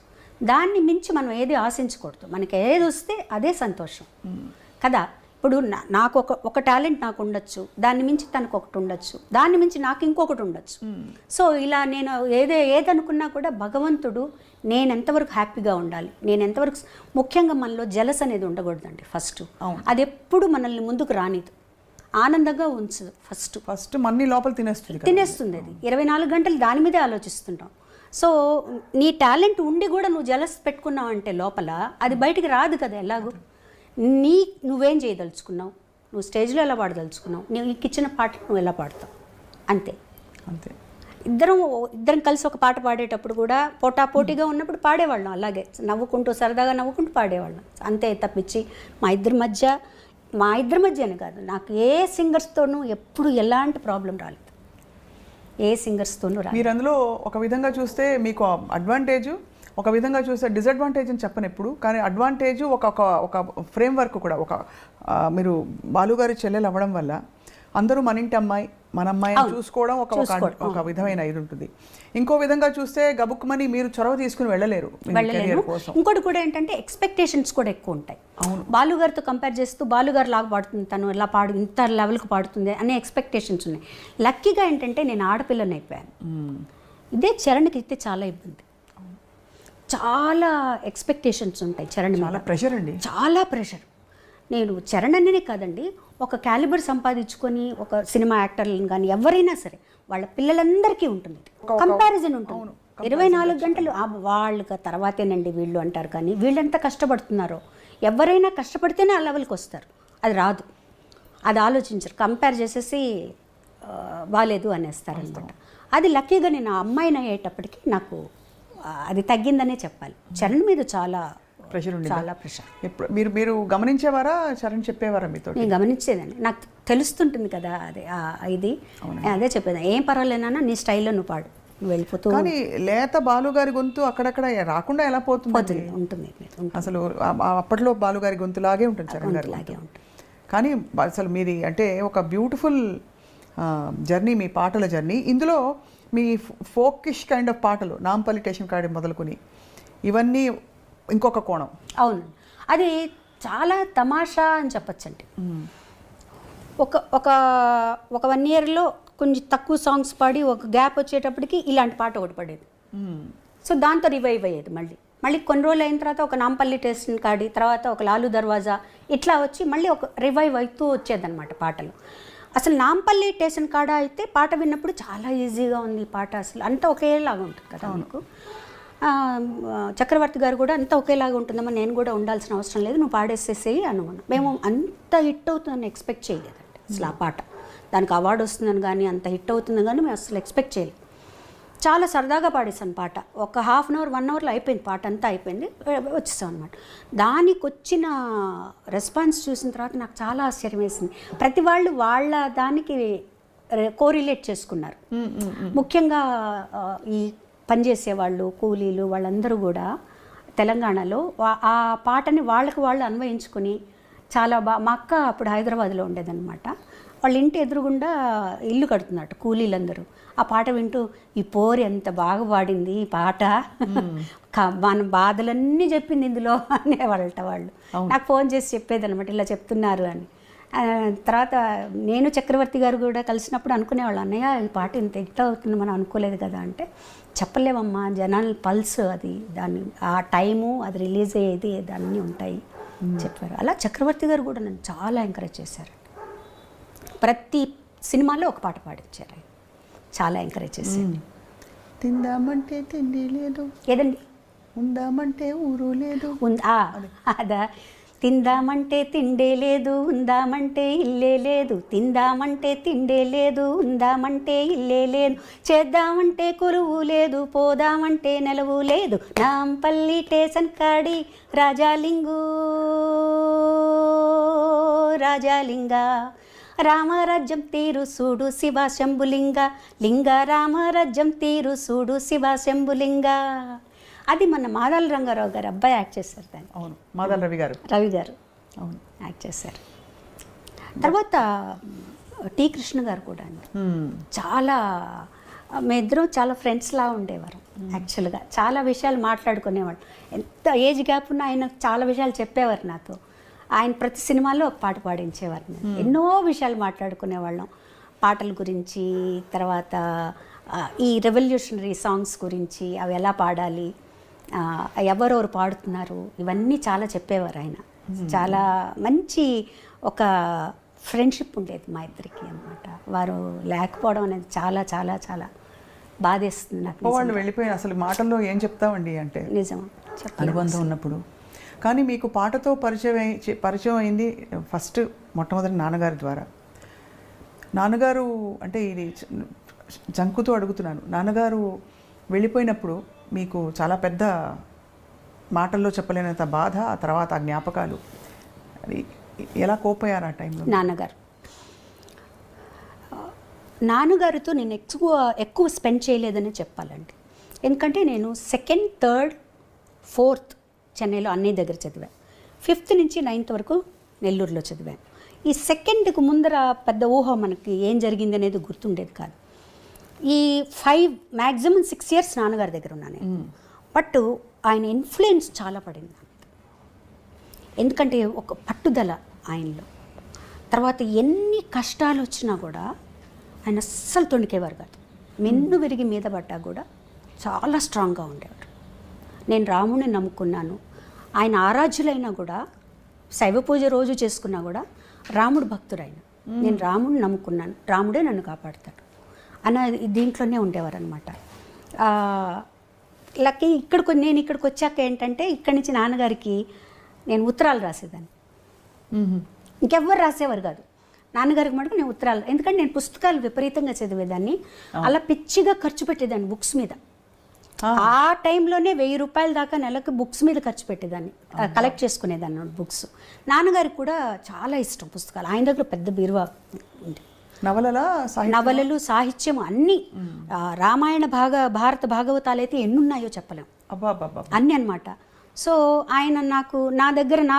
[SPEAKER 3] దాన్ని మించి మనం ఏది ఆశించకూడదు. మనకి ఏది వస్తే అదే సంతోషం కదా. ఇప్పుడు నాకు ఒక టాలెంట్ నాకు ఉండొచ్చు, దాన్ని మించి తనకు ఒకటి ఉండొచ్చు, దాన్ని మించి నాకు ఇంకొకటి ఉండొచ్చు. సో ఇలా నేను ఏదనుకున్నా కూడా భగవంతుడు నేను ఎంతవరకు హ్యాపీగా ఉండాలి, నేను ఎంతవరకు, ముఖ్యంగా మనలో జలస్ అనేది ఉండకూడదండి. అది ఎప్పుడు మనల్ని ముందుకు రానిదు, ఆనందంగా ఉంచదు.
[SPEAKER 2] ఫస్ట్ మన్ని లోపల తినేస్తుంది
[SPEAKER 3] అది. 24 గంటలు దాని మీదే ఆలోచిస్తుంటాం. సో నీ టాలెంట్ ఉండి కూడా నువ్వు జలస్ పెట్టుకున్నావు అంటే లోపల అది బయటికి రాదు కదా. ఎలాగూ నువ్వేం చేయదలుచుకున్నావు, నువ్వు స్టేజ్లో ఎలా పాడదలుచుకున్నావు, నీకు ఇచ్చిన పాట నువ్వు ఎలా పాడతావు, అంతే. ఇద్దరం కలిసి ఒక పాట పాడేటప్పుడు కూడా పోటాపోటీగా ఉన్నప్పుడు పాడేవాళ్ళం, అలాగే నవ్వుకుంటూ సరదాగా నవ్వుకుంటూ పాడేవాళ్ళం, అంతే. తప్పించి మా ఇద్దరి మధ్యనే కాదు, నాకు ఏ సింగర్స్తోనూ ఎప్పుడు ఎలాంటి ప్రాబ్లం రాలేదు, ఏ సింగర్స్తోనూ రాలేదు.
[SPEAKER 2] మీరు అందులో ఒక విధంగా చూస్తే మీకు అడ్వాంటేజ్ ఒక విధంగా చూస్తే డిసడ్వాంటేజ్ అని చెప్పను ఎప్పుడు, కానీ అడ్వాంటేజ్ ఒక ఒక ఒక ఫ్రేమ్ వర్క్ కూడా ఒక మీరు బాలుగారి చెల్లెలు అవ్వడం వల్ల అందరూ మన ఇంటి అమ్మాయి మన అమ్మాయిని చూసుకోవడం ఒక విధమైన ఇది ఉంటుంది. ఇంకో విధంగా చూస్తే గబుక్కుమని మీరు చొరవ తీసుకుని వెళ్ళలేరు కెరియర్ కోసం.
[SPEAKER 3] ఇంకోటి కూడా ఏంటంటే ఎక్స్పెక్టేషన్స్ కూడా ఎక్కువ ఉంటాయి. బాలుగారితో కంపేర్ చేస్తూ బాలుగారు లాగా పాడుతుంది, తను ఇలా ఇంత లెవెల్కి పాడుతుంది అనే ఎక్స్పెక్టేషన్స్ ఉన్నాయి. లక్కీగా ఏంటంటే నేను ఆడపిల్లని అయిపోయాను. ఇదే చరణ్కి అయితే చాలా ఇబ్బంది, చాలా ఎక్స్పెక్టేషన్స్ ఉంటాయి చరణ్ మీద.
[SPEAKER 2] చాలా ప్రెషర్ అండి,
[SPEAKER 3] చాలా ప్రెషర్. నేను చరణ్ అనే కాదండి, ఒక క్యాలిబర్ సంపాదించుకొని ఒక సినిమా యాక్టర్లను కానీ ఎవరైనా సరే వాళ్ళ పిల్లలందరికీ ఉంటుంది, కంపారిజన్ ఉంటుంది. 24 గంటలు వాళ్ళకి తర్వాతేనండి వీళ్ళు అంటారు, కానీ వీళ్ళెంత కష్టపడుతున్నారో. ఎవరైనా కష్టపడితేనే ఆ లెవెల్కి వస్తారు, అది రాదు, అది ఆలోచించరు, కంపేర్ చేసేసి బాలేదు అనేస్తారనమాట. అది లక్కీగా నేను ఆ అమ్మాయిని అయ్యేటప్పటికి నాకు అది తగ్గిందనే చెప్పాలి. చరణ్ మీద చాలా
[SPEAKER 2] ప్రెషర్ ఉంది,
[SPEAKER 3] చాలా ప్రెషర్.
[SPEAKER 2] ఎప్పుడు మీరు గమనించేవారా, చరణ్ చెప్పేవారా మీతో?
[SPEAKER 3] నేను గమనించేదాన్ని, నాకు తెలుస్తుంటుంది కదా అది ఇది, అదే చెప్పేది, ఏం పర్వాలేనా నీ స్టైల్లో నువ్వు పాడు, నువ్వు వెళ్ళిపోతూ.
[SPEAKER 2] కానీ లేత బాలుగారి గొంతు అక్కడక్కడ రాకుండా ఎలా పోతుంది?
[SPEAKER 3] ఉంటుంది
[SPEAKER 2] అసలు అప్పట్లో బాలుగారి గొంతులాగే ఉంటుంది చరణ్ గారి
[SPEAKER 3] లాగే ఉంటుంది.
[SPEAKER 2] కానీ అసలు మీది అంటే ఒక బ్యూటిఫుల్ జర్నీ, మీ పాటల జర్నీ. ఇందులో మీ ఫోకిష్ కైండ్ ఆఫ్ పాటలు, నాంపల్లి స్టేషన్ కాడి మొదలుకొని ఇవన్నీ ఇంకొక కోణం.
[SPEAKER 3] అవును, అది చాలా తమాషా అని చెప్పచ్చండి. ఒక ఒక ఒక 1 yearలో కొంచెం తక్కువ సాంగ్స్ పాడి ఒక గ్యాప్ వచ్చేటప్పటికి ఇలాంటి పాట ఒకటి పడేది. సో దాంతో రివైవ్ అయ్యేది. మళ్ళీ కొన్ని రోజులు అయిన తర్వాత ఒక నాంపల్లి స్టేషన్ కాడి, తర్వాత ఒక లాలు దర్వాజా, ఇట్లా వచ్చి మళ్ళీ ఒక రివైవ్ అవుతూ వచ్చేదన్నమాట పాటలు. అసలు నాంపల్లి స్టేషన్ కాడ అయితే పాట విన్నప్పుడు చాలా ఈజీగా ఉంది ఈ పాట, అసలు అంతా ఒకేలాగా ఉంటుంది కదా మనకు. చక్రవర్తి గారు కూడా అంతా ఒకేలాగా ఉంటుందమ్మా, నేను కూడా ఉండాల్సిన అవసరం లేదు, నువ్వు పాడేసేసేయి అనుకున్నాం. మేము అంత హిట్ అవుతుందని ఎక్స్పెక్ట్ చేయలేదండి అసలు. ఆ పాట దానికి అవార్డు వస్తుందని కానీ, అంత హిట్ అవుతుందని కానీ మేము అసలు ఎక్స్పెక్ట్ చేయలేదు. చాలా సరదాగా పాడేసాను పాట. ఒక 1/2 hour 1 hourలో అయిపోయింది పాట, అంతా అయిపోయింది, వచ్చేసాం అనమాట. దానికి వచ్చిన రెస్పాన్స్ చూసిన తర్వాత నాకు చాలా ఆశ్చర్యం వేసింది. ప్రతి వాళ్ళు వాళ్ళ దానికి కోరిలేట్ చేసుకున్నారు. ముఖ్యంగా ఈ పనిచేసేవాళ్ళు, కూలీలు, వాళ్ళందరూ కూడా తెలంగాణలో ఆ పాటని వాళ్ళకి వాళ్ళు అన్వయించుకొని చాలా మా అక్క అప్పుడు హైదరాబాద్లో ఉండేదన్నమాట. వాళ్ళ ఇంటి ఎదురుగుండా ఇల్లు కడుతున్నట్టు కూలీలందరూ. ఆ పాట వింటూ ఈ పోరి ఎంత బాగా పాడింది ఈ పాట, మన బాధలన్నీ చెప్పింది ఇందులో అనేవాళ్ళట వాళ్ళు. నాకు ఫోన్ చేసి చెప్పేదన్నమాట, ఇలా చెప్తున్నారు అని. తర్వాత నేను చక్రవర్తి గారు కూడా కలిసినప్పుడు అనుకునేవాళ్ళు, అన్నయ్య ఈ పాట ఇంత హిట్ అవుతుంది మనం అనుకోలేదు కదా అంటే, చెప్పలేమమ్మా జనాల పల్స్ అది, దాన్ని ఆ టైము అది రిలీజ్ అయ్యేది దాన్ని ఉంటాయి చెప్పారు. అలా చక్రవర్తి గారు కూడా నన్ను చాలా ఎంకరేజ్ చేశారు. ప్రతి సినిమాలో ఒక పాట పాడించారు, చాలా ఎంకరేజ్ చేశారు.
[SPEAKER 2] తిందామంటే తిండి లేదు,
[SPEAKER 3] ఏదండి
[SPEAKER 2] ఉందామంటే ఊరు లేదు,
[SPEAKER 3] అదా, తిందామంటే తిండే లేదు, ఉందామంటే ఇల్లే లేదు, తిందామంటే తిండే లేదు, ఉందామంటే ఇల్లే లేదు, చేద్దామంటే కొలువు లేదు, పోదామంటే నెలవు లేదు, నాంపల్లి స్టేషన్ కాడి రాజాలింగు రాజాలింగ, రామరాజ్యం తీరు సూడు శివ శంభులింగ, లింగ రామరాజ్యం తీరు సూడు శివ శంభులింగ. అది మన మాదాల రంగారావు గారు అబ్బాయి యాక్ట్ చేశారు దాన్ని.
[SPEAKER 2] అవును, మాదాల రవి గారు
[SPEAKER 3] అవును యాక్ట్ చేశారు. తర్వాత టి కృష్ణ గారు కూడా అండి, చాలా మేమిద్దరం చాలా ఫ్రెండ్స్లా ఉండేవారు యాక్చువల్గా. చాలా విషయాలు మాట్లాడుకునేవాడు, ఎంత ఏజ్ గ్యాప్ ఉన్నా ఆయన చాలా విషయాలు చెప్పేవారు నాతో. ఆయన ప్రతి సినిమాలో ఒక పాట పాడించేవారు, ఎన్నో విషయాలు మాట్లాడుకునేవాళ్ళం, పాటల గురించి, తర్వాత ఈ రెవల్యూషనరీ సాంగ్స్ గురించి, అవి ఎలా పాడాలి, ఎవరెవరు పాడుతున్నారు, ఇవన్నీ చాలా చెప్పేవారు ఆయన. చాలా మంచి ఒక ఫ్రెండ్షిప్ ఉండేది మా ఇద్దరికి అన్నమాట. వారు లేకపోవడం అనేది చాలా చాలా చాలా బాధేస్తుంది నాకు.
[SPEAKER 2] వాళ్ళు వెళ్ళిపోయిన అసలు మాటల్లో ఏం చెప్తామండి అంటే
[SPEAKER 3] నిజం
[SPEAKER 2] అనుబంధం ఉన్నప్పుడు. కానీ మీకు పాటతో పరిచయం అయింది ఫస్ట్ మొట్టమొదటి నాన్నగారి ద్వారా. నాన్నగారు అంటే ఇది జంకుతో అడుగుతున్నాను, నాన్నగారు వెళ్ళిపోయినప్పుడు మీకు చాలా పెద్ద మాటల్లో చెప్పలేనంత బాధ, ఆ తర్వాత ఆ జ్ఞాపకాలు, అది ఎలా కోపోయారు ఆ టైంలో?
[SPEAKER 3] నాన్నగారితో నేను ఎక్కువ స్పెండ్ చేయలేదని చెప్పాలండి. ఎందుకంటే నేను 2nd, 3rd 4th చెన్నైలో అన్నయ్య దగ్గర చదివాను. 5th నుంచి 9th వరకు నెల్లూరులో చదివాను. ఈ 2nd ముందర పెద్ద ఊహ మనకి ఏం జరిగింది అనేది గుర్తుండేది కాదు. ఈ 5 6 years నాన్నగారి దగ్గర ఉన్నాను నేను. బట్ ఆయన ఇన్ఫ్లుయెన్స్ చాలా పడింది నా మీద. ఎందుకంటే ఒక పట్టుదల ఆయనలో. తర్వాత ఎన్ని కష్టాలు వచ్చినా కూడా ఆయన అస్సలు తొణికేవారు కాదు. మెన్ను విరిగి మీద పడ్డా కూడా చాలా స్ట్రాంగ్గా ఉండేవారు. నేను రాముడిని నమ్ముకున్నాను, ఆయన ఆరాధ్యులైనా కూడా, శైవ పూజ రోజు చేసుకున్నా కూడా రాముడు భక్తుడైన, నేను రాముడిని నమ్ముకున్నాను, రాముడే నన్ను కాపాడుతాడు అన్న దీంట్లోనే ఉండేవారు అనమాట. లక్కీ నేను ఇక్కడికి వచ్చాక ఏంటంటే ఇక్కడి నుంచి నాన్నగారికి నేను ఉత్తరాలు రాసేదాన్ని. ఇంకెవ్వరు రాసేవారు కాదు, నాన్నగారికి మటుకు నేను ఉత్తరాలు. ఎందుకంటే నేను పుస్తకాలు విపరీతంగా చదివేదాన్ని, అలా పిచ్చిగా ఖర్చు పెట్టేదాన్ని బుక్స్ మీద. ఆ టైంలోనే 1000 రూపాయల దాకా నెలకు బుక్స్ మీద ఖర్చు పెట్టేదాన్ని, కలెక్ట్ చేసుకునేదాన్ని బుక్స్. నాన్నగారికి కూడా చాలా ఇష్టం పుస్తకాలు, ఆయన దగ్గర పెద్ద బీరువా ఉంది. నవలలు, సాహిత్యం అన్నీ, రామాయణ భారత భాగవతాలు అయితే ఎన్నున్నాయో చెప్పలేం, అన్నీ అనమాట. సో ఆయన నా దగ్గర నా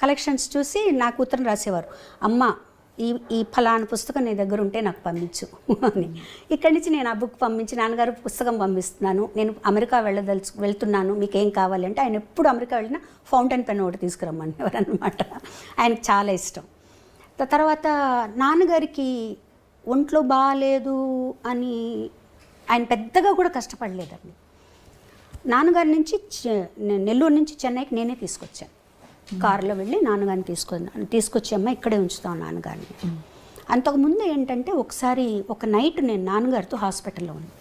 [SPEAKER 3] కలెక్షన్స్ చూసి నాకు ఉత్తరం రాసేవారు, అమ్మ ఈ ఫలానా పుస్తకం నీ దగ్గర ఉంటే నాకు పంపించు అని. ఇక్కడి నుంచి నేను ఆ బుక్ పంపించి, నాన్నగారు పుస్తకం పంపిస్తున్నాను, నేను అమెరికా వెళ్తున్నాను, మీకు ఏం కావాలి అంటే, ఆయన ఎప్పుడు అమెరికా వెళ్ళినా ఫౌంటైన్ పెన్ ఒకటి తీసుకురమ్మనేవారు అనమాట. ఆయనకు చాలా ఇష్టం. తర్వాత నాన్నగారికి ఒంట్లో బాగాలేదు అని ఆయన పెద్దగా కూడా కష్టపడలేదండి. నాన్నగారి నుంచి నెల్లూరు నుంచి చెన్నైకి నేనే తీసుకొచ్చాను. కారులో వెళ్ళి నాన్నగారిని తీసుకొచ్చి అమ్మ ఇక్కడే ఉంచుతాం నాన్నగారిని. అంతకుముందు ఏంటంటే ఒకసారి ఒక నైట్ నేను నాన్నగారితో హాస్పిటల్లో ఉన్నాను.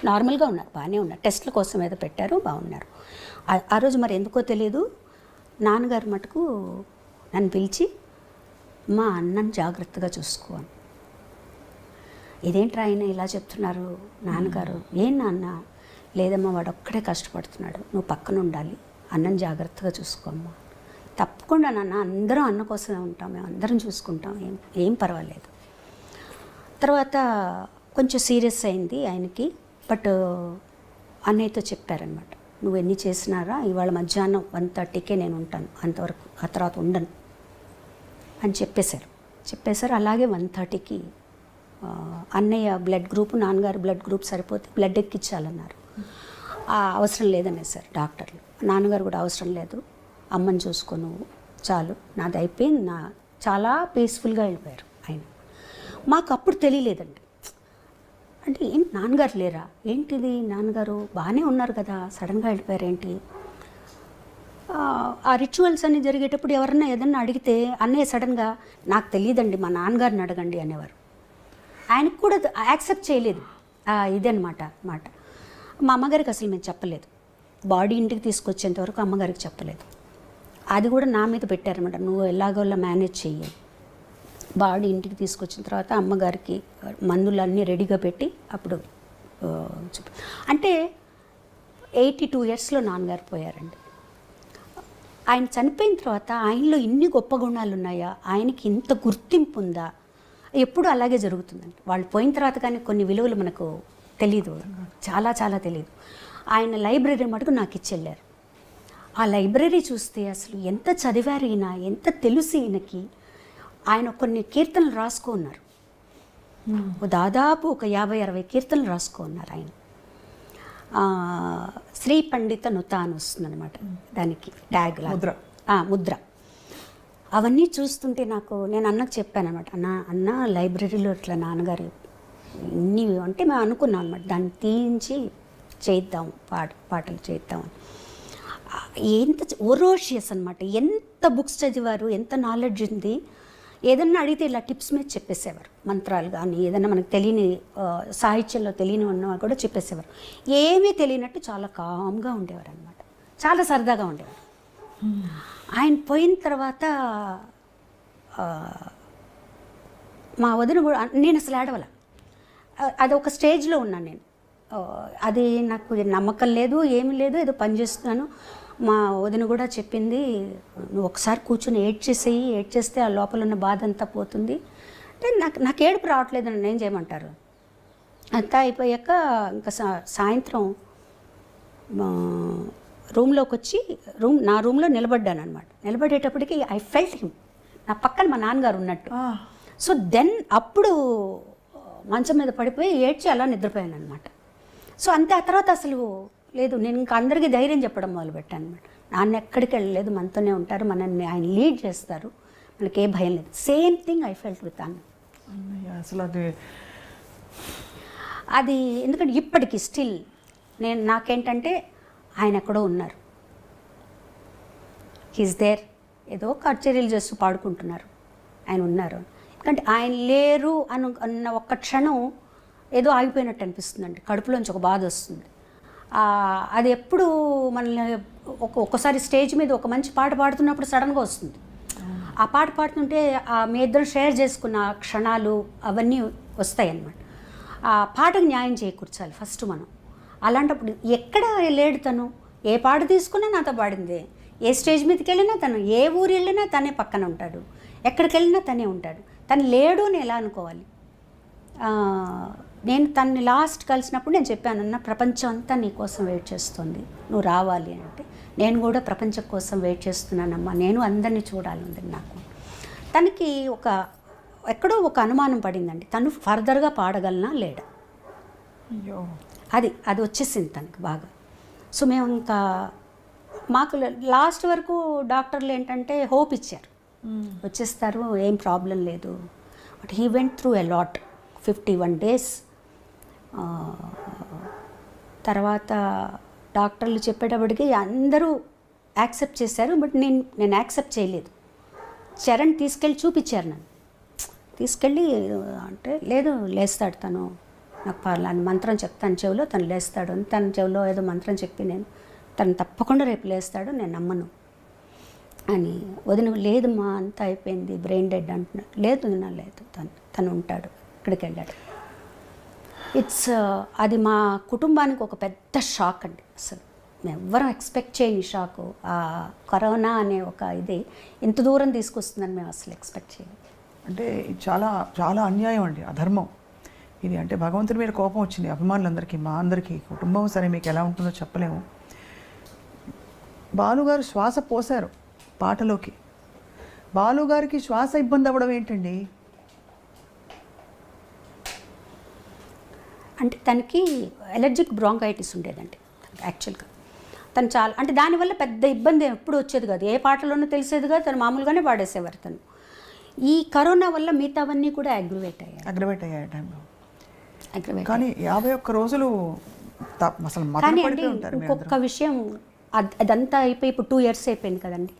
[SPEAKER 3] నార్మల్గా ఉన్నారు, బాగానే ఉన్నారు, టెస్ట్ల కోసం ఏదో పెట్టారు, బాగున్నారు. ఆ రోజు మరి ఎందుకో తెలియదు, నాన్నగారు మటుకు నన్ను పిలిచి, మా అన్నని జాగ్రత్తగా చూసుకోవాలి. ఇదేంట్రా ఆయన ఇలా చెప్తున్నారు నాన్నగారు? ఏం నాన్న? లేదమ్మా, వాడు ఒక్కడే కష్టపడుతున్నాడు, నువ్వు పక్కన ఉండాలి, అన్నం జాగ్రత్తగా చూసుకోమ్మా. తప్పకుండా నాన్న, అందరం అన్న కోసమే ఉంటాం, మేము అందరం చూసుకుంటాం, ఏం పర్వాలేదు. తర్వాత కొంచెం సీరియస్ అయింది ఆయనకి. బట్ అన్నయ్యతో చెప్పారనమాట, నువ్వు ఎన్ని చేసినారా ఇవాళ మధ్యాహ్నం 1:30కే నేను ఉంటాను, అంతవరకు ఆ తర్వాత ఉండను అని చెప్పేశారు. అలాగే 1:30కి అన్నయ్య బ్లడ్ గ్రూప్, నాన్నగారు బ్లడ్ గ్రూప్ సరిపోతే బ్లడ్ ఎక్కించాలన్నారు. అవసరం లేదనేసారు డాక్టర్లు. నాన్నగారు కూడా అవసరం లేదు, అమ్మని చూసుకో నువ్వు చాలు, నాది అయిపోయింది, చాలా పీస్ఫుల్గా వెళ్ళిపోయారు ఆయన. మాకు అప్పుడు తెలియలేదండి, అంటే ఏంటి నాన్నగారు లేరా ఏంటిది, నాన్నగారు బాగానే ఉన్నారు కదా, సడన్గా వెళ్ళిపోయారు ఏంటి. ఆ రిచువల్స్ అన్నీ జరిగేటప్పుడు ఎవరన్నా ఏదన్నా అడిగితే అన్నయ్య సడన్గా నాకు తెలియదండి, మా నాన్నగారిని అడగండి అనేవారు. ఆయనకు కూడా యాక్సెప్ట్ చేయలేదు ఇదన్నమాట మాట. మా అమ్మగారికి అసలు మేము చెప్పలేదు, బాడీ ఇంటికి తీసుకొచ్చేంత వరకు అమ్మగారికి చెప్పలేదు. అది కూడా నా మీద పెట్టారన్నమాట, నువ్వు ఎలాగోలా మేనేజ్ చెయ్యి. బాడీ ఇంటికి తీసుకొచ్చిన తర్వాత అమ్మగారికి మందులన్నీ రెడీగా పెట్టి అప్పుడు అంటే 82 yearsలో నాన్నగారు పోయారండి. ఆయన చనిపోయిన తర్వాత ఆయనలో ఇన్ని గొప్ప గుణాలు ఉన్నాయా, ఆయనకి ఇంత గుర్తింపు ఉందా, ఎప్పుడు అలాగే జరుగుతుందండి. వాళ్ళు పోయిన తర్వాత కానీ కొన్ని విలువలు మనకు తెలీదు, చాలా చాలా తెలీదు. ఆయన లైబ్రరీ మటుకు నాకు ఇచ్చెళ్ళారు. ఆ లైబ్రరీ చూస్తే అసలు ఎంత చదివారు ఈయన, ఎంత తెలుసు ఈయనకి. ఆయన కొన్ని కీర్తనలు రాసుకున్నారు, దాదాపు ఒక 50-60 కీర్తనలు రాసుకున్నారు ఆయన. శ్రీ పండిత నుత అని వస్తుంది అనమాట దానికి ట్యాగ్ ముద్ర. అవన్నీ చూస్తుంటే నేను అన్నకు చెప్పాను అనమాట, అన్న లైబ్రరీలో ఇట్లా నాన్నగారు ఇన్ని అంటే మేము అనుకున్నాం అనమాట, దాన్ని తీయించి చేద్దాం, పాటలు చేద్దాం. ఎంత ఒరోషియస్ అనమాట, ఎంత బుక్స్ చదివారు, ఎంత నాలెడ్జ్ ఉంది. ఏదన్నా అడిగితే ఇలా టిప్స్ మీద చెప్పేసేవారు, మంత్రాలు కానీ ఏదన్నా మనకు తెలియని సాహిత్యంలో తెలియని ఉన్నవా కూడా చెప్పేసేవారు. ఏమీ తెలియనట్టు చాలా కామ్గా ఉండేవారు అనమాట, చాలా సరదాగా ఉండేవారు. ఆయన పోయిన తర్వాత మా వదిన కూడా, నేను అసలు ఆడవల, అది ఒక స్టేజ్లో ఉన్నాను నేను. అది నాకు నమ్మకం లేదు, ఏమీ లేదు, ఏదో పని చేస్తున్నాను. మా వదిన కూడా చెప్పింది, నువ్వు ఒకసారి కూర్చొని ఏడ్చేస్తే ఆ లోపల ఉన్న బాధ అంతా పోతుంది అంటే, నాకు ఏడుపు రావట్లేదు అని ఏం చేయమంటారు. అంతా అయిపోయాక ఇంకా సాయంత్రం రూమ్లోకి వచ్చి నా రూమ్లో నిలబడ్డాను అనమాట. నిలబడేటప్పటికి ఐ ఫెల్ట్ హిమ్, నా పక్కన మా నాన్నగారు ఉన్నట్టు. సో దెన్ అప్పుడు మంచం మీద పడిపోయి ఏడ్చి అలా నిద్రపోయాను అనమాట. సో అంతే. ఆ తర్వాత అసలు లేదు, నేను ఇంకా అందరికీ ధైర్యం చెప్పడం మొదలుపెట్టాను అనమాట. నాన్న ఎక్కడికి వెళ్ళలేదు, మనతోనే ఉంటారు, మనల్ని ఆయన లీడ్ చేస్తారు, మనకి ఏ భయం లేదు. Same thing I felt with అన్న.
[SPEAKER 2] అసలు
[SPEAKER 3] అది ఎందుకంటే ఇప్పటికి స్టిల్ నాకేంటంటే ఆయన ఎక్కడో ఉన్నారు, హీస్ దేర్. ఏదో కచేరీలు చేస్తూ పాడుకుంటున్నారు, ఆయన ఉన్నారు. ఎందుకంటే ఆయన లేరు అన్న ఒక్క క్షణం ఏదో ఆగిపోయినట్టు అనిపిస్తుందండి, కడుపులోంచి ఒక బాధ వస్తుంది. అది ఎప్పుడు మనల్ని ఒక్కసారి స్టేజ్ మీద ఒక మంచి పాట పాడుతున్నప్పుడు సడన్గా వస్తుంది. ఆ పాట పాడుతుంటే మీ ఇద్దరు షేర్ చేసుకున్న క్షణాలు అవన్నీ వస్తాయి అన్నమాట. ఆ పాటకు న్యాయం చేకూర్చాలి ఫస్ట్ మనం. అలాంటప్పుడు ఎక్కడ లేడు తను, ఏ పాట తీసుకున్నా నాతో పాడిందే, ఏ స్టేజ్ మీదకి వెళ్ళినా తను, ఏ ఊరు వెళ్ళినా తనే పక్కన ఉంటాడు, ఎక్కడికి వెళ్ళినా తనే ఉంటాడు. తను లేడు అని ఎలా అనుకోవాలి? నేను తనని లాస్ట్ కలిసినప్పుడు నేను చెప్పాను, ప్రపంచం అంతా నీ కోసం వెయిట్ చేస్తుంది, నువ్వు రావాలి అంటే. నేను కూడా ప్రపంచం కోసం వెయిట్ చేస్తున్నానమ్మా, నేను అందరినీ చూడాలి నాకు. తనకి ఎక్కడో ఒక అనుమానం పడిందండి, తను ఫర్దర్గా పాడగలనా లేడా, అది వచ్చేసింది తనకి బాగా. సో మేము ఇంకా మాకు లాస్ట్ వరకు డాక్టర్లు ఏంటంటే హోప్ ఇచ్చారు, వచ్చేస్తారు, ఏం ప్రాబ్లం లేదు. But he went through a lot, 51 days. తర్వాత డాక్టర్లు చెప్పేటప్పటికి అందరూ యాక్సెప్ట్ చేశారు, బట్ నేను యాక్సెప్ట్ చేయలేదు. చరణ్ తీసుకెళ్ళి చూపించారు నన్ను, తీసుకెళ్ళి అంటే లేదు లేస్తాడు తను, నాకు పర్లేదు మంత్రం చెప్తాను చెవిలో, తను లేస్తాడు అని తన చెవిలో ఏదో మంత్రం చెప్పి నేను తను తప్పకుండా రేపు లేస్తాడు, నేను నమ్మను అని. వదిన లేదమ్మా అంతా అయిపోయింది, బ్రెయిన్ డెడ్ అంటున్నాడు. లేదు లేదు, తను ఉంటాడు, ఇక్కడికి వెళ్ళాడు. అది మా కుటుంబానికి ఒక పెద్ద షాక్ అండి. అసలు మేము ఎవ్వరం ఎక్స్పెక్ట్ చేయని షాకు. ఆ కరోనా అనే ఒక ఇది ఇంత దూరం తీసుకొస్తుందని మేము అసలు ఎక్స్పెక్ట్ చేయలేదు.
[SPEAKER 2] అంటే చాలా చాలా అన్యాయం అండి, అధర్మం ఇది. అంటే భగవంతుడి మీద కోపం వచ్చింది అభిమానులందరికీ, మా అందరికీ. కుటుంబం సరే మీకు ఎలా ఉంటుందో చెప్పలేము. బాలుగారు శ్వాస పోశారు పాటలోకి. బాలుగారికి శ్వాస ఇబ్బంది అవ్వడం ఏంటండి?
[SPEAKER 3] అంటే తనకి ఎలర్జిక్ బ్రాంకైటిస్ ఉండేదండి యాక్చువల్గా. తను చాలా అంటే దానివల్ల పెద్ద ఇబ్బంది ఎప్పుడు వచ్చేది కాదు, ఏ పాటలోనూ తెలిసేది కాదు, తను మామూలుగానే పాడేసేవారు. తను ఈ కరోనా వల్ల మిగతావన్నీ కూడా అగ్రివేట్ అయ్యాయి
[SPEAKER 2] టైంలో. కానీ 51 రోజులు అసలు
[SPEAKER 3] కానీ అంటే ఇంకొక విషయం, అదంతా అయిపోయి ఇప్పుడు 2 years అయిపోయింది కదండి.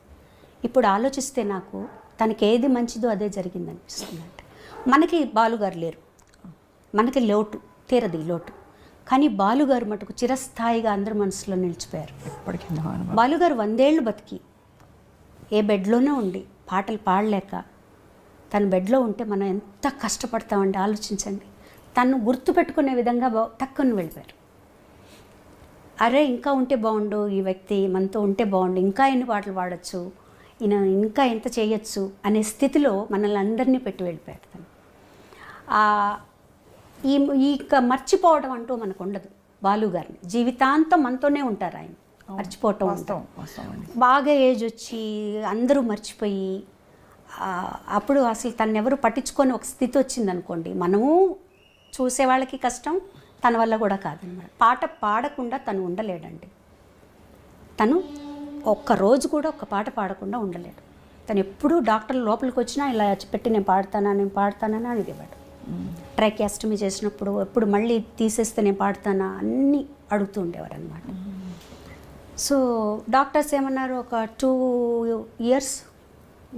[SPEAKER 3] ఇప్పుడు ఆలోచిస్తే నాకు తనకి ఏది మంచిదో అదే జరిగింది అనిపిస్తుంది. అంటే మనకి బాలుగారు లేరు, మనకి లోటు తీరది లోటు, కానీ బాలుగారు మటుకు చిరస్థాయిగా అందరి మనసులో నిలిచిపోయారు. బాలుగారు 100 ఏళ్ళు బతికి ఏ బెడ్లోనే ఉండి పాటలు పాడలేక తన బెడ్లో ఉంటే మనం ఎంత కష్టపడతామండి ఆలోచించండి. తను గుర్తుపెట్టుకునే విధంగా తక్కువ వెళ్ళిపోయారు. అరే ఇంకా ఉంటే బాగుండు, ఈ వ్యక్తి మనతో ఉంటే బాగుండు, ఇంకా ఎన్ని పాటలు పాడచ్చు, ఈయన ఇంకా ఎంత చేయొచ్చు అనే స్థితిలో మనల్ని అందరినీ పెట్టి వెళ్ళిపోయారు తను. ఈ మర్చిపోవడం అంటూ మనకు ఉండదు. బాలుగారిని జీవితాంతం మనతోనే ఉంటారు, ఆయన మర్చిపోవటం ఉంటాం. బాగా ఏజ్ వచ్చి అందరూ మర్చిపోయి అప్పుడు అసలు తను ఎవరు పట్టించుకొని ఒక స్థితి వచ్చిందనుకోండి, మనము చూసే వాళ్ళకి కష్టం, తన వల్ల కూడా కాదన్నమాట. పాట పాడకుండా తను ఉండలేడండి. తను ఒక్కరోజు కూడా ఒక పాట పాడకుండా ఉండలేడు. తను ఎప్పుడూ డాక్టర్లు లోపలికి వచ్చినా ఇలా పెట్టి నేను పాడతానని అనేవాడు. ట్రైకాస్టమీ చేసినప్పుడు ఎప్పుడు మళ్ళీ తీసేస్తే నేను పాడతానా అన్నీ అడుగుతూ ఉండేవారు అనమాట. సో డాక్టర్స్ ఏమన్నారు, ఒక 2 years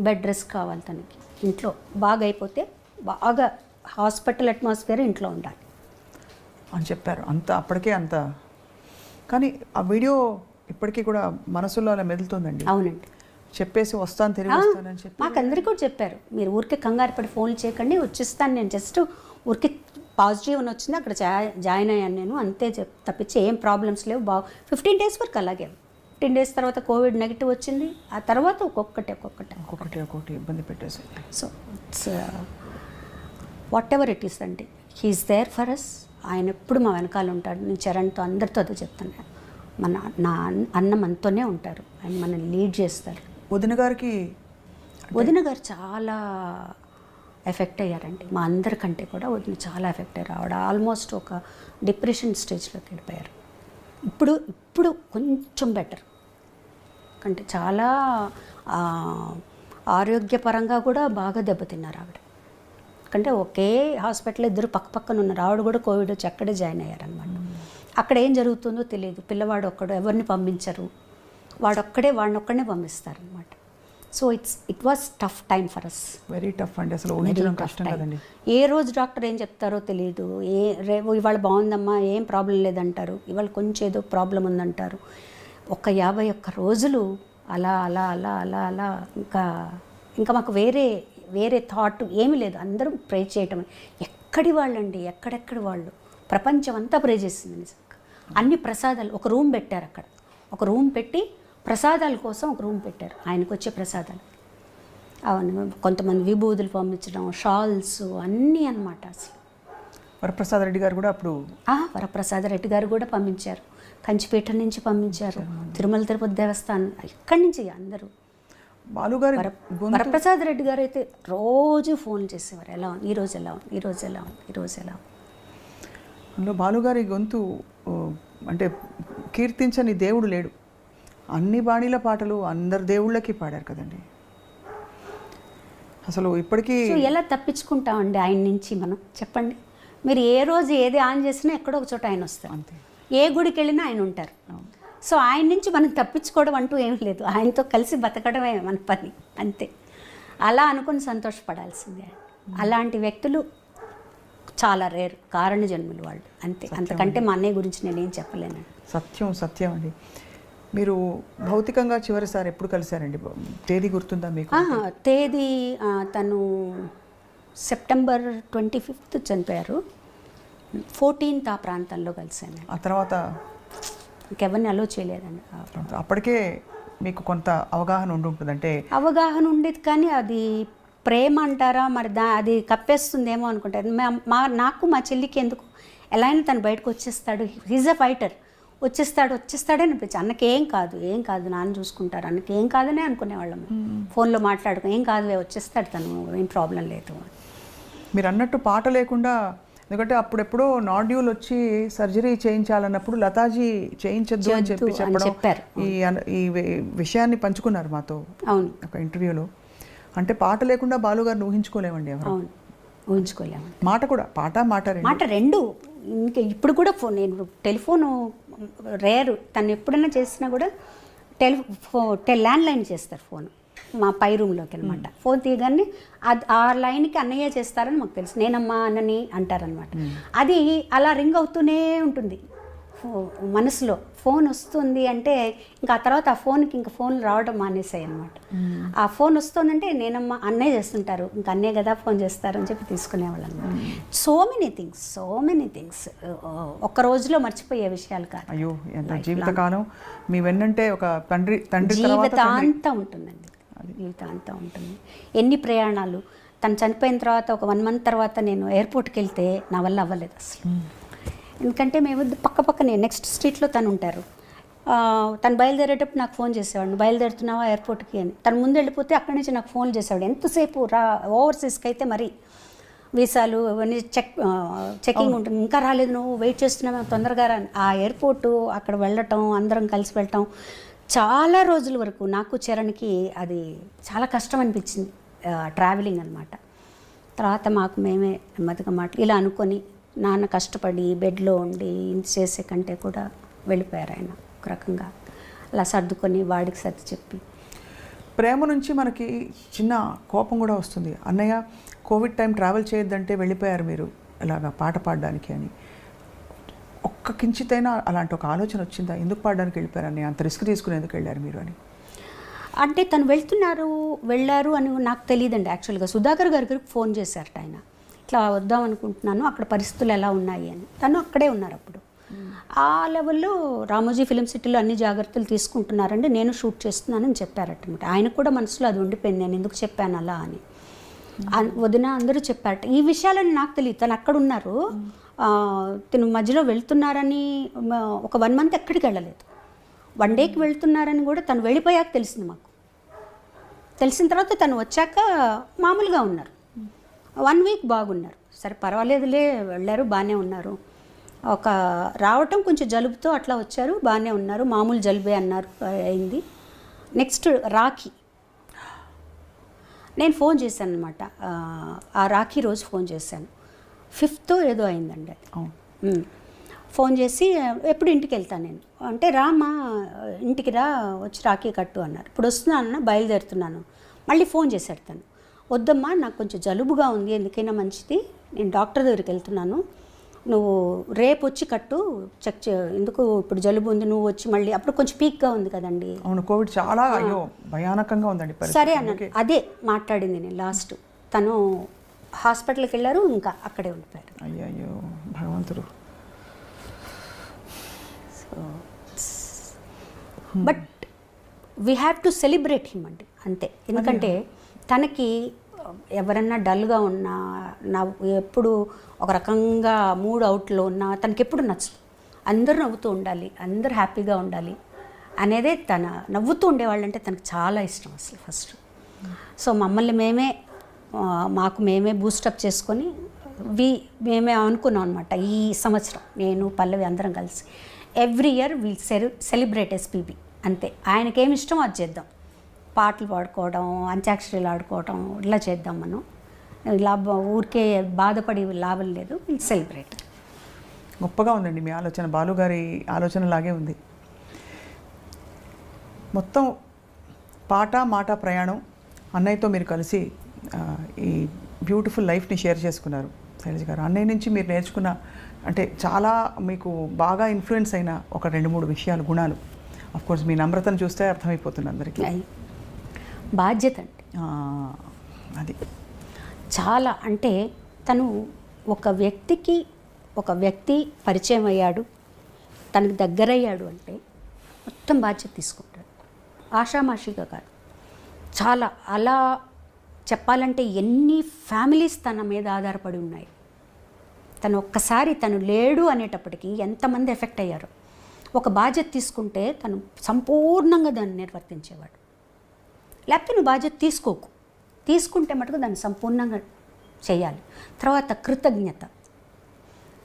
[SPEAKER 3] బెడ్ రెస్ట్ కావాలి తనకి, ఇంట్లో బాగా అయిపోతే బాగా హాస్పిటల్ అట్మాస్ఫియర్ ఇంట్లో ఉండాలి
[SPEAKER 2] అని చెప్పారు. అప్పటికే అంత. కానీ ఆ వీడియో ఇప్పటికీ కూడా మనసులో అలా మెదులుతుందండి.
[SPEAKER 3] అవునండి,
[SPEAKER 2] చెప్పేసి వస్తాను తిరిగి వస్తానని చెప్పి
[SPEAKER 3] మాకు అందరికీ కూడా చెప్పారు, మీరు ఊరికే కంగారు పడి ఫోన్లు చేయకండి, వచ్చేస్తాను, నేను జస్ట్ ఊరికి పాజిటివ్ అని వచ్చింది అక్కడ జాయిన్ అయ్యాను నేను అంతే తప్పించి ఏం ప్రాబ్లమ్స్ లేవు. 15 days వరకు అలాగే. 15 days తర్వాత కోవిడ్ నెగిటివ్ వచ్చింది, ఆ తర్వాత ఒక్కొక్కటి
[SPEAKER 2] ఇబ్బంది పెట్టేసి.
[SPEAKER 3] So it's what ever it is అండి, హీఈస్ దేర్ ఫర్ అస్. ఆయన ఎప్పుడు మా వెనకాల ఉంటాడు. నేను చరణ్తో అందరితో అదే చెప్తాను, నా అన్న మనతోనే ఉంటారు, ఆయన మనల్ని లీడ్ చేస్తారు.
[SPEAKER 2] వదిన గారికి
[SPEAKER 3] వదిన గారు చాలా ఎఫెక్ట్ అయ్యారండి, మా అందరికంటే కూడా వదిన చాలా ఎఫెక్ట్ అయ్యారు. ఆవిడ ఆల్మోస్ట్ ఒక డిప్రెషన్ స్టేజ్లోకి వెళ్ళిపోయారు. ఇప్పుడు కొంచెం బెటర్, అంటే చాలా ఆరోగ్యపరంగా కూడా బాగా దెబ్బతిన్నారు ఆవిడ. అంటే ఒకే హాస్పిటల్ ఇద్దరు పక్కన ఉన్నారు. ఆవిడ కూడా కోవిడ్ వచ్చి అక్కడే జాయిన్ అయ్యారనమాట. అక్కడ ఏం జరుగుతుందో తెలియదు, పిల్లవాడు ఒక్కడు, ఎవరిని పంపించరు, వాడిని ఒక్కడనే పంపిస్తారనమాట. So it was tough time for us,
[SPEAKER 2] very tough అండి, అసలు ఊహించడం కష్టం కదండి.
[SPEAKER 3] ఏ రోజు డాక్టర్ ఏం చెప్తారో తెలియదు. ఇవాళ బాగుందమ్మా, ఏం ప్రాబ్లం లేదంటారు, ఇవాళ కొంచెం ఏదో ప్రాబ్లం ఉందంటారు. ఒక 51 రోజులు అలా అలా అలా అలా అలా ఇంకా మాకు వేరే థాట్ ఏమీ లేదు. అందరం ప్రే చేయటమే. ఎక్కడి వాళ్ళండి, ఎక్కడెక్కడి వాళ్ళు, ప్రపంచం అంతా ప్రే చేసింది నిజంగా. అన్ని ప్రసాదాలు, ఒక రూమ్ పెట్టారు అక్కడ, ఒక రూమ్ పెట్టి ప్రసాదాల కోసం ఒక రూమ్ పెట్టారు, ఆయనకు వచ్చే ప్రసాదాలు అవన్నీ. కొంతమంది విభూతులు పంపించడం, షాల్స్ అన్నీ అన్నమాట. అసలు
[SPEAKER 2] వరప్రసాద్ రెడ్డి గారు కూడా అప్పుడు
[SPEAKER 3] వరప్రసాద్ రెడ్డి గారు కూడా పంపించారు, కంచిపేట నుంచి పంపించారు, తిరుమల తిరుపతి దేవస్థానం, ఇక్కడి నుంచి అందరూ.
[SPEAKER 2] బాలుగారి
[SPEAKER 3] వరప్రసాద్ రెడ్డి గారు అయితే రోజు ఫోన్ చేసేవారు, ఎలా ఉంది ఈరోజు, ఎలా ఉంది ఈరోజు, ఎలా ఉంది ఈరోజు, ఎలా ఉంది.
[SPEAKER 2] అందులో బాలుగారి గొంతు అంటే కీర్తించని దేవుడు లేడు. అన్ని బాణీల పాటలు అందరు దేవుళ్ళకి పాడారు కదండి. అసలు ఇప్పటికీ
[SPEAKER 3] ఎలా తప్పించుకుంటామండి ఆయన నుంచి మనం, చెప్పండి. మీరు ఏ రోజు ఏది ఆన్ చేసినా ఎక్కడో ఒక చోట ఆయన వస్తారు,
[SPEAKER 2] అంతే.
[SPEAKER 3] ఏ గుడికి వెళ్ళినా ఆయన ఉంటారు. సో ఆయన నుంచి మనం తప్పించుకోవడం అంటూ ఏం లేదు, ఆయనతో కలిసి బతకడమే మన పని, అంతే. అలా అనుకుని సంతోషపడాల్సిందే. అలాంటి వ్యక్తులు చాలా రేరు, కారణ జన్ములు వాళ్ళు, అంతే. అంతకంటే మా అన్నయ్య గురించి నేనేం చెప్పలేనండి.
[SPEAKER 2] సత్యం అండి. మీరు భౌతికంగా చివరిసారి ఎప్పుడు కలిశారండి? తేదీ గుర్తుందా మీకు?
[SPEAKER 3] తేదీ తను సెప్టెంబర్ 25 చనిపోయారు. 14th ఆ ప్రాంతంలో కలిశాను.
[SPEAKER 2] ఆ తర్వాత
[SPEAKER 3] ఇంకెవరిని అలో చేయలేదండి.
[SPEAKER 2] అప్పటికే మీకు కొంత అవగాహన ఉండి అంటే
[SPEAKER 3] అవగాహన ఉండేది, కానీ అది ప్రేమ అంటారా మరి, అది కప్పేస్తుందేమో అనుకుంటారు. నాకు మా చెల్లికి ఎందుకు ఎలా అయినా తను బయటకు వచ్చేస్తాడు, హీజ్ అ ఫైటర్, వచ్చేస్తాడే అనిపించి, అన్నకేం కాదు నాన్న చూసుకుంటారు, అన్నకేం కాదనే అనుకునేవాళ్ళము. ఫోన్లో మాట్లాడుకో, ఏం కాదు వచ్చేస్తాడు తను, ఏం ప్రాబ్లం లేదు.
[SPEAKER 2] మీరు అన్నట్టు పాట లేకుండా, ఎందుకంటే అప్పుడెప్పుడో నాడ్యూల్ వచ్చి సర్జరీ చేయించాలన్నప్పుడు లతాజీ చేయించద్దు అని చెప్పారు. ఈ విషయాన్ని పంచుకున్నారు మాతో
[SPEAKER 3] అవును
[SPEAKER 2] ఒక ఇంటర్వ్యూలో. అంటే పాట లేకుండా బాలుగారిని ఊహించుకోలేమండి ఎవరు.
[SPEAKER 3] అవును, ఊహించుకోలేము.
[SPEAKER 2] మాట కూడా మాట రెండు.
[SPEAKER 3] ఇంకా ఇప్పుడు కూడా నేను టెలిఫోను రేరు, తను ఎప్పుడైనా చేసినా కూడా ల్యాండ్ లైన్ చేస్తారు ఫోన్, మా పై రూమ్లోకి అనమాట. ఫోన్ తీయగానే ఆ లైన్కి అన్నయ్య చేస్తారని మాకు తెలుసు, నేనమ్మా అన్నని అంటారనమాట. అది అలా రింగ్ అవుతూనే ఉంటుంది మనసులో. ఫోన్ వస్తుంది అంటే ఇంకా ఆ తర్వాత ఆ ఫోన్కి ఇంకా ఫోన్లు రావడం మానేసాయి అనమాట. ఆ ఫోన్ వస్తుందంటే నేనమ్మా అన్నయ్య చేస్తుంటారు, ఇంకా అన్నయ్య కదా ఫోన్ చేస్తారు అని చెప్పి తీసుకునేవాళ్ళం. సో మెనీ థింగ్స్ ఒక్క రోజులో మర్చిపోయే విషయాలు కాదు.
[SPEAKER 2] అయ్యో, ఎంత జీవితకాలం మీ వెన్నంటే ఒక తండ్రి
[SPEAKER 3] జీవితాంతం ఉంటుందండి, జీవితాంతం ఉంటుంది. ఎన్ని ప్రయాణాలు. తను చనిపోయిన తర్వాత ఒక 1 month తర్వాత నేను ఎయిర్పోర్ట్కి వెళ్తే నా వల్ల అవ్వలేదు అసలు. ఎందుకంటే మేము పక్కనే నెక్స్ట్ స్ట్రీట్లో తను ఉంటారు. తను బయలుదేరేటప్పుడు నాకు ఫోన్ చేసేవాడు, బయలుదేరుతున్నావా ఎయిర్పోర్ట్కి అని. తను ముందు వెళ్ళిపోతే అక్కడి నుంచి నాకు ఫోన్లు చేసేవాడు. ఎంతసేపు ఓవర్సీస్కి అయితే మరి వీసాలు అవన్నీ చెకింగ్ ఉంటుంది, ఇంకా రాలేదు, నువ్వు వెయిట్ చేస్తున్నావు, తొందరగా రా. ఆ ఎయిర్పోర్టు అక్కడ వెళ్ళటం, అందరం కలిసి వెళ్ళటం, చాలా రోజుల వరకు నాకు చరణ్కి అది చాలా కష్టం అనిపించింది, ట్రావెలింగ్ అనమాట. తర్వాత మాకు మేమే నెమ్మదిగా ఇలా అనుకొని, నాన్న కష్టపడి బెడ్లో ఉండి ఇంత చేసే కంటే కూడా వెళ్ళిపోయారు ఆయన ఒక రకంగా. అలా సర్దుకొని వాడికి సర్ది చెప్పి.
[SPEAKER 2] ప్రేమ నుంచి మనకి చిన్న కోపం కూడా వస్తుంది. అన్నయ్య కోవిడ్ టైం ట్రావెల్ చేయొద్దంటే వెళ్ళిపోయారు మీరు ఇలాగా పాట పాడడానికి అని. ఒక్క కించితైనా అలాంటి ఒక ఆలోచన వచ్చిందా, ఎందుకు పాడడానికి వెళ్ళిపోయారు అన్నయ్య, అంత రిస్క్ తీసుకుని ఎందుకు వెళ్ళారు మీరు అని?
[SPEAKER 3] అంటే తను వెళ్ళారు అని నాకు తెలియదండి. యాక్చువల్గా సుధాకర్ గారికి ఫోన్ చేశారట ఆయన, ఇట్లా వద్దాం అనుకుంటున్నాను, అక్కడ పరిస్థితులు ఎలా ఉన్నాయి అని. తను అక్కడే ఉన్నారు అప్పుడు. ఆ లెవెల్లో రామోజీ ఫిలిం సిటీలో అన్ని జాగ్రత్తలు తీసుకుంటున్నారండి, నేను షూట్ చేస్తున్నానని చెప్పారట. ఆయనకు కూడా మనసులో అది ఉండిపోయింది, నేను ఎందుకు చెప్పాను అలా అని. వదిన అందరూ చెప్పారట. ఈ విషయాలని నాకు తెలియదు, తను అక్కడ ఉన్నారు, తను మధ్యలో వెళ్తున్నారని. ఒక 1 month ఎక్కడికి వెళ్ళలేదు, 1 డేకి వెళ్తున్నారని కూడా తను వెళ్ళిపోయాక తెలిసింది మాకు. తెలిసిన తర్వాత తను వచ్చాక మామూలుగా ఉన్నారు. 1 వీక్ బాగున్నారు. సరే పర్వాలేదులే, వెళ్ళారు, బాగానే ఉన్నారు. ఒక రావటం కొంచెం జలుబుతో అట్లా వచ్చారు, బాగానే ఉన్నారు, మామూలు జలుబే అన్నారు, అయింది. నెక్స్ట్ రాఖీ, నేను ఫోన్ చేశాను అనమాట. ఆ రాఖీ రోజు ఫోన్ చేశాను. 5th ఏదో అయిందండి అది. ఫోన్ చేసి ఎప్పుడు ఇంటికి వెళ్తాను నేను అంటే, రామా ఇంటికి రా, వచ్చి రాఖీ కట్టు అన్నారు. ఇప్పుడు వస్తున్నానన్న, బయలుదేరుతున్నాను. మళ్ళీ ఫోన్ చేశాడు తను, వద్దమ్మా నాకు కొంచెం జలుబుగా ఉంది, ఎందుకైనా మంచిది, నేను డాక్టర్ దగ్గరికి వెళ్తున్నాను, నువ్వు రేపు వచ్చి కట్టు, చెక్ ఎందుకు ఇప్పుడు జలుబు ఉంది, నువ్వు వచ్చి మళ్ళీ అప్పుడు కొంచెం పీక్గా ఉంది కదండి.
[SPEAKER 2] అవును, కోవిడ్ చాలా అయ్యో భయానకంగా ఉందండి పరిస్థితి.
[SPEAKER 3] సరే అన్న, అదే మాట్లాడింది నేను లాస్ట్. తను హాస్పిటల్కి వెళ్ళారు, ఇంకా అక్కడే ఉండిపోయారు.
[SPEAKER 2] అయ్యో భగవంతుడు.
[SPEAKER 3] So but we have to celebrate him అండి, అంతే. ఎందుకంటే తనకి ఎవరన్నా డల్గా ఉన్నా, నా ఎప్పుడు ఒక రకంగా మూడ్ అవుట్లో ఉన్నా తనకి ఎప్పుడు నచ్చదు. అందరూ నవ్వుతూ ఉండాలి, అందరూ హ్యాపీగా ఉండాలి అనేదే తన. నవ్వుతూ ఉండేవాళ్ళంటే తనకు చాలా ఇష్టం అసలు ఫస్ట్. సో మమ్మల్ని మాకు మేమే బూస్టప్ చేసుకొని మేమే అనుకున్నాం అనమాట. ఈ సంవత్సరం నేను పల్లవి అందరం కలిసి every year will celebrate SPB, అంతే. ఆయనకేమి ఇష్టం అది చేద్దాం, పాటలు పాడుకోవడం, అంత్యాక్షరీలు ఆడుకోవడం, ఇలా చేద్దాం మనం. ఇలా ఊరికే బాధపడి లాభం లేదు, విల్ సెలబ్రేట్.
[SPEAKER 2] గొప్పగా ఉందండి మీ ఆలోచన, బాలుగారి ఆలోచనలాగే ఉంది. మొత్తం పాట మాట ప్రయాణం అన్నయ్యతో మీరు కలిసి ఈ బ్యూటిఫుల్ లైఫ్ని షేర్ చేసుకున్నారు శైలజ గారు. అన్నయ్య నుంచి మీరు నేర్చుకున్న, అంటే చాలా మీకు బాగా ఇన్ఫ్లుయెన్స్ అయిన ఒక 2-3 విషయాలు, గుణాలు. అఫ్కోర్స్ మీ నమ్రతను చూస్తే అర్థమైపోతుంది అందరికీ.
[SPEAKER 3] బాధ్యత అండి
[SPEAKER 2] అది
[SPEAKER 3] చాలా. అంటే తను ఒక వ్యక్తి పరిచయం అయ్యాడు, తనకు దగ్గరయ్యాడు అంటే మొత్తం బాధ్యత తీసుకుంటాడు, ఆషామాషిగా కాదు. చాలా అలా చెప్పాలంటే ఎన్ని ఫ్యామిలీస్ తన మీద ఆధారపడి ఉన్నాయి. తను ఒక్కసారి తను లేడు అనేటప్పటికీ ఎంతమంది ఎఫెక్ట్ అయ్యారో. ఒక బాధ్యత తీసుకుంటే తను సంపూర్ణంగా దాన్ని నిర్వర్తించేవాడు. లేకపోతే నువ్వు బాధ్యత తీసుకుంటే మటుకు దాన్ని సంపూర్ణంగా చేయాలి. తర్వాత కృతజ్ఞత,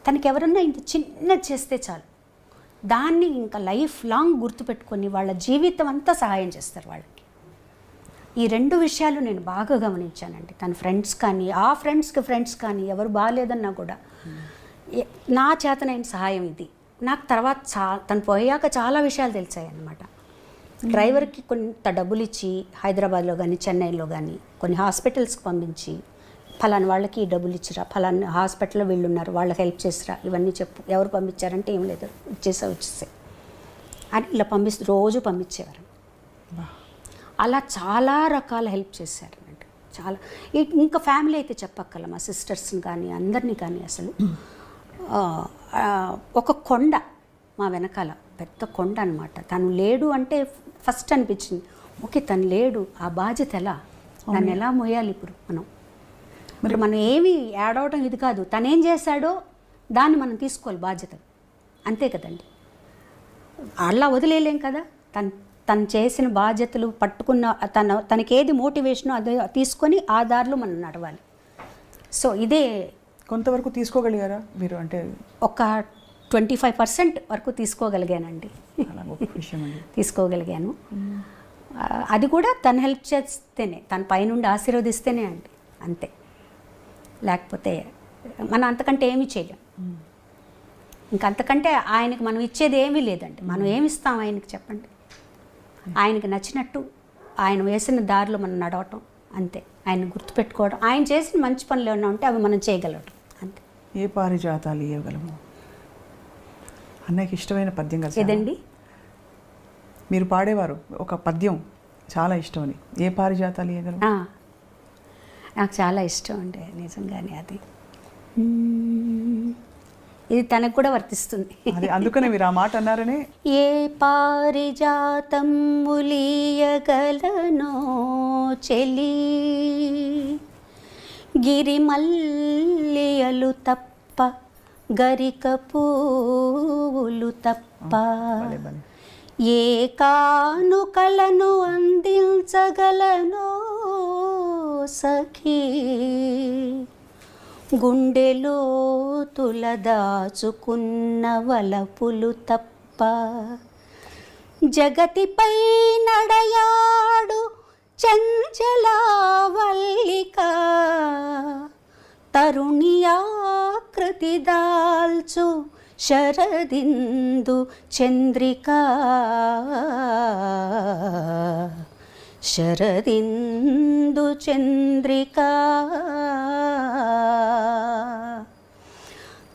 [SPEAKER 3] తనకి ఎవరన్నా ఇంత చిన్నది చేస్తే చాలు, దాన్ని ఇంకా లైఫ్ లాంగ్ గుర్తుపెట్టుకొని వాళ్ళ జీవితం అంతా సహాయం చేస్తారు వాళ్ళకి. ఈ 2 విషయాలు నేను బాగా గమనించానండి. తన ఫ్రెండ్స్ కానీ, ఆ ఫ్రెండ్స్ కానీ ఎవరు బాగాలేదన్నా కూడా నా చేతనైన సహాయం ఇది. నాకు తర్వాత తను పోయాక చాలా విషయాలు తెలిసాయి అన్నమాట. డ్రైవర్కి కొంత డబ్బులు ఇచ్చి హైదరాబాద్లో కానీ చెన్నైలో కానీ కొన్ని హాస్పిటల్స్కి పంపించి, ఫలానా వాళ్ళకి డబ్బులు ఇచ్చిరా, ఫలానా హాస్పిటల్లో వీళ్ళు ఉన్నారు వాళ్ళకి హెల్ప్ చేసిరా, ఇవన్నీ చెప్పు. ఎవరు పంపించారంటే ఏం లేదు, వచ్చేసాయి అని ఇలా రోజు పంపించేవారు. అలా చాలా రకాల హెల్ప్ చేశారన్నట్టు. చాలా ఇంకా ఫ్యామిలీ అయితే చెప్పక్కల, మా సిస్టర్స్ని కానీ అందరినీ కానీ. అసలు ఒక కొండ మా వెనకాల, పెద్ద కొండ అనమాట. తను లేడు అంటే ఫస్ట్ అనిపించింది, ఓకే తను లేడు, ఆ బాధ్యత ఎలా, దాన్ని ఎలా మోయాలి ఇప్పుడు మనం ఏమి యాడ్ అవడం ఇది కాదు, తనేం చేశాడో దాన్ని మనం తీసుకోవాలి బాధ్యత, అంతే కదండి. అలా వదిలేయలేం కదా. తను చేసిన బాధ్యతలు పట్టుకున్న తనకేది మోటివేషనో అదే తీసుకొని ఆ దారిలో మనం నడవాలి. సో ఇదే
[SPEAKER 2] కొంతవరకు తీసుకోగలిగారా మీరు? అంటే
[SPEAKER 3] ఒక 25% వరకు తీసుకోగలిగానండి.
[SPEAKER 2] అలా గొప్ప విషయం అండి.
[SPEAKER 3] తీసుకోగలిగాను. అది కూడా తను హెల్ప్ చేస్తేనే, తన పైనుండి ఆశీర్వదిస్తేనే అండి, అంతే. లేకపోతే మనం అంతకంటే ఏమీ చేయలేం. ఇంకంతకంటే ఆయనకి మనం ఇచ్చేది ఏమీ లేదండి. మనం ఏమి ఇస్తాం ఆయనకి చెప్పండి? ఆయనకి నచ్చినట్టు ఆయన వేసిన దారిలో మనం నడవటం, అంతే. ఆయన గుర్తుపెట్టుకోవడం, ఆయన చేసిన మంచి పనులు ఏమైనా ఉంటే అవి మనం చేయగలగడం, అంతే.
[SPEAKER 2] ఏ పారిజాతాలు ఇవ్వగలము? అన్నయ్యకి ఇష్టమైన పద్యం కదా
[SPEAKER 3] ఏదండి?
[SPEAKER 2] మీరు పాడేవారు ఒక పద్యం చాలా ఇష్టం అని. ఏ పారిజాతాలు ఇవ్వగలము?
[SPEAKER 3] నాకు చాలా ఇష్టం అండి నిజంగానే. అది ఇది తనకు కూడా వర్తిస్తుంది.
[SPEAKER 2] అది అందుకనే మీరు ఆ మాట అన్నారనే.
[SPEAKER 3] ఏ పారిజాతం ములియగలనో చెలి, గిరిమల్లియలు తప్ప గరిక పూలు తప్ప, ఏ కానుకలను అందించగలనో సఖీ, గుండెలో తులదాచుకున్న వలపులు తప్ప. జగతిపై నడయాడు చంచలావల్లిక, తరుణియాకృతి దాల్చు శరదిందు చంద్రికా, శరదిందు చంద్రికా.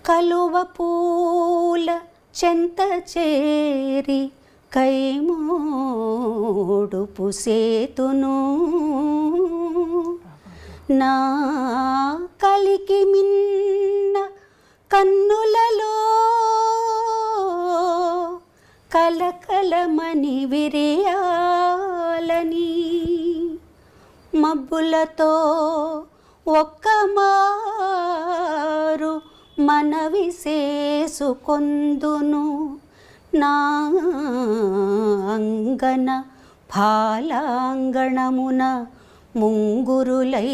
[SPEAKER 3] కలువ పూల చెంత చేరి కైమోడుపు సేతును, నా కలికి మిన్న కన్నులలో కలకలమని విరియాలని, మబ్బులతో ఒక్క మారు మనవి చేసుకొందును, నా అంగన ఫాలాంగణమున ముంగురులై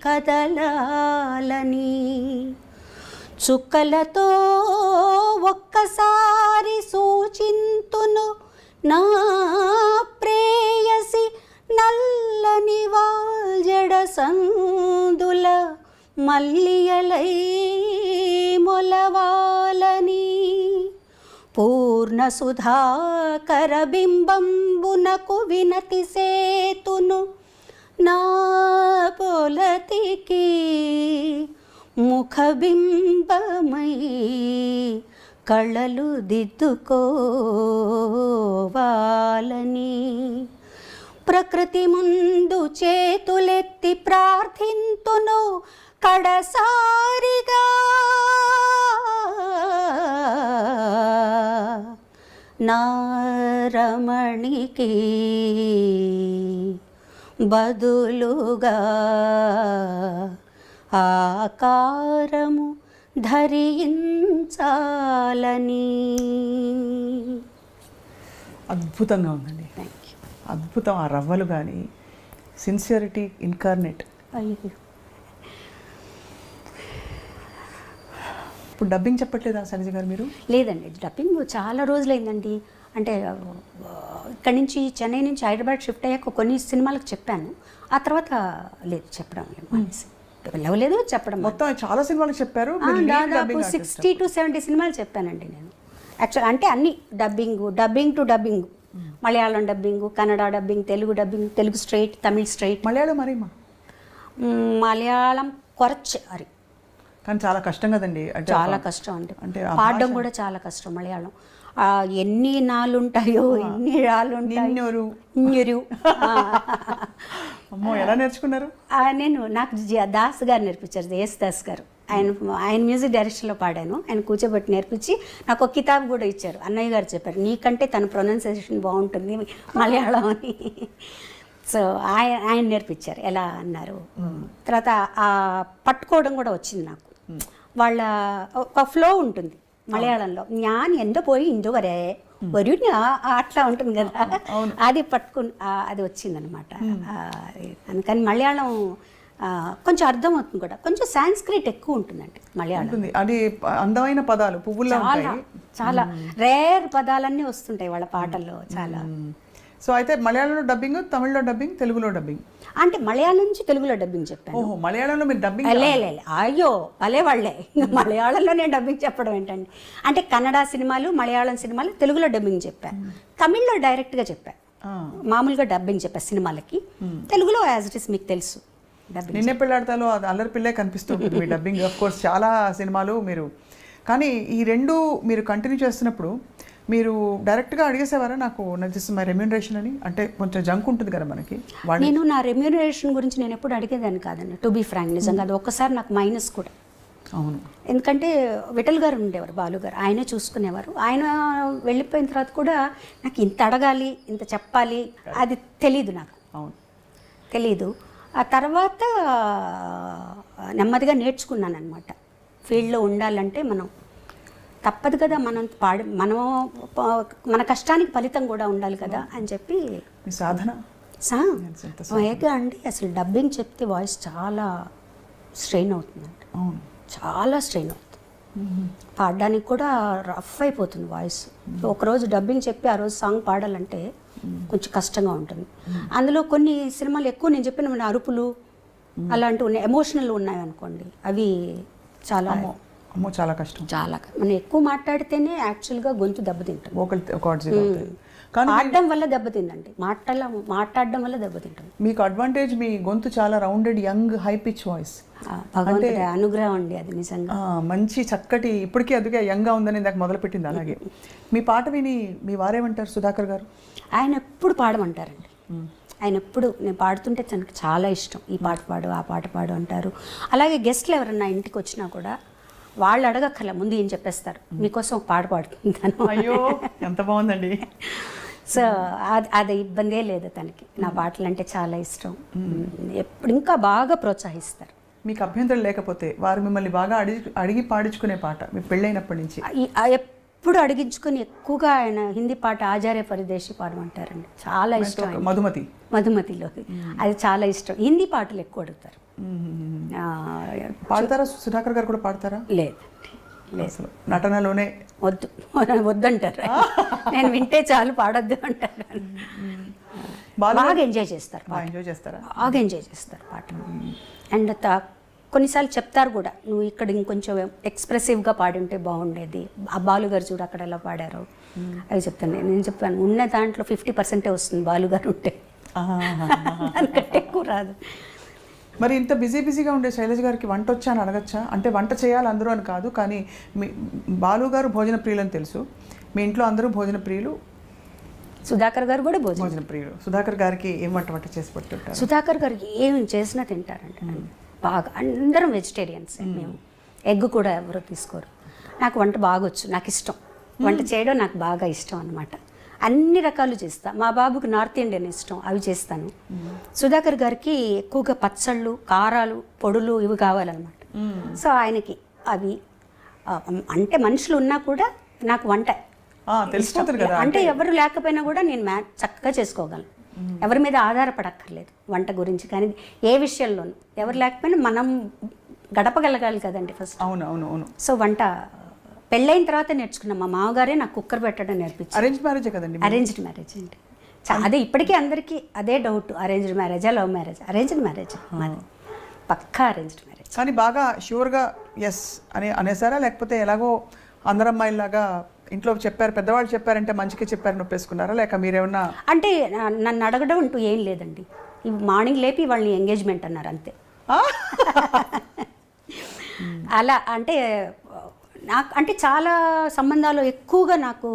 [SPEAKER 3] కదలాలని. చుక్కలతో ఒక్కసారి సూచింతును, నా ప్రేయసి నల్లని వాల్జడ సందుల మల్లియలై మొలవాలని. పూర్ణ సుధాకర బింబంబునకు వినతి సేతును, నా పొలతికి ముఖబింబమై కళ్ళలు దిద్దుకోవాలని. ప్రకృతి ముందు చేతులెత్తి ప్రార్థింతును కడసారిగా, నా రమణికి బదులుగా ఆకారము ధరించాలని.
[SPEAKER 2] అద్భుతంగా ఉందండి, అద్భుతం. ఆ రవ్వలు కానీ సిన్సియరిటీ ఇన్కార్నేట్.
[SPEAKER 3] అయ్యో,
[SPEAKER 2] ఇప్పుడు డబ్బింగ్ చెప్పట్లేదా శైలజ గారు మీరు?
[SPEAKER 3] లేదండి, డబ్బింగ్ చాలా రోజులైందండి. అంటే ఇక్కడి నుంచి చెన్నై నుంచి హైదరాబాద్ షిఫ్ట్ అయ్యాక కొన్ని సినిమాలకు చెప్పాను, ఆ తర్వాత లేదు చెప్పడం లేదు, మానేసి వెళ్ళలేదు చెప్పడం.
[SPEAKER 2] మొత్తం చాలా సినిమాలకు చెప్పారు.
[SPEAKER 3] దాదాపు 60 to 70 సినిమాలు చెప్పానండి నేను. యాక్చువల్ అంటే అన్ని dubbing to dubbing, Malayalam dubbing, Kannada dubbing, Telugu dubbing, Telugu straight, Tamil straight.
[SPEAKER 2] Malayalam మరేమా?
[SPEAKER 3] మలయాళం కొరచ్ అరి,
[SPEAKER 2] కానీ చాలా కష్టం కదండి.
[SPEAKER 3] చాలా కష్టం అంటే పాడడం కూడా చాలా కష్టం మలయాళం. ఎన్ని నాళ్ళు ఉంటాయో, ఎన్ని రాళ్ళు ఉంటాయో.
[SPEAKER 2] అమ్మో, ఎలా నేర్చుకున్నారు?
[SPEAKER 3] నాకు దాస్ గారు నేర్పించారు, దేశ్ దాస్ గారు. ఆయన మ్యూజిక్ డైరెక్షన్లో పాడాను. ఆయన కూర్చోబెట్టి నేర్పించి నాకు ఒక కితాబ్ కూడా ఇచ్చారు. అన్నయ్య గారు చెప్పారు, నీకంటే తన ప్రొనౌన్సియేషన్ బాగుంటుంది మలయాళం అని. సో ఆయన నేర్పించారు ఎలా అన్నారు. తర్వాత ఆ పట్టుకోవడం కూడా వచ్చింది నాకు. వాళ్ళ ఒక ఫ్లో ఉంటుంది మలయాళంలో, ഞാൻ ఎంత పోయి ఇందువరే వరు అట్లా ఉంటుంది కదా, అది పట్టుకుని అది వచ్చిందనమాట. అందుకని మలయాళం కొంచెం అర్థం అవుతుంది కూడా. కొంచెం సాంస్క్రిట్ ఎక్కువ ఉంటుందండి మలయాళం.
[SPEAKER 2] అది అందమైన పదాలు, పువ్వుల్లో
[SPEAKER 3] చాలా రేర్ పదాలన్నీ వస్తుంటాయి వాళ్ళ పాటల్లో చాలా.
[SPEAKER 2] సో అయితే మలయాళంలో డబ్బింగ్, తమిళ్లో డబ్బింగ్, తెలుగులో డబ్బింగ్.
[SPEAKER 3] అంటే మలయాళం నుంచి తెలుగులో డబ్బింగ్ చెప్పాను.
[SPEAKER 2] ఓహో, మలయాళంలో మీరు డబ్బింగ్?
[SPEAKER 3] అయ్యో భలే వాళ్ళే, మలయాళంలో నేను డబ్బింగ్ చెప్పడం ఏంటండి. అంటే కన్నడ సినిమాలు, మలయాళం సినిమాలు తెలుగులో డబ్బింగ్ చెప్పాను, తమిళ్లో డైరెక్ట్గా చెప్పాను, మామూలుగా డబ్బింగ్ చెప్పాను సినిమాలకి. తెలుగులో యాజ్ ఇట్ ఇస్ మీకు తెలుసు.
[SPEAKER 2] నిన్నే పెళ్ళాడతాలో అది అల్లరి పిల్లే కనిపిస్తుంటుంది మీ డబ్బింగ్. ఆఫ్ కోర్స్ చాలా సినిమాలు మీరు, కానీ ఈ రెండు మీరు కంటిన్యూ చేస్తున్నప్పుడు మీరు డైరెక్ట్గా అడిగేసేవారా నాకు దిస్ మై రెమ్యూనరేషన్ అని? అంటే కొంచెం జంక్ ఉంటుంది కదా మనకి.
[SPEAKER 3] నేను నా రెమ్యూనరేషన్ గురించి నేను ఎప్పుడు అడిగేదాన్ని కాదండి, టు బీ ఫ్రాంక్. నిజంగా అది ఒక్కసారి నాకు మైనస్ కూడా.
[SPEAKER 2] అవును,
[SPEAKER 3] ఎందుకంటే విఠల్ గారు ఉండేవారు, బాలు గారు, ఆయనే చూసుకునేవారు. ఆయన వెళ్ళిపోయిన తర్వాత కూడా నాకు ఇంత అడగాలి, ఇంత చెప్పాలి అది తెలీదు నాకు.
[SPEAKER 2] అవును,
[SPEAKER 3] తెలీదు. ఆ తర్వాత నెమ్మదిగా నేర్చుకున్నాను అనమాట. ఫీల్డ్లో ఉండాలంటే మనం తప్పదు కదా, మనం మన కష్టానికి ఫలితం కూడా ఉండాలి కదా అని చెప్పి
[SPEAKER 2] మీ సాధన
[SPEAKER 3] వేగా అండి. అసలు డబ్బింగ్ చెప్తే వాయిస్ చాలా స్ట్రెయిన్ అవుతుందండి,
[SPEAKER 2] అవును,
[SPEAKER 3] చాలా స్ట్రెయిన్ అవుతుంది. పాడడానికి కూడా రఫ్ అయిపోతుంది వాయిస్. ఒకరోజు డబ్బింగ్ చెప్పి ఆ రోజు సాంగ్ పాడాలంటే కొంచెం కష్టంగా ఉంటుంది. అందులో కొన్ని సినిమాలు ఎక్కువ నేను చెప్పిన అరుపులు అలాంటివి ఉన్నాయి, ఎమోషనల్ ఉన్నాయి అనుకోండి, అవి చాలా
[SPEAKER 2] అమ్మో చాలా కష్టం.
[SPEAKER 3] చాలా మనం ఎక్కువ మాట్లాడితేనే యాక్చువల్గా గొంతు దెబ్బతింటుంది.
[SPEAKER 2] వోకల్ కార్డ్స్ అవుతాయి. కానీ
[SPEAKER 3] పాడడం వల్ల దెబ్బతిందండి, మాట్లాడడం వల్ల దెబ్బతింటుంది.
[SPEAKER 2] మీకు అడ్వాంటేజ్ మీ గొంతు చాలా rounded, young, high pitch voice.
[SPEAKER 3] భగవంతుడి అనుగ్రహం అండి అది నిజంగా.
[SPEAKER 2] మంచి చక్కటి, ఇప్పటికీ అందుకే యంగ్గా ఉందని ఇందాక మొదలుపెట్టింది. అలాగే మీ పాట విని మీ వారేమంటారు సుధాకర్ గారు?
[SPEAKER 3] ఆయన ఎప్పుడు పాడమంటారండి. ఆయన ఎప్పుడు నేను పాడుతుంటే తనకు చాలా ఇష్టం, ఈ పాట పాడు ఆ పాట పాడు అంటారు. అలాగే గెస్ట్లు ఎవరన్నా ఇంటికి వచ్చినా కూడా వాళ్ళు అడగక్కల ముందు ఏం చెప్పేస్తారు, మీకోసం ఒక పాట పాడుతుంటాను.
[SPEAKER 2] అయ్యో ఎంత బాగుందండి.
[SPEAKER 3] సో అది ఇబ్బందే లేదు తనకి. నా పాటలు అంటే చాలా ఇష్టం, ఎప్పుడు ఇంకా బాగా ప్రోత్సహిస్తారు.
[SPEAKER 2] మీకు అభ్యంతరం లేకపోతే వారు మిమ్మల్ని బాగా అడిగి పాడించుకునే పాట మీ పెళ్ళైనప్పటి నుంచి?
[SPEAKER 3] ఎప్పుడు అడిగించుకొని ఎక్కువగా ఆయన హిందీ పాట ఆచార్య పరిదేశి పాడమంటారండి, చాలా ఇష్టం. మధుమతిలో అది చాలా ఇష్టం. హిందీ పాటలు ఎక్కువ అడుగుతారు.
[SPEAKER 2] పాడతారా సుధాకర్ గారు కూడా పాడతారా?
[SPEAKER 3] లేదండి,
[SPEAKER 2] అసలు నటనలోనే
[SPEAKER 3] వద్దంటారు. నేను వింటే చాలు పాడొద్దు అంటారు. బాగా ఎంజాయ్ చేస్తారు,
[SPEAKER 2] ఎంజాయ్ చేస్తారా?
[SPEAKER 3] బాగా ఎంజాయ్ చేస్తారు పాట. అండ్ కొన్నిసార్లు చెప్తారు కూడా, నువ్వు ఇక్కడ ఇంకొంచెం ఎక్స్ప్రెసివ్గా పాడుంటే బాగుండేది, ఆ బాలుగారు చూడు అక్కడ ఎలా పాడారు అవి చెప్తాను. నేను చెప్పాను ఉన్న దాంట్లో 50% వస్తుంది బాలుగారు ఉంటే, దానికంటే ఎక్కువ రాదు.
[SPEAKER 2] మరి ఇంత బిజీగా ఉండే శైలజ గారికి వంట వచ్చా అని అడగచ్చా? అంటే వంట చేయాలి అందరూ అని కాదు, కానీ మీ బాలు గారు భోజన ప్రియులని తెలుసు, మీ ఇంట్లో అందరూ భోజన ప్రియులు.
[SPEAKER 3] సుధాకర్ గారు కూడా
[SPEAKER 2] భోజన ప్రియులు. సుధాకర్ గారికి ఏం వంట చేసి పెట్టుంటారు?
[SPEAKER 3] సుధాకర్ గారికి ఏం చేసినా తింటారంటే బాగా. అందరం వెజిటేరియన్స్ మేము, ఎగ్ కూడా ఎవరు తీసుకోరు. నాకు వంట బాగా వచ్చు, నాకు ఇష్టం వంట చేయడం, నాకు బాగా ఇష్టం అనమాట. అన్ని రకాలు చేస్తా. మా బాబుకి నార్త్ ఇండియన్ ఇష్టం, అవి చేస్తాను. సుధాకర్ గారికి ఎక్కువగా పచ్చళ్ళు, కారాలు, పొడులు ఇవి కావాలన్నమాట. సో ఆయనకి అవి అంటే మనుషులు ఉన్నా కూడా నాకు వంట అంటే ఎవరు లేకపోయినా కూడా నేను చక్కగా చేసుకోగలను. ఎవరి మీద ఆధారపడక్కర్లేదు వంట గురించి. కానీ ఏ విషయంలోనూ ఎవరు లేకపోయినా మనం గడపగలగాలి కదండి ఫస్ట్.
[SPEAKER 2] అవును.
[SPEAKER 3] సో వంట పెళ్ళైన తర్వాత నేర్చుకున్నాం. మా మామగారే నాకు కుక్కర్ పెట్టడం నేర్పించారు.
[SPEAKER 2] అరేంజ్ మ్యారేజ్ కదండి?
[SPEAKER 3] అరేంజ్డ్ మ్యారేజ్ అండి. అదే ఇప్పటికీ అందరికీ అదే డౌట్, అరేంజ్డ్ మ్యారేజా లవ్ మ్యారేజ్? అరేంజ్డ్ మ్యారేజ్, పక్కా అరేంజ్డ్ మ్యారేజ్.
[SPEAKER 2] కానీ బాగా ష్యూర్గా ఎస్ అనేసారా, లేకపోతే ఎలాగో అందరు అమ్మాయిలాగా ఇంట్లో చెప్పారు, పెద్దవాళ్ళు చెప్పారంటే మంచిగా చెప్పారని ఒప్పేసుకున్నారా, లేక మీరేమన్నా?
[SPEAKER 3] అంటే నన్ను అడగడం అంటూ ఏం లేదండి. మార్నింగ్ లేపి వాళ్ళని ఎంగేజ్మెంట్ అన్నారు అంతే. అలా అంటే నాకు అంటే చాలా సంబంధాలు ఎక్కువగా నాకు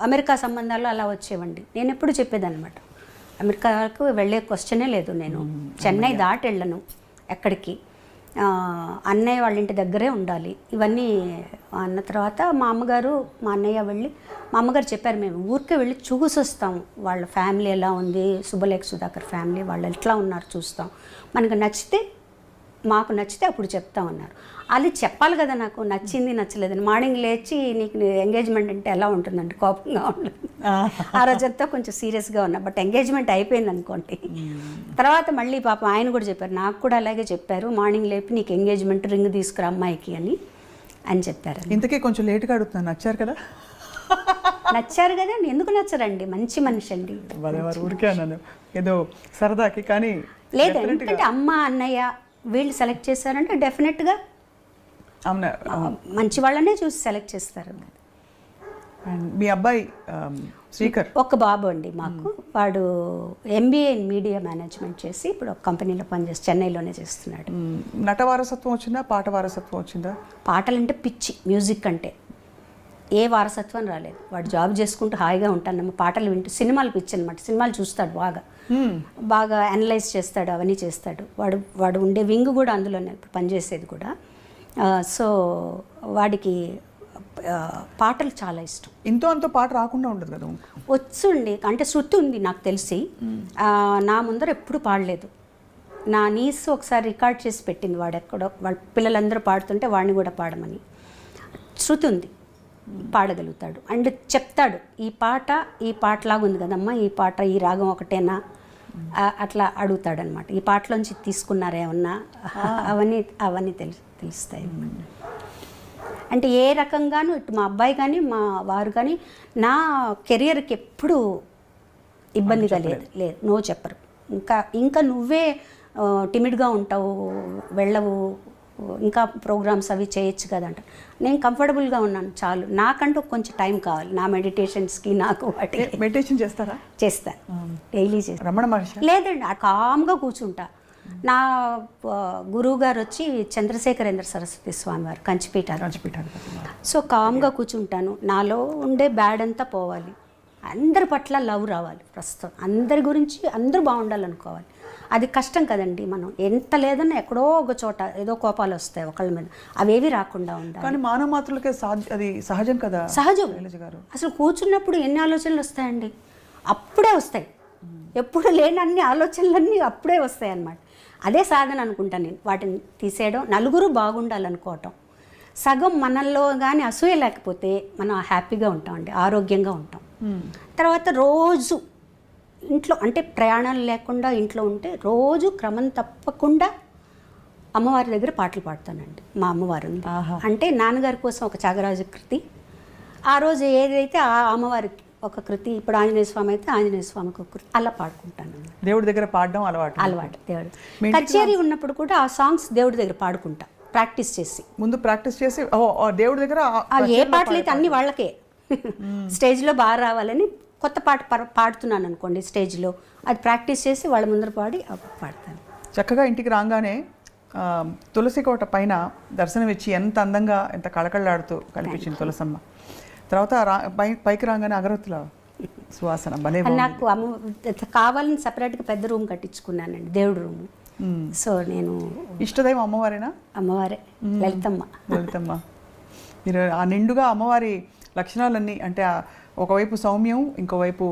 [SPEAKER 3] అమెరికా సంబంధాలు అలా వచ్చేవండి. నేను ఎప్పుడు చెప్పేదన్నమాట, అమెరికాకు వెళ్ళే క్వశ్చనే లేదు, నేను చెన్నై దాటి వెళ్ళను ఎక్కడికి, అన్నయ్య వాళ్ళ ఇంటి దగ్గరే ఉండాలి. ఇవన్నీ అన్న తర్వాత మా అమ్మగారు మా అన్నయ్య వెళ్ళి, మా అమ్మగారు చెప్పారు మేము ఊరికే వెళ్ళి చూసి వస్తాం, వాళ్ళ ఫ్యామిలీ ఎలా ఉంది, శుభలేఖ సుధాకర్ ఫ్యామిలీ వాళ్ళు ఎట్లా ఉన్నారు చూస్తాం, మనకు నచ్చితే మాకు నచ్చితే అప్పుడు చెప్తా ఉన్నారు. అది చెప్పాలి కదా, నాకు నచ్చింది నచ్చలేదని. మార్నింగ్ లేచి నీకు ఎంగేజ్మెంట్ అంటే ఎలా ఉంటుందండి, కోపంగా ఉంటుంది. ఆ రోజంతా కొంచెం సీరియస్గా ఉన్నా, బట్ ఎంగేజ్మెంట్ అయిపోయింది అనుకోండి. తర్వాత మళ్ళీ పాపం ఆయన కూడా చెప్పారు, నాకు కూడా అలాగే చెప్పారు, మార్నింగ్ లేపి నీకు ఎంగేజ్మెంట్ రింగ్ తీసుకురా అమ్మాయికి అని చెప్పారు.
[SPEAKER 2] ఇంతకీ కొంచెం లేట్గా అడుగుతున్నాను, నచ్చారు కదా?
[SPEAKER 3] నచ్చారు కదా, ఎందుకు నచ్చరండి, మంచి మనిషి అండి.
[SPEAKER 2] ఊరికే అన్నాను ఏదో సరదాకి. కానీ
[SPEAKER 3] లేదు, ఎందుకంటే అమ్మ అన్నయ్య వీళ్ళు సెలెక్ట్ చేశారంటే డెఫినెట్గా మంచి వాళ్ళనే చూసి సెలెక్ట్ చేస్తారు.
[SPEAKER 2] మీ అబ్బాయి శ్రీకర్
[SPEAKER 3] ఒక బాబు అండి మాకు, వాడు MBA ఇన్ మీడియా మేనేజ్మెంట్ చేసి ఇప్పుడు ఒక కంపెనీలో పనిచేసి చెన్నైలోనే చేస్తున్నాడు.
[SPEAKER 2] నట వారసత్వం వచ్చిందా, పాట వారసత్వం వచ్చిందా?
[SPEAKER 3] పాటలంటే పిచ్చి, మ్యూజిక్ అంటే ఏ వారసత్వం రాలేదు. వాడు జాబ్ చేసుకుంటూ హాయిగా ఉంటాను, పాటలు వింటూ. సినిమాలు పిచ్చి అనమాట, సినిమాలు చూస్తాడు, బాగా అనలైజ్ చేస్తాడు, అవన్నీ చేస్తాడు. వాడు ఉండే వింగ్ కూడా అందులోనే ఇప్పుడు పనిచేసేది కూడా. సో వాడికి పాటలు చాలా ఇష్టం.
[SPEAKER 2] ఇంతో అంతో పాట రాకుండా ఉండదు కదా?
[SPEAKER 3] వచ్చండి, అంటే శృతి ఉంది నాకు తెలిసి, నా ముందర ఎప్పుడు పాడలేదు. నా నీస్ ఒకసారి రికార్డ్ చేసి పెట్టింది, వాడు ఎక్కడో వాళ్ళ పిల్లలందరూ పాడుతుంటే వాడిని కూడా పాడమని. శృతి ఉంది, పాడగలుగుతాడు అండ్ చెప్తాడు ఈ పాటలాగా ఉంది కదమ్మా, ఈ పాట ఈ రాగం ఒకటేనా అట్లా అడుగుతాడనమాట. ఈ పాటలోంచి తీసుకున్నారేమన్నా అవన్నీ తెలుస్తాయి. అంటే ఏ రకంగానూ ఇటు మా అబ్బాయి కానీ మా వారు కానీ నా కెరియర్కి ఎప్పుడూ ఇబ్బందిగా లేదు, నో చెప్పరు. ఇంకా నువ్వే టిమిడ్గా ఉంటావు, వెళ్ళవు, ఇంకా ప్రోగ్రామ్స్ అవి చేయొచ్చు కదంట. నేను కంఫర్టబుల్గా ఉన్నాను చాలు, నాకంటూ కొంచెం టైం కావాలి నా మెడిటేషన్స్కి, నాకు వాటి.
[SPEAKER 2] మెడిటేషన్ చేస్తారా?
[SPEAKER 3] చేస్తాను, డైలీ చేస్తాను.
[SPEAKER 2] రమణ మహర్షి?
[SPEAKER 3] లేదండి, కామ్గా కూర్చుంటా. నా గురువు గారు వచ్చి చంద్రశేఖరేంద్ర సరస్వతి స్వామి వారు, కంచిపీఠ. సో కామ్గా కూర్చుంటాను. నాలో ఉండే బ్యాడ్ అంతా పోవాలి, అందరి పట్ల లవ్ రావాలి, ప్రస్తుతం అందరి గురించి అందరూ బాగుండాలనుకోవాలి. అది కష్టం కదండి. మనం ఎంత లేదన్నా ఎక్కడో ఒక చోట ఏదో కోపాలు వస్తాయి ఒకళ్ళ మీద, అవేవి రాకుండా ఉండాలి.
[SPEAKER 2] కానీ మానవ మాత్రులకే అది సహజం కదా.
[SPEAKER 3] సహజం. అసలు కూర్చున్నప్పుడు ఎన్ని ఆలోచనలు వస్తాయండి, అప్పుడే వస్తాయి. ఎప్పుడు లేని అన్ని ఆలోచనలన్నీ అప్పుడే వస్తాయి అన్నమాట. అదే సాధన అనుకుంటాను నేను, వాటిని తీసేయడం, నలుగురు బాగుండాలనుకోవటం. సగం మనల్లో కానీ అసూయ లేకపోతే మనం హ్యాపీగా ఉంటామండి, ఆరోగ్యంగా ఉంటాం. తర్వాత రోజు ఇంట్లో అంటే ప్రయాణాలు లేకుండా ఇంట్లో ఉంటే రోజు క్రమం తప్పకుండా అమ్మవారి దగ్గర పాటలు పాడతానండి. మా అమ్మవారు అంటే నాన్నగారి కోసం ఒక త్యాగరాజ కృతి, ఆ రోజు ఏదైతే ఆ అమ్మవారికి ఒక కృతి, ఇప్పుడు ఆంజనేయ స్వామి అయితే ఆంజనేయ స్వామికి ఒక కృతి, అలా పాడుకుంటాను.
[SPEAKER 2] దేవుడి దగ్గర పాడడం అలవాటు.
[SPEAKER 3] దేవుడు కచేరీ ఉన్నప్పుడు కూడా ఆ సాంగ్స్ దేవుడి దగ్గర పాడుకుంటా, ప్రాక్టీస్ చేసి.
[SPEAKER 2] ముందు ప్రాక్టీస్ చేసి దేవుడి దగ్గర
[SPEAKER 3] ఏ పాటలు అయితే అన్ని వాళ్ళకే స్టేజ్లో బాగా రావాలని కొత్త పాట పాడుతున్నాను అనుకోండి స్టేజ్లో, అది ప్రాక్టీస్ చేసి వాళ్ళ ముందర పాడి పాడతాను.
[SPEAKER 2] చక్కగా ఇంటికి రాగానే తులసి కోట పైన దర్శనం ఇచ్చి ఎంత అందంగా ఎంత కళకళలాడుతూ కనిపించింది తులసమ్మ. తర్వాత పైకి రాగానే అగరత్తుల సువాసన భలే.
[SPEAKER 3] నాకు కావాలని సపరేట్గా పెద్ద రూమ్ కట్టించుకున్నానండి, దేవుడు రూమ్. సో నేను
[SPEAKER 2] ఇష్టదైవం అమ్మవారేనా?
[SPEAKER 3] అమ్మవారే, లలితమ్మ.
[SPEAKER 2] మీరు ఆ నిండుగా అమ్మవారి లక్షణాలన్నీ, అంటే ఒకవైపు సౌమ్యం, ఇంకోవైపు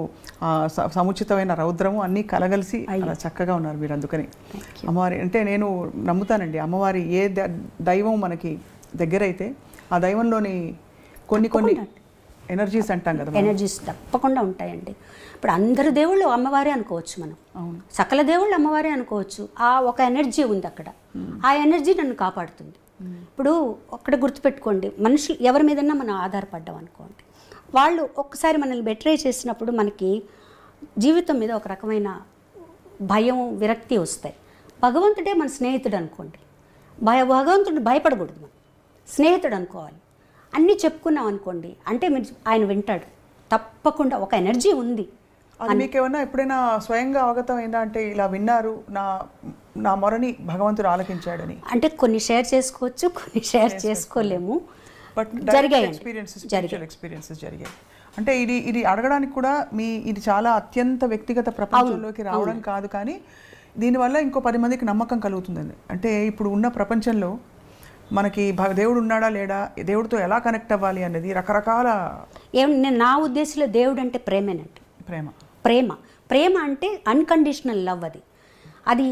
[SPEAKER 2] సముచితమైన రౌద్రము అన్నీ కలగలిసి అలా చక్కగా ఉన్నారు మీరు. అందుకని అమ్మవారి అంటే నేను నమ్ముతానండి, అమ్మవారి ఏ దైవం మనకి దగ్గరైతే ఆ దైవంలోని కొన్ని ఎనర్జీస్ అంటాం కదా,
[SPEAKER 3] ఎనర్జీస్ తప్పకుండా ఉంటాయండి. ఇప్పుడు అందరు దేవుళ్ళు అమ్మవారే అనుకోవచ్చు మనం, సకల దేవుళ్ళు అమ్మవారే అనుకోవచ్చు. ఆ ఒక ఎనర్జీ ఉంది అక్కడ, ఆ ఎనర్జీ నన్ను కాపాడుతుంది. ఇప్పుడు ఒక్కడ గుర్తుపెట్టుకోండి, మనుషులు ఎవరి మీదన్నా మనం ఆధారపడ్డాం అనుకోండి, వాళ్ళు ఒక్కసారి మనల్ని బెట్రే చేసినప్పుడు మనకి జీవితం మీద ఒక రకమైన భయం, విరక్తి వస్తాయి. భగవంతుడే మన స్నేహితుడు అనుకోండి, భగవంతుడు భయపడకూడదు, మనం స్నేహితుడు అనుకోవాలి. అన్నీ చెప్పుకున్నాం అనుకోండి, అంటే మీరు ఆయన వింటాడు తప్పకుండా. ఒక ఎనర్జీ ఉంది.
[SPEAKER 2] అది మీకేమన్నా ఎప్పుడైనా స్వయంగా అవగతం అయిందా, అంటే ఇలా విన్నారు, నా మొరని భగవంతుడు ఆలకించాడని?
[SPEAKER 3] అంటే కొన్ని షేర్ చేసుకోవచ్చు, కొన్ని షేర్ చేసుకోలేము.
[SPEAKER 2] బట్ ఎక్స్పీరియన్సెస్ జరిగాయి. అంటే ఇది అడగడానికి కూడా ఇది చాలా అత్యంత వ్యక్తిగత ప్రపంచంలోకి రావడం కాదు, కానీ దీనివల్ల ఇంకో 10 మందికి నమ్మకం కలుగుతుందండి. అంటే ఇప్పుడు ఉన్న ప్రపంచంలో మనకి దేవుడు ఉన్నాడా లేడా, దేవుడితో ఎలా కనెక్ట్ అవ్వాలి అనేది రకరకాల.
[SPEAKER 3] నా ఉద్దేశంలో దేవుడు అంటే ప్రేమేనండి. ప్రేమ అంటే అన్కండిషనల్ లవ్. అది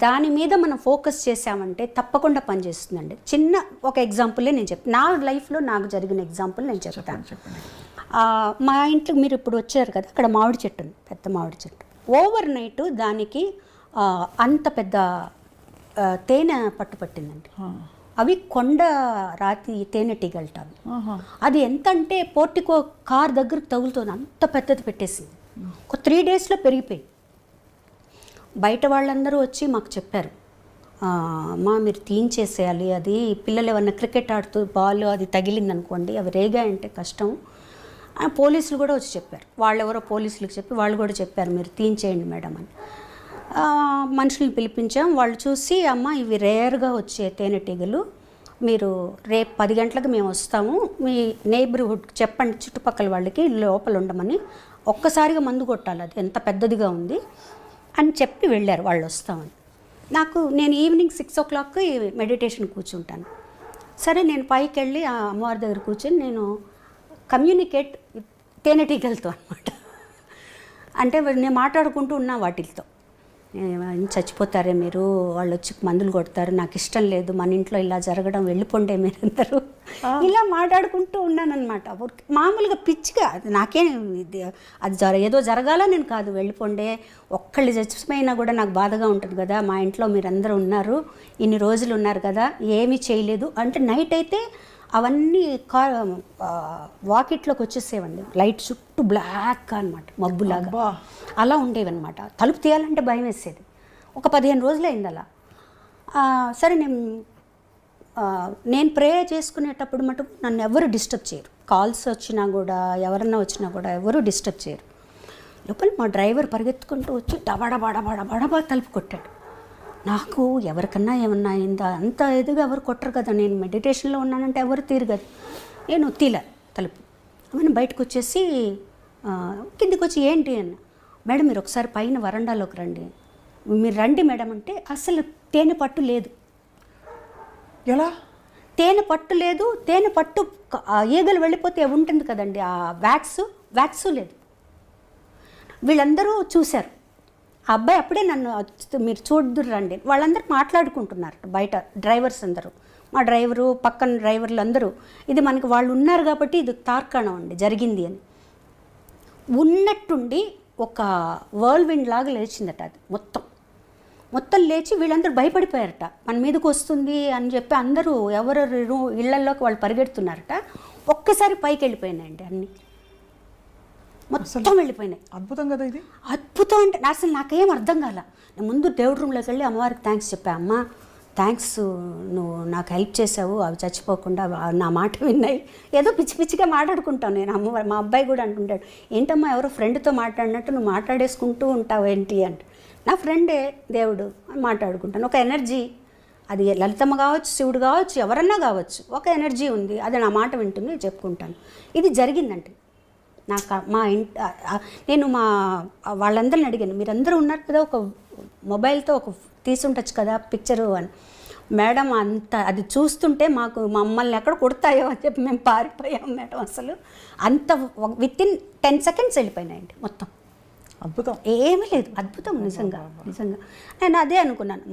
[SPEAKER 3] దాని మీద మనం ఫోకస్ చేసామంటే తప్పకుండా పనిచేస్తుందండి. చిన్న ఒక ఎగ్జాంపులే నేను చెప్తాను, నా లైఫ్లో నాకు జరిగిన ఎగ్జాంపుల్ నేను చెప్తాను. మా ఇంట్లో మీరు ఇప్పుడు వచ్చారు కదా, అక్కడ మామిడి చెట్టు ఉంది, పెద్ద మామిడి చెట్టు. ఓవర్ నైట్ దానికి అంత పెద్ద తేనె పట్టిందండి. అవి కొండ రాతి తేనెటీగలట అవి. అది ఎంత అంటే పోర్టికో కార్ దగ్గరకు తగులుతుంది, అంత పెద్దది పెట్టేసింది. ఒక 3 daysలో పెరిగిపోయి బయట వాళ్ళందరూ వచ్చి మాకు చెప్పారు, అమ్మా మీరు తీయించేసేయాలి, అది పిల్లలు ఏమన్నా క్రికెట్ ఆడుతూ బాల్ అది తగిలిందనుకోండి, అవి రేగాయంటే కష్టం. పోలీసులు కూడా వచ్చి చెప్పారు, వాళ్ళెవరో పోలీసులకు చెప్పి వాళ్ళు కూడా చెప్పారు మీరు తీయించేయండి మేడం అని. మనుషుల్ని పిలిపించాం, వాళ్ళు చూసి అమ్మ ఇవి రేర్గా వచ్చే తేనెటీగలు, మీరు రేపు 10 గంటలకు మేము వస్తాము, మీ నైబర్హుడ్ చెప్పండి చుట్టుపక్కల వాళ్ళకి లోపల ఉండమని, ఒక్కసారిగా మందు కొట్టాలి, అది ఎంత పెద్దదిగా ఉంది అని చెప్పి వెళ్ళారు. వాళ్ళు వస్తామని. నేను ఈవినింగ్ 6 o'clockకి మెడిటేషన్ కూర్చుంటాను. సరే నేను పైకి వెళ్ళి ఆ అమ్మవారి దగ్గర కూర్చొని నేను కమ్యూనికేట్ తేనెటీగలతో అనమాట. అంటే నేను మాట్లాడుకుంటూ ఉన్నా వాటితో, చచ్చిపోతారే మీరు, వాళ్ళు వచ్చి మందులు కొడతారు, నాకు ఇష్టం లేదు, మన ఇంట్లో ఇలా జరగడం, వెళ్ళిపోండే మీరందరూ ఇలా మాట్లాడుకుంటూ ఉన్నానన్నమాట. మామూలుగా పిచ్చిగా, నాకేం అది ఏదో జరగాల నేను కాదు, వెళ్ళిపోండే, ఒక్కళ్ళు చచ్చిపోయినా కూడా నాకు బాధగా ఉంటుంది కదా, మా ఇంట్లో మీరందరూ ఉన్నారు, ఇన్ని రోజులు ఉన్నారు కదా, ఏమీ చేయలేదు అంటే నైట్ అయితే అవన్నీ వాకిట్లోకి వచ్చేసేవండి, లైట్ చుట్టూ బ్లాక్ అనమాట, మబ్బులాగా అలా ఉండేవన్నమాట. తలుపు తీయాలంటే భయం వేసేది. ఒక 15 రోజులు అయింది అలా. సరే నేను ప్రే చేసుకునేటప్పుడు మటుకు నన్ను ఎవరు డిస్టర్బ్ చేయరు. కాల్స్ వచ్చినా కూడా, ఎవరన్నా వచ్చినా కూడా ఎవరు డిస్టర్బ్ చేయరు. లోపల మా డ్రైవర్ పరిగెత్తుకుంటూ వచ్చి డబడబడబడబడబా తలుపు కొట్టాడు. నాకు ఎవరికన్నా ఏమన్నా అయిందా, అంత ఎదుగా ఎవరు కొట్టరు కదా, నేను మెడిటేషన్లో ఉన్నానంటే ఎవరు తీరు కదా. నేను తీల తలుపు ఆమెను బయటకు వచ్చేసి కిందికి వచ్చి ఏంటి అన్న, మేడం మీరు ఒకసారి పైన వరండాలోకి రండి, మీరు రండి మేడం అంటే అసలు తేనె పట్టు లేదు.
[SPEAKER 2] ఎలా?
[SPEAKER 3] తేనె పట్టు లేదు. తేనె పట్టు ఈగలు వెళ్ళిపోతే ఉంటుంది కదండి, ఆ వ్యాక్సు లేదు. వీళ్ళందరూ చూశారు. ఆ అబ్బాయి అప్పుడే నన్ను మీరు చూద్దురు రండి, వాళ్ళందరూ మాట్లాడుకుంటున్నారు బయట, డ్రైవర్స్ అందరూ, మా డ్రైవరు పక్కన డ్రైవర్లు అందరూ, ఇది మనకి వాళ్ళు ఉన్నారు కాబట్టి ఇది తార్కాణం అండి జరిగింది అని. ఉన్నట్టుండి ఒక వర్ల్విండ్ లాగా లేచిందట అది మొత్తం లేచి వీళ్ళందరూ భయపడిపోయారట, మన మీదకి వస్తుంది అని చెప్పి అందరూ ఎవరు ఇళ్లలోకి వాళ్ళు పరిగెడుతున్నారట. ఒక్కసారి పైకి వెళ్ళిపోయినాయండి అన్నీ, మొత్తం వెళ్ళిపోయినాయి.
[SPEAKER 2] అద్భుతం కదా ఇది.
[SPEAKER 3] అద్భుతం అంటే అసలు నాకేం అర్థం కాల. నేను ముందు దేవుడి రూమ్లోకి వెళ్ళి అమ్మవారికి థ్యాంక్స్ చెప్పా, అమ్మ థ్యాంక్స్, నువ్వు నాకు హెల్ప్ చేసావు, అవి చచ్చిపోకుండా నా మాట విన్నాయి. ఏదో పిచ్చిగా మాట్లాడుకుంటాను నేను. మా అబ్బాయి కూడా అంటుంటాడు, ఏంటమ్మా ఎవరో ఫ్రెండ్తో మాట్లాడినట్టు నువ్వు మాట్లాడేసుకుంటూ ఉంటావు ఏంటి అంటే, నా ఫ్రెండే దేవుడు అని మాట్లాడుకుంటాను. ఒక ఎనర్జీ, అది లలితమ్మ కావచ్చు, శివుడు కావచ్చు, ఎవరన్నా కావచ్చు, ఒక ఎనర్జీ ఉంది, అది నా మాట వింటుంది, చెప్పుకుంటాను. ఇది జరిగిందంటే నాకు మా నేను వాళ్ళందరిని అడిగాను, మీరందరూ ఉన్నారు కదా, ఒక మొబైల్తో ఒక తీసుంటచ్చు కదా పిక్చరు అని. మేడం అంత అది చూస్తుంటే మమ్మల్ని ఎక్కడ కొడతాయో అని చెప్పి మేము పారిపోయాం మేడం. అసలు అంత వితిన్ 10 seconds వెళ్ళిపోయినాయండి మొత్తం.
[SPEAKER 2] అద్భుతం,
[SPEAKER 3] ఏమీ లేదు. అద్భుతం నిజంగా. నేను అదే అనుకున్నాను.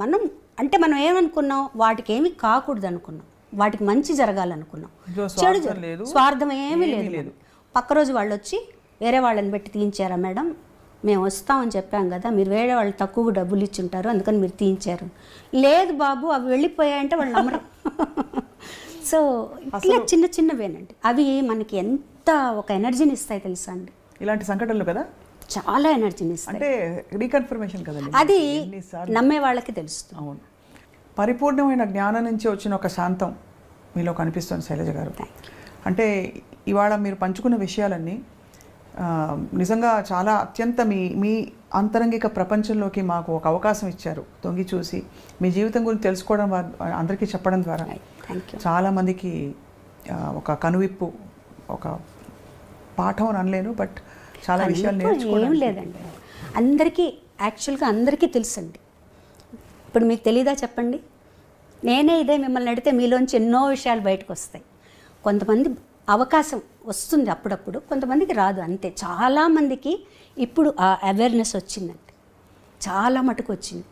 [SPEAKER 3] మనం ఏమనుకున్నాం, వాటికి ఏమీ కాకూడదు అనుకున్నాం, వాటికి మంచి జరగాలనుకున్నాం. చెడు స్వార్థం ఏమీ లేదు. పక్క రోజు వాళ్ళు వచ్చి వేరే వాళ్ళని పెట్టి తీయించారా మేడం, మేము వస్తామని చెప్పాం కదా, మీరు వేరే వాళ్ళు తక్కువ డబ్బులు ఇచ్చుంటారు అందుకని మీరు తీయించారు. లేదు బాబు అవి వెళ్ళిపోయాయంటే వాళ్ళు నమ్మరు. సో ఇట్లా చిన్నవేనండి, అవి మనకి ఎంత ఒక ఎనర్జీని ఇస్తాయి తెలుసా అండి.
[SPEAKER 2] ఇలాంటి సంఘటనలు కదా
[SPEAKER 3] చాలా ఎనర్జీని ఇస్తాయి.
[SPEAKER 2] అంటే రీకన్ఫర్మేషన్ కదండి,
[SPEAKER 3] అది నమ్మే వాళ్ళకి తెలుస్తుంది.
[SPEAKER 2] అవును, పరిపూర్ణమైన జ్ఞానం నుంచి వచ్చిన ఒక శాంతం మీలో కనిపిస్తుంది శైలజ గారు. అంటే ఇవాళ మీరు పంచుకున్న విషయాలన్నీ నిజంగా చాలా అత్యంత మీ అంతరంగిక ప్రపంచంలోకి మాకు ఒక అవకాశం ఇచ్చారు. తొంగి చూసి మీ జీవితం గురించి తెలుసుకోవడం, అందరికీ చెప్పడం ద్వారా చాలామందికి ఒక కనువిప్పు, ఒక పాఠం అని అనలేను, బట్ చాలా విషయాలు నేర్చుకోవడం.
[SPEAKER 3] ఏం లేదండి, యాక్చువల్గా అందరికీ తెలుసండి. ఇప్పుడు మీకు తెలీదా చెప్పండి, నేనే ఇదే మిమ్మల్ని అడిగితే మీలోంచి ఎన్నో విషయాలు బయటకు వస్తాయి. కొంతమంది అవకాశం వస్తుంది అప్పుడప్పుడు, కొంతమందికి రాదు అంతే. చాలామందికి ఇప్పుడు ఆ అవేర్నెస్ వచ్చిందండి, చాలా మటుకు వచ్చింది.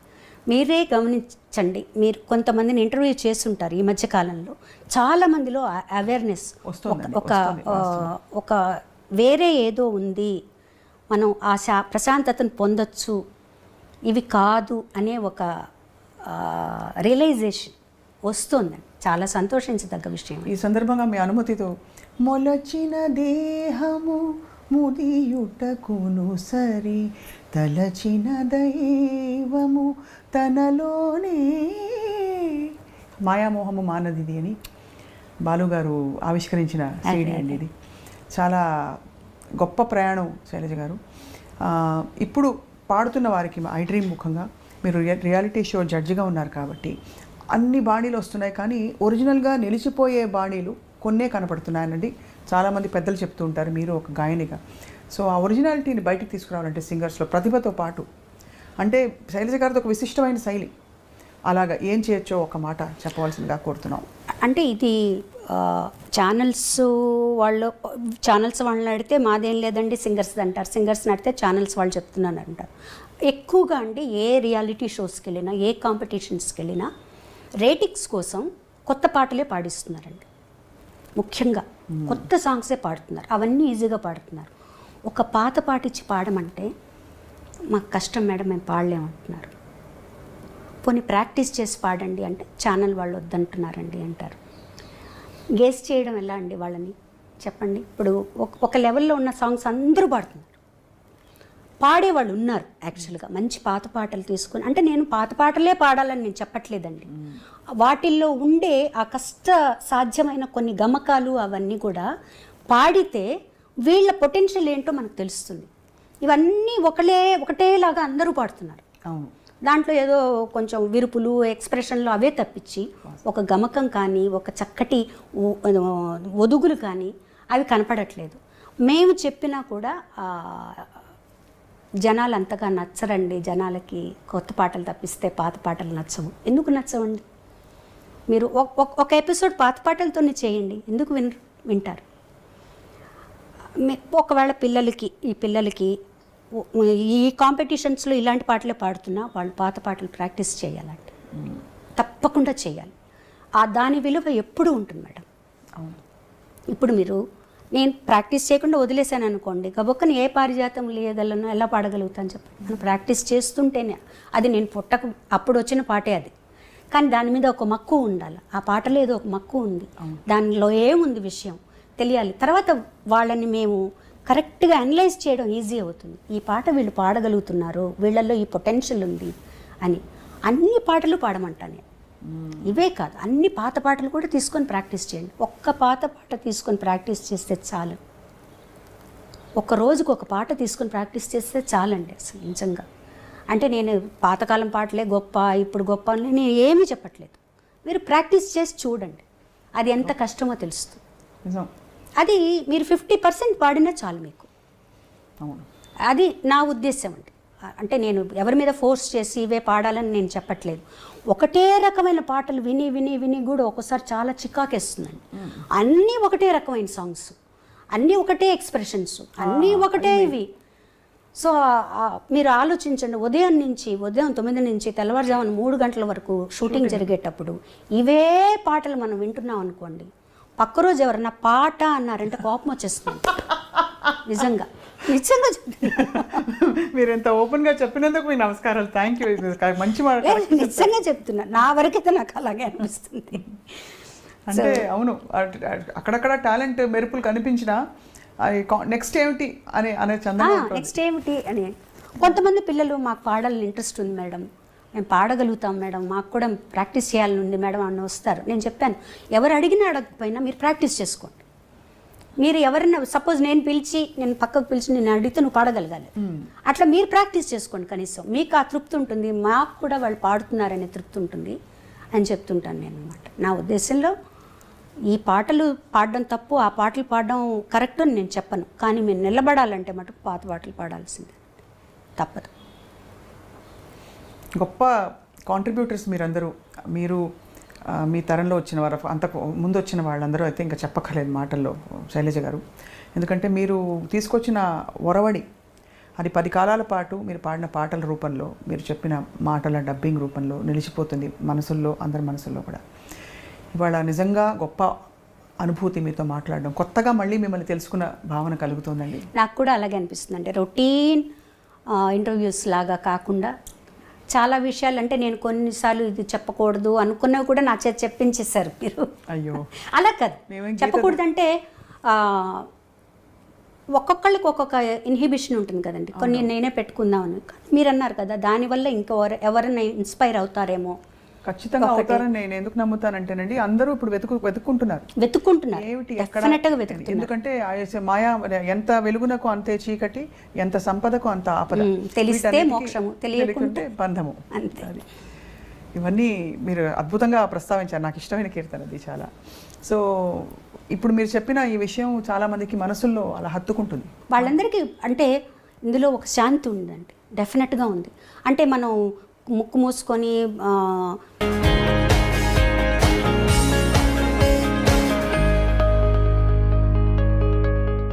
[SPEAKER 3] మీరే గమనించండి, మీరు కొంతమందిని ఇంటర్వ్యూ చేస్తుంటారు ఈ మధ్యకాలంలో, చాలామందిలో అవేర్నెస్ ఒక వేరే ఏదో ఉంది, మనం ఆ ప్రశాంతతను పొందొచ్చు, ఇవి కాదు అనే ఒక రియలైజేషన్ వస్తుందండి. చాలా సంతోషించదగ్గ విషయం.
[SPEAKER 2] ఈ సందర్భంగా మీ అనుమతితో, మొలచిన దేహము ముదియుటకును సరి, తలచిన దైవము తనలోనే, మాయామోహము మానదిది అని బాలుగారు ఆవిష్కరించిన సీడీ అండి ఇది. చాలా గొప్ప ప్రయాణం శైలజ గారు. ఇప్పుడు పాడుతున్న వారికి ఐ డ్రీమ్ ముఖంగా మీరు రియాలిటీ షో జడ్జిగా ఉన్నారు కాబట్టి అన్ని బాణీలు వస్తున్నాయి, కానీ ఒరిజినల్గా నిలిచిపోయే బాణీలు కొన్నే కనపడుతున్నాయనండి చాలామంది పెద్దలు చెప్తూ ఉంటారు, మీరు ఒక గాయనిగా. సో ఆ ఒరిజినాలిటీని బయటికి తీసుకురావాలంటే సింగర్స్లో ప్రతిభతో పాటు, అంటే శైలజ గారితో ఒక విశిష్టమైన శైలి, అలాగా ఏం చేయొచ్చో ఒక మాట చెప్పవలసిందిగా కోరుతున్నాం.
[SPEAKER 3] అంటే ఇది ఛానల్స్ వాళ్ళని అడిగితే మాదేం లేదండి సింగర్స్ అంటారు, సింగర్స్ని అడిగితే ఛానల్స్ వాళ్ళు చెప్తున్నాను అంటారు. ఎక్కువగా అండి ఏ రియాలిటీ షోస్కి వెళ్ళినా, ఏ కాంపిటీషన్స్కి వెళ్ళినా రేటింగ్స్ కోసం కొత్త పాటలే పాడిస్తున్నారండి. ముఖ్యంగా కొత్త సాంగ్సే పాడుతున్నారు, అవన్నీ ఈజీగా పాడుతున్నారు. ఒక పాత పాట ఇచ్చి పాడమంటే మాకు కష్టం మేడం, మేము పాడలేమంటున్నారు. పోనీ ప్రాక్టీస్ చేసి పాడండి అంటే ఛానల్ వాళ్ళు వద్దంటున్నారండి అంటారు. గేస్ చేయడం ఎలా అండి వాళ్ళని చెప్పండి. ఇప్పుడు ఒక లెవెల్లో ఉన్న సాంగ్స్ అందరూ పాడుతున్నారు, పాడేవాళ్ళు ఉన్నారు యాక్చువల్గా మంచి పాత పాటలు తీసుకొని. అంటే నేను పాత పాటలే పాడాలని నేను చెప్పట్లేదండి, వాటిల్లో ఉండే ఆ కష్ట సాధ్యమైన కొన్ని గమకాలు అవన్నీ కూడా పాడితే వీళ్ళ పొటెన్షియల్ ఏంటో మనకు తెలుస్తుంది. ఇవన్నీ ఒకటేలాగా అందరూ పాడుతున్నారు.
[SPEAKER 2] అవును,
[SPEAKER 3] దాంట్లో ఏదో కొంచెం విరుపులు ఎక్స్ప్రెషన్లు అవే తప్పించి ఒక గమకం కానీ ఒక చక్కటి ఒదుగులు కానీ అవి కనపడట్లేదు. మేము చెప్పినా కూడా జనాలు అంతగా నచ్చరండి. జనాలకి కొత్త పాటలు తప్పిస్తే పాత పాటలు నచ్చవు. ఎందుకు నచ్చవండి? మీరు ఒక ఎపిసోడ్ పాత పాటలతోనే చేయండి, ఎందుకు వింటారు? ఒకవేళ ఈ పిల్లలకి ఈ కాంపిటీషన్స్లో ఇలాంటి పాటలే పాడుతున్నా వాళ్ళు పాత పాటలు ప్రాక్టీస్ చేయాలండి, తప్పకుండా చేయాలి. దాని విలువ ఎప్పుడూ ఉంటుంది మేడం. ఇప్పుడు నేను ప్రాక్టీస్ చేయకుండా వదిలేశాను అనుకోండి, గబొక్కని ఏ పారిజాతం లేయగలను, ఎలా పాడగలుగుతాను చెప్పండి. మనం ప్రాక్టీస్ చేస్తుంటేనే అది నేను అప్పుడు వచ్చిన పాటే అది, కానీ దాని మీద ఒక మక్కువ ఉండాలి. ఆ పాటలో ఏదో ఒక మక్కువ ఉంది, దానిలో ఏముంది విషయం తెలియాలి. తర్వాత వాళ్ళని మేము కరెక్ట్గా అనలైజ్ చేయడం ఈజీ అవుతుంది. ఈ పాట వీళ్ళు పాడగలుగుతున్నారు, వీళ్ళల్లో ఈ పొటెన్షియల్ ఉంది అని. అన్ని పాటలు పాడమంటాను నేను, ఇవే కాదు అన్ని పాత పాటలు కూడా తీసుకొని ప్రాక్టీస్ చేయండి. ఒక్క పాత పాట తీసుకొని ప్రాక్టీస్ చేస్తే చాలు, ఒక రోజుకు ఒక పాట తీసుకొని ప్రాక్టీస్ చేస్తే చాలండి అసలు నిజంగా. అంటే నేను పాతకాలం పాటలే గొప్ప, ఇప్పుడు గొప్ప అని నేను ఏమీ చెప్పట్లేదు. మీరు ప్రాక్టీస్ చేసి చూడండి, అది ఎంత కష్టమో తెలుస్తుంది. అది మీరు 50% పాడినా చాలు మీకు.
[SPEAKER 2] అవును,
[SPEAKER 3] అది నా ఉద్దేశం అండి. అంటే నేను ఎవరి మీద ఫోర్స్ చేసి ఇవే పాడాలని నేను చెప్పట్లేదు. ఒకటే రకమైన పాటలు విని విని విని కూడా ఒక్కోసారి చాలా చికాకేస్తుందండి. అన్నీ ఒకటే రకమైన సాంగ్స్, అన్నీ ఒకటే ఎక్స్ప్రెషన్స్, అన్నీ ఒకటే ఇవి. సో మీరు ఆలోచించండి, ఉదయం 9 నుంచి తెల్లవారుజామున 3 గంటల వరకు షూటింగ్ జరిగేటప్పుడు ఇవే పాటలు మనం వింటున్నాం అనుకోండి, పక్క రోజు ఎవరన్నా పాట అన్నారంటే కోపం వచ్చేస్తుంది. నిజంగా
[SPEAKER 2] మీరు ఎంత ఓపెన్గా చెప్పినందుకు మీ నమస్కారాలు. థ్యాంక్ యూ, మంచి మాట.
[SPEAKER 3] నిజంగా చెప్తున్నా, నా వరకైతే నాకు అలాగే అనిపిస్తుంది.
[SPEAKER 2] అంటే అవును, అక్కడక్కడ టాలెంట్ మెరుపులు కనిపించినా నెక్స్ట్ ఏమిటి అనే చందన
[SPEAKER 3] నెక్స్ట్ ఏమిటి అని. కొంతమంది పిల్లలు మాకు పాడాలని ఇంట్రెస్ట్ ఉంది మేడం, మేము పాడగలుగుతాం మేడం, మాకు కూడా ప్రాక్టీస్ చేయాలని ఉంది మేడం అని వస్తారు. నేను చెప్పాను, ఎవరు అడిగినా అడగకపోయినా మీరు ప్రాక్టీస్ చేసుకోండి. మీరు ఎవరైనా సపోజ్ నేను పక్కకు పిలిచి నేను అడిగితే నువ్వు పాడగలగాలి, అట్లా మీరు ప్రాక్టీస్ చేసుకోండి. కనీసం మీకు ఆ తృప్తి ఉంటుంది, మాకు కూడా వాళ్ళు పాడుతున్నారనే తృప్తి ఉంటుంది అని చెప్తుంటాను నేను అనమాట. నా ఉద్దేశంలో ఈ పాటలు పాడడం తప్పు, ఆ పాటలు పాడడం కరెక్ట్ అని నేను చెప్పను, కానీ మీరు నిలబడాలంటే మటుకు పాత పాటలు పాడాల్సిందే, తప్పదు.
[SPEAKER 2] గొప్ప కాంట్రిబ్యూటర్స్ మీరందరూ. మీరు మీ తరంలో వచ్చిన వారు, అంతకు ముందు వచ్చిన వాళ్ళందరూ అయితే ఇంకా చెప్పక్కర్లేదు మాటల్లో శైలజ గారు. ఎందుకంటే మీరు తీసుకొచ్చిన ఒరవడి అది 10 కాలాల పాటు మీరు పాడిన పాటల రూపంలో, మీరు చెప్పిన మాటల డబ్బింగ్ రూపంలో నిలిచిపోతుంది మనసుల్లో, అందరి మనసుల్లో కూడా. ఇవాళ నిజంగా గొప్ప అనుభూతి మీతో మాట్లాడడం, కొత్తగా మళ్ళీ మిమ్మల్ని తెలుసుకున్న భావన కలుగుతుందండి.
[SPEAKER 3] నాకు కూడా అలాగే అనిపిస్తుంది. అంటే రొటీన్ ఇంటర్వ్యూస్ లాగా కాకుండా చాలా విషయాలు, అంటే నేను కొన్నిసార్లు ఇది చెప్పకూడదు అనుకున్నవి కూడా నా చేతి చెప్పించేశారు మీరు.
[SPEAKER 2] అయ్యో,
[SPEAKER 3] అలా కాదు, చెప్పకూడదంటే ఒక్కొక్కళ్ళకి ఒక్కొక్క ఇన్హిబిషన్ ఉంటుంది కదండి. కొన్ని నేనే పెట్టుకుందామని మీరు అన్నారు కదా, దానివల్ల ఇంకా ఎవరైనా ఇన్స్పైర్ అవుతారేమో.
[SPEAKER 2] ఖచ్చితంగా అవుతారని నేను ఎందుకు నమ్ముతానంటేనండి, అందరూ ఇప్పుడు వెతుక్కుంటున్నారు ఏమిటి ఎక్కడ. ఎందుకంటే మాయా ఎంత వెలుగునకు అంతే చీకటి, ఎంత సంపదకు అంత ఆపద,
[SPEAKER 3] తెలిస్తే మోక్షము, తెలియకుంటే
[SPEAKER 2] బంధము. అది ఇవన్నీ మీరు అద్భుతంగా ప్రస్తావించారు. నాకు ఇష్టమైన కీర్తన అది చాలా. సో ఇప్పుడు మీరు చెప్పిన ఈ విషయం చాలా మందికి మనసుల్లో అలా హత్తుకుంటుంది.
[SPEAKER 3] వాళ్ళందరికీ అంటే ఇందులో ఒక శాంతి ఉందండి, డెఫినెట్గా ఉంది. అంటే మనం ముక్కు మూసుకొని